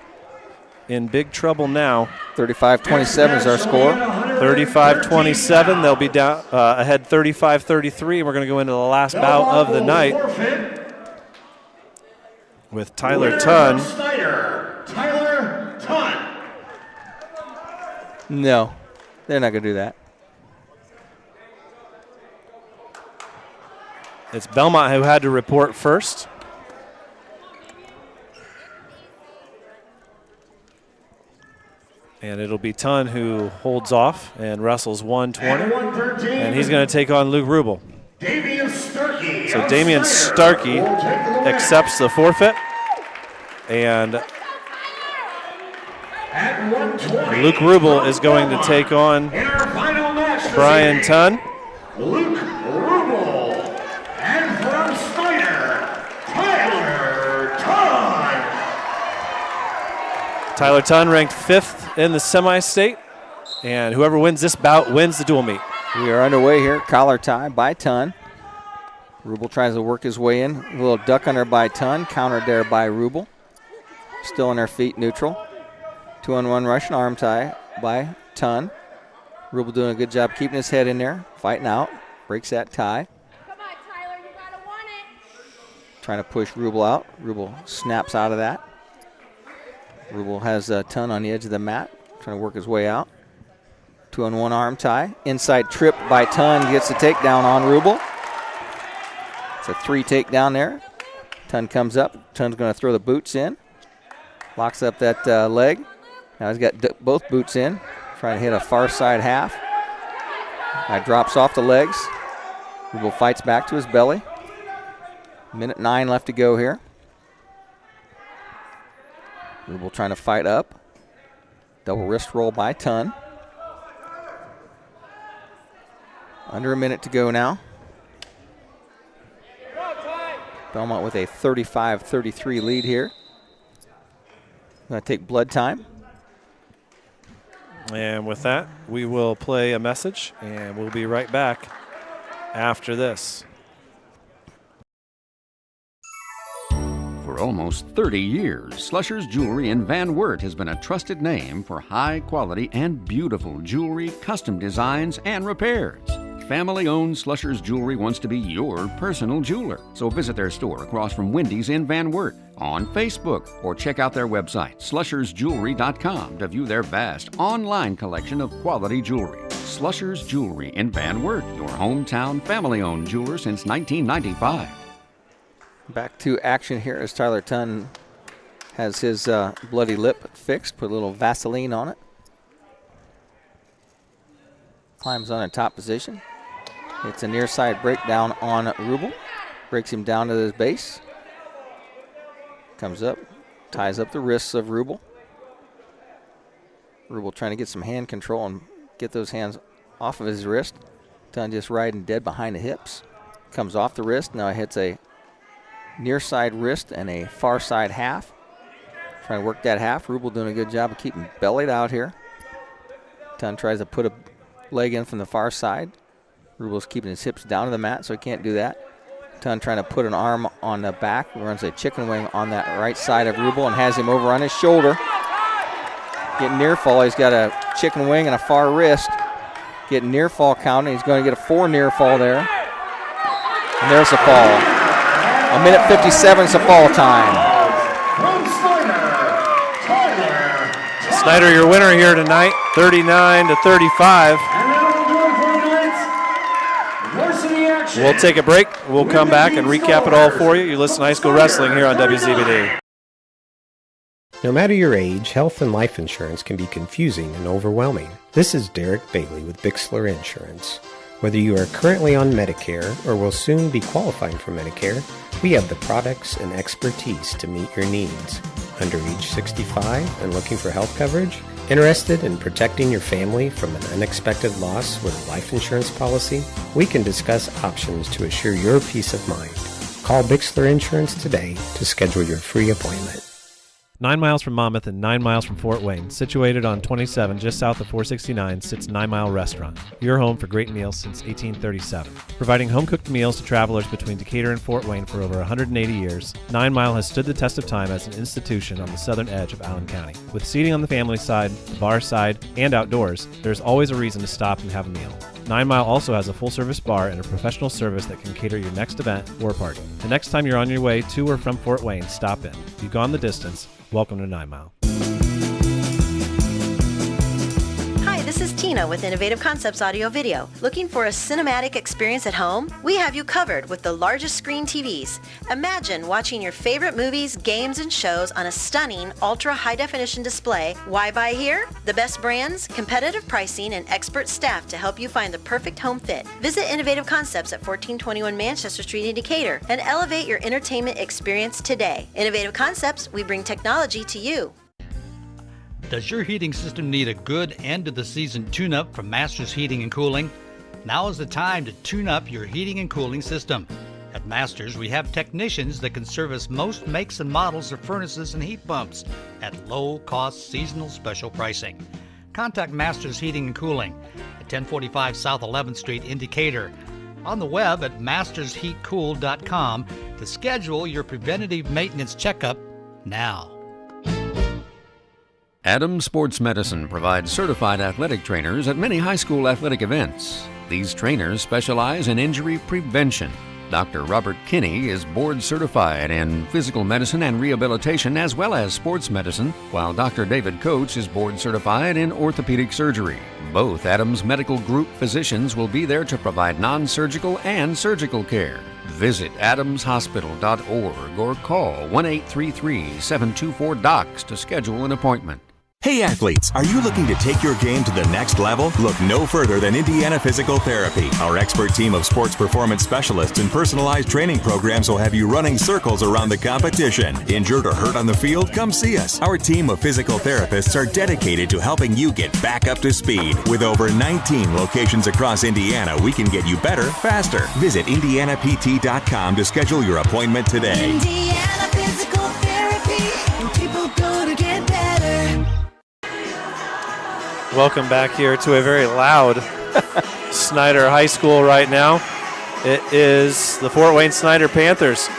in big trouble now. 35-27 is our score. 35-27. They'll be down ahead 35-33, and we're going to go into the last bout of the night with Tyler Tunn. Snider, Tyler Tunn. No, they're not going to do that. It's Bellmont who had to report first. And it'll be Tunn who holds off and wrestles 120. And he's going to take on Luke Rubel. So Damian Starkey accepts the forfeit. And Luke Rubel is going to take on Brian Tunn. Luke Rubel. And from Snider, Tyler Tunn. Tyler Tunn ranked 5th in the semi-state. And whoever wins this bout wins the dual meet. We are underway here. Collar tie by Tunn. Rubel tries to work his way in. A little duck under by Tunn. Countered there by Rubel. Still on their feet, neutral. 2-on-1 Russian arm tie by Tunn. Rubel doing a good job keeping his head in there. Fighting out. Breaks that tie. Come on, Tyler, you gotta want it. Trying to push Rubel out. Rubel snaps out of that. Rubel has Tunn on the edge of the mat. Trying to work his way out. 2-on-1 arm tie. Inside trip by Tunn. Gets the takedown on Rubel. It's a 3 takedown there. Tunn comes up. Tunn's going to throw the boots in. Locks up that leg. Now he's got both boots in. Trying to hit a far side half. Guy drops off the legs. Rubel fights back to his belly. 1:09 left to go here. Rubel trying to fight up. Double wrist roll by Tunn. Under a minute to go now. Bellmont with a 35-33 lead here. Going to take blood time. And with that, we will play a message, and we'll be right back after this. For almost 30 years, Slusher's Jewelry in Van Wert has been a trusted name for high quality and beautiful jewelry, custom designs, and repairs. Family-owned Slusher's Jewelry wants to be your personal jeweler. So visit their store across from Wendy's in Van Wert, on Facebook, or check out their website, slushersjewelry.com, to view their vast online collection of quality jewelry. Slusher's Jewelry in Van Wert, your hometown family-owned jeweler since 1995. Back to action here as Tyler Tunn has his bloody lip fixed. Put a little Vaseline on it. Climbs on a top position. It's a near side breakdown on Rubel. Breaks him down to his base. Comes up, ties up the wrists of Rubel. Rubel trying to get some hand control and get those hands off of his wrist. Tunn just riding dead behind the hips. Comes off the wrist. Now hits a near side wrist and a far side half. Trying to work that half. Rubel doing a good job of keeping bellied out here. Tunn tries to put a leg in from the far side. Rubel's keeping his hips down to the mat, so he can't do that. Tunn trying to put an arm on the back. Runs a chicken wing on that right side of Rubel and has him over on his shoulder. Getting near fall. He's got a chicken wing and a far wrist. Getting near fall counting. He's going to get a 4 near fall there. And there's the fall. 1:57 is the fall time. Snider, your winner here tonight, 39-35. We'll take a break. We'll come back and recap it all for you. You listen to High School Wrestling here on WZBD. No matter your age, health and life insurance can be confusing and overwhelming. This is Derek Bailey with Bixler Insurance. Whether you are currently on Medicare or will soon be qualifying for Medicare, we have the products and expertise to meet your needs. Under age 65 and looking for health coverage? Interested in protecting your family from an unexpected loss with a life insurance policy? We can discuss options to assure your peace of mind. Call Bixler Insurance today to schedule your free appointment. 9 miles from Monmouth and 9 miles from Fort Wayne, situated on 27 just south of 469, sits 9 Mile Restaurant, your home for great meals since 1837. Providing home-cooked meals to travelers between Decatur and Fort Wayne for over 180 years, 9 Mile has stood the test of time as an institution on the southern edge of Allen County. With seating on the family side, the bar side, and outdoors, there's always a reason to stop and have a meal. 9 Mile also has a full-service bar and a professional service that can cater your next event or party. The next time you're on your way to or from Fort Wayne, stop in. If you've gone the distance, welcome to 9 Mile. Hi, this is Tina with Innovative Concepts Audio Video. Looking for a cinematic experience at home? We have you covered with the largest screen TVs. Imagine watching your favorite movies, games, and shows on a stunning ultra high definition display. Why buy here? The best brands, competitive pricing, and expert staff to help you find the perfect home fit. Visit Innovative Concepts at 1421 Manchester Street in Decatur and elevate your entertainment experience today. Innovative Concepts, we bring technology to you. Does your heating system need a good end-of-the-season tune-up from Masters Heating and Cooling? Now is the time to tune up your heating and cooling system. At Masters, we have technicians that can service most makes and models of furnaces and heat pumps at low-cost seasonal special pricing. Contact Masters Heating and Cooling at 1045 South 11th Street in Decatur. On the web at mastersheatcool.com to schedule your preventative maintenance checkup now. Adams Sports Medicine provides certified athletic trainers at many high school athletic events. These trainers specialize in injury prevention. Dr. Robert Kinney is board certified in physical medicine and rehabilitation as well as sports medicine, while Dr. David Coates is board certified in orthopedic surgery. Both Adams Medical Group physicians will be there to provide non-surgical and surgical care. Visit adamshospital.org or call 1-833-724-DOCS to schedule an appointment. Hey athletes, are you looking to take your game to the next level? Look no further than Indiana Physical Therapy. Our expert team of sports performance specialists and personalized training programs will have you running circles around the competition. Injured or hurt on the field? Come see us. Our team of physical therapists are dedicated to helping you get back up to speed. With over 19 locations across Indiana, we can get you better, faster. Visit IndianaPT.com to schedule your appointment today. Indiana Physical Therapy, and people go to get better. Welcome back here to a very loud Snider High School right now. It is the Fort Wayne Snider Panthers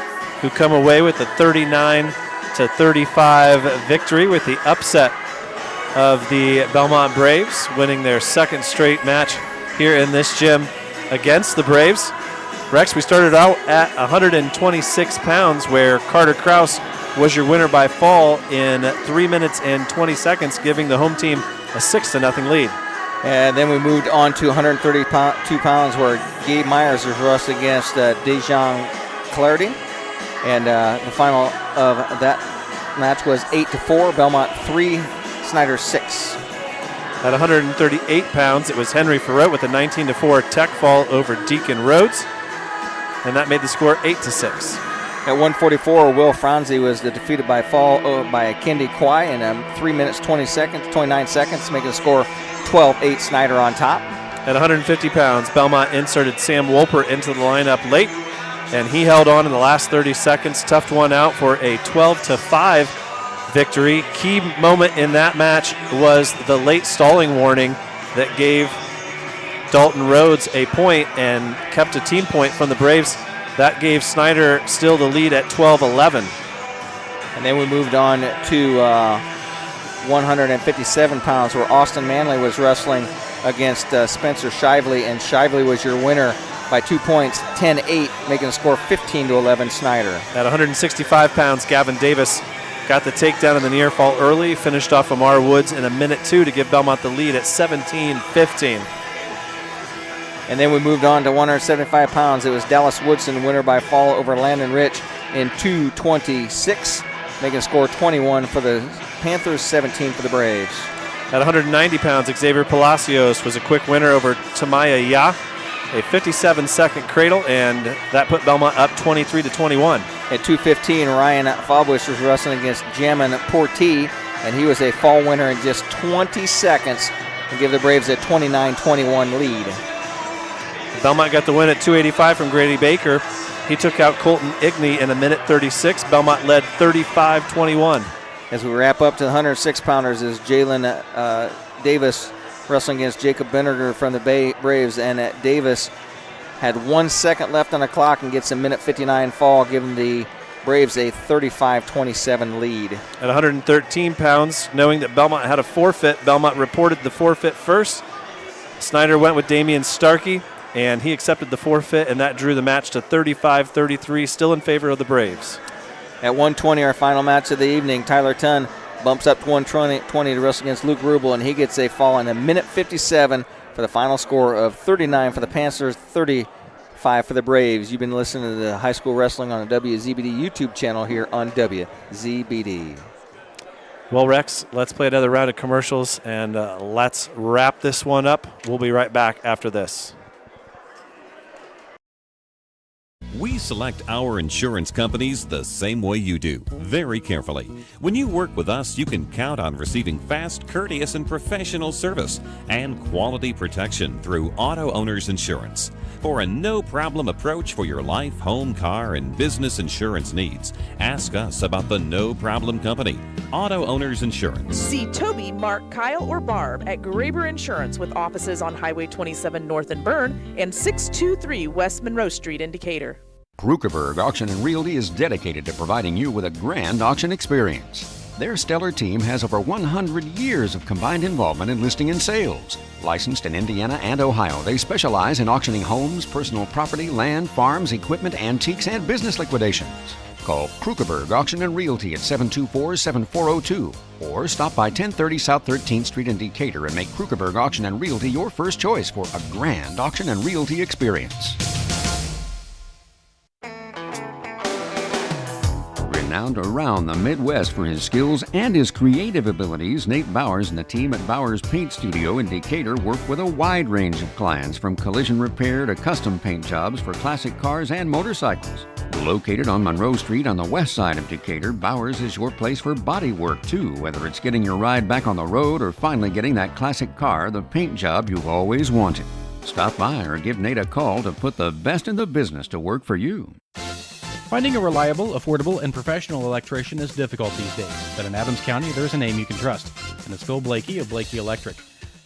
who come away with a 39-35 victory with the upset of the Bellmont Braves, winning their second straight match here in this gym against the Braves. Rex, we started out at 126 pounds where Carter Kraus was your winner by fall in 3 minutes and 20 seconds, giving the home team a 6-0 lead. And then we moved on to 132 pounds where Gabe Myers was rushed against Dejon Clarity. And the final of that match was 8-4, Bellmont 3, Snider 6. At 138 pounds, it was Henry Ferret with a 19-4 tech fall over Deacon Rhodes. And that made the score 8-6. At 144, Will Franzi was defeated by fall by Kendi Kwai in 3 minutes 29 seconds, making the score 12-8, Snider on top. At 150 pounds, Bellmont inserted Sam Wolpert into the lineup late, and he held on in the last 30 seconds, toughed one out for a 12-5 victory. Key moment in that match was the late stalling warning that gave Dalton Rhodes a point and kept a team point from the Braves. That gave Snider still the lead at 12-11. And then we moved on to 157 pounds where Austin Manley was wrestling against Spencer Shively, and Shively was your winner by 2 points, 10-8, making the score 15-11 Snider. At 165 pounds, Gavin Davis got the takedown in the near fall early, finished off Amar Woods in 1:02 to give Bellmont the lead at 17-15. And then we moved on to 175 pounds. It was Dallas Woodson, winner by fall over Landon Rich in 2:26, making a score 21 for the Panthers, 17 for the Braves. At 190 pounds, Xavier Palacios was a quick winner over Tamaya Ya, a 57-second cradle, and that put Bellmont up 23-21. At 215, Ryan Fabwish was wrestling against Jamin Porti, and he was a fall winner in just 20 seconds and give the Braves a 29-21 lead. Bellmont got the win at 285 from Grady Baker. He took out Colton Igney in a minute 36. Bellmont led 35-21. As we wrap up to the 106-pounders is Jalen Davis wrestling against Jacob Benninger from the Braves. And Davis had 1 second left on the clock and gets a minute 59 fall, giving the Braves a 35-27 lead. At 113 pounds, knowing that Bellmont had a forfeit, Bellmont reported the forfeit first. Snider went with Damian Starkey, and he accepted the forfeit, and that drew the match to 35-33, still in favor of the Braves. At 120, our final match of the evening, Tyler Tunn bumps up to 120 to wrestle against Luke Rubel, and he gets a fall in a minute 57 for the final score of 39 for the Panthers, 35 for the Braves. You've been listening to the High School Wrestling on the WZBD YouTube channel here on WZBD. Well, Rex, let's play another round of commercials, and let's wrap this one up. We'll be right back after this. We select our insurance companies the same way you do, very carefully. When you work with us, you can count on receiving fast, courteous, and professional service and quality protection through Auto Owners Insurance. For a no-problem approach for your life, home, car, and business insurance needs, ask us about the No Problem Company, Auto Owners Insurance. See Toby, Mark, Kyle, or Barb at Graber Insurance with offices on Highway 27 North in Bern and 623 West Monroe Street in Decatur. Krukeberg Auction and Realty is dedicated to providing you with a grand auction experience. Their stellar team has over 100 years of combined involvement in listing and sales. Licensed in Indiana and Ohio, they specialize in auctioning homes, personal property, land, farms, equipment, antiques, and business liquidations. Call Krukeberg Auction and Realty at 724-7402 or stop by 1030 South 13th Street in Decatur and make Krukeberg Auction and Realty your first choice for a grand auction and realty experience. Renowned around the Midwest for his skills and his creative abilities, Nate Bowers and the team at Bowers Paint Studio in Decatur work with a wide range of clients, from collision repair to custom paint jobs for classic cars and motorcycles. Located on Monroe Street on the west side of Decatur, Bowers is your place for body work too, whether it's getting your ride back on the road or finally getting that classic car, the paint job you've always wanted. Stop by or give Nate a call to put the best in the business to work for you. Finding a reliable, affordable, and professional electrician is difficult these days, but in Adams County, there's a name you can trust, and it's Phil Blakey of Blakey Electric.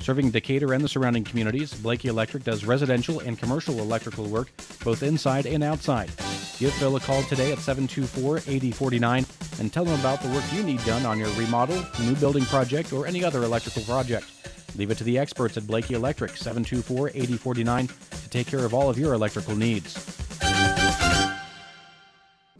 Serving Decatur and the surrounding communities, Blakey Electric does residential and commercial electrical work, both inside and outside. Give Phil a call today at 724-8049 and tell him about the work you need done on your remodel, new building project, or any other electrical project. Leave it to the experts at Blakey Electric, 724-8049, to take care of all of your electrical needs.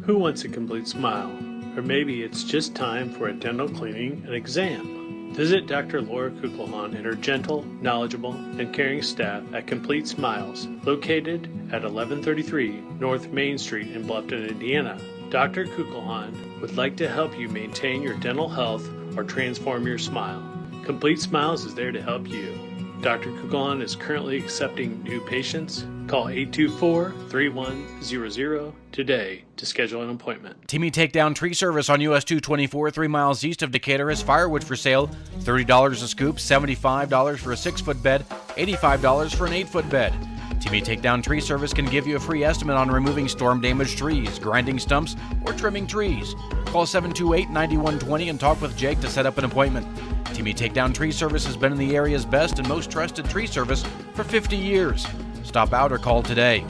Who wants a complete smile? Or maybe it's just time for a dental cleaning and exam. Visit Dr. Laura Kugelhahn and her gentle, knowledgeable, and caring staff at Complete Smiles, located at 1133 North Main Street in Bluffton, Indiana. Dr. Kugelhahn would like to help you maintain your dental health or transform your smile. Complete Smiles is there to help you. Dr. Kugelhahn is currently accepting new patients. Call 824-3100 today to schedule an appointment. Timmy Takedown Tree Service on US 224, 3 miles east of Decatur, has firewood for sale. $30 a scoop, $75 for a 6-foot bed, $85 for an 8-foot bed. Timmy Takedown Tree Service can give you a free estimate on removing storm-damaged trees, grinding stumps, or trimming trees. Call 728-9120 and talk with Jake to set up an appointment. Timmy Takedown Tree Service has been in the area's best and most trusted tree service for 50 years. Stop out or call today.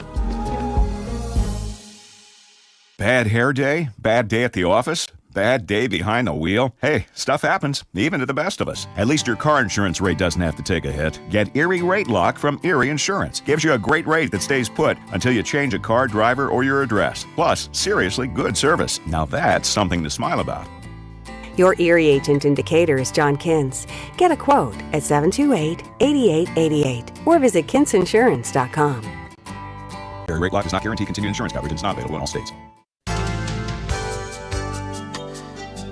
Bad hair day? Bad day at the office? Bad day behind the wheel? Hey, stuff happens, even to the best of us. At least your car insurance rate doesn't have to take a hit. Get Erie Rate Lock from Erie Insurance. Gives you a great rate that stays put until you change a car, driver, or your address. Plus, seriously good service. Now that's something to smile about. Your Erie agent in Decatur is John Kins. Get a quote at 728-8888 or visit kinsinsurance.com. Erie Rate Lock does not guarantee continued insurance coverage and is not available in all states.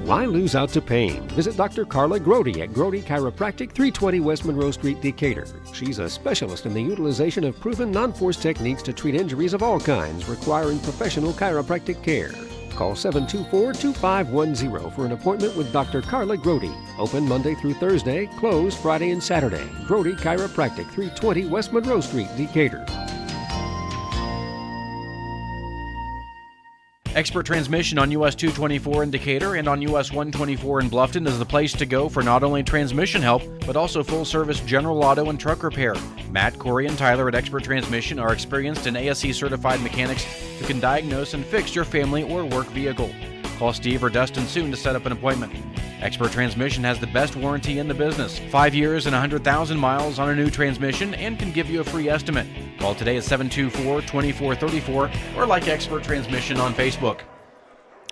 Why lose out to pain? Visit Dr. Carla Grody at Grody Chiropractic, 320 West Monroe Street, Decatur. She's a specialist in the utilization of proven non-force techniques to treat injuries of all kinds requiring professional chiropractic care. Call 724-2510 for an appointment with Dr. Carla Grody. Open Monday through Thursday, closed Friday and Saturday. Grody Chiropractic, 320 West Monroe Street, Decatur. Expert Transmission on US 224 in Decatur and on US 124 in Bluffton is the place to go for not only transmission help, but also full-service general auto and truck repair. Matt, Corey, and Tyler at Expert Transmission are experienced and ASE-certified mechanics who can diagnose and fix your family or work vehicle. Call Steve or Dustin soon to set up an appointment. Expert Transmission has the best warranty in the business, 5 years and 100,000 miles on a new transmission, and can give you a free estimate. Call today at 724-2434 or like Expert Transmission on Facebook.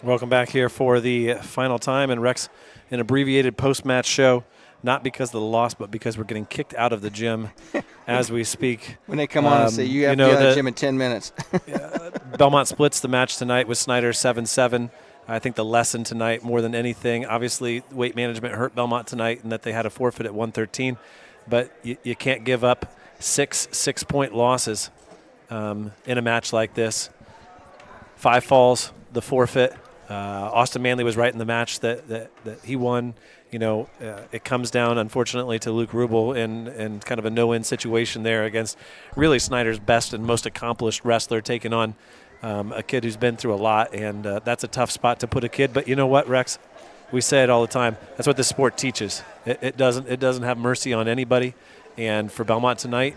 Welcome back here for the final time, and Rex, an abbreviated post-match show, not because of the loss, but because we're getting kicked out of the gym as we speak. When they come on and say, you have to be out of the gym in 10 minutes. Belmont splits the match tonight with Snider 7-7. I think the lesson tonight, more than anything, obviously weight management hurt Bellmont tonight and that they had a forfeit at 113, but you can't give up six-point losses in a match like this. 5 falls, the forfeit. Austin Manley was right in the match that he won. It comes down, unfortunately, to Luke Rubel in kind of a no-win situation there against really Snider's best and most accomplished wrestler, taking on a kid who's been through a lot, and that's a tough spot to put a kid. But you know what, Rex? We say it all the time. That's what this sport teaches. It doesn't have mercy on anybody. And for Bellmont tonight,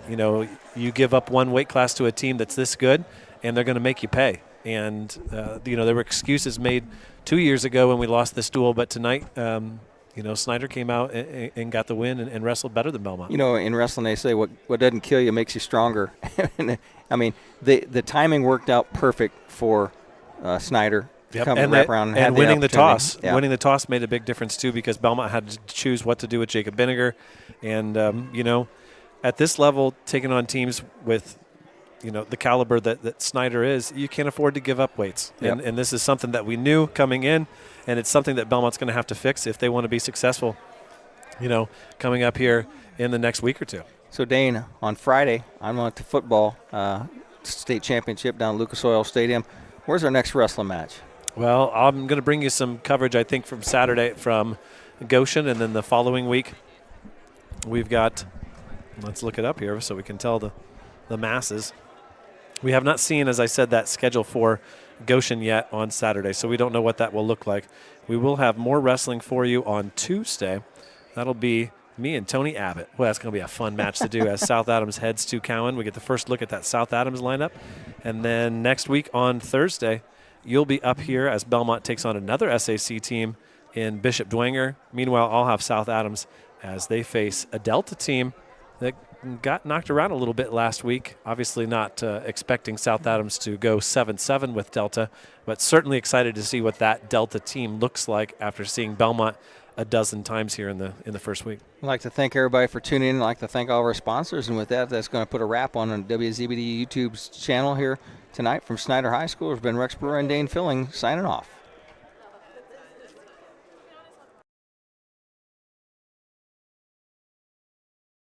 you give up one weight class to a team that's this good, and they're going to make you pay. And there were excuses made 2 years ago when we lost this duel, but tonight, Snider came out and got the win and wrestled better than Bellmont. In wrestling they say what doesn't kill you makes you stronger. I mean, the timing worked out perfect for Snider. Yep. Come and wrap around and winning the toss. Yeah. Winning the toss made a big difference, too, because Bellmont had to choose what to do with Jacob Binniger. And, at this level, taking on teams with, the caliber that Snider is, you can't afford to give up weights. Yep. And this is something that we knew coming in, and it's something that Belmont's going to have to fix if they want to be successful, coming up here in the next week or two. So, Dane, on Friday, I'm on to football state championship down at Lucas Oil Stadium. Where's our next wrestling match? Well, I'm going to bring you some coverage, I think, from Saturday from Goshen, and then the following week we've got, let's look it up here so we can tell the masses. We have not seen, as I said, that schedule for Goshen yet on Saturday, so we don't know what that will look like. We will have more wrestling for you on Tuesday. That'll be me and Tony Abbott. Well, that's going to be a fun match to do as South Adams heads to Cowan. We get the first look at that South Adams lineup. And then next week on Thursday, you'll be up here as Bellmont takes on another SAC team in Bishop Dwenger. Meanwhile, I'll have South Adams as they face a Delta team that got knocked around a little bit last week. Obviously not expecting South Adams to go 7-7 with Delta, but certainly excited to see what that Delta team looks like after seeing Bellmont a dozen times here in the first week. I'd like to thank everybody for tuning in. I'd like to thank all of our sponsors. And with that, that's going to put a wrap on WZBD YouTube's channel here tonight from Snider High School. There's been Rex Brewer and Dane Filling signing off.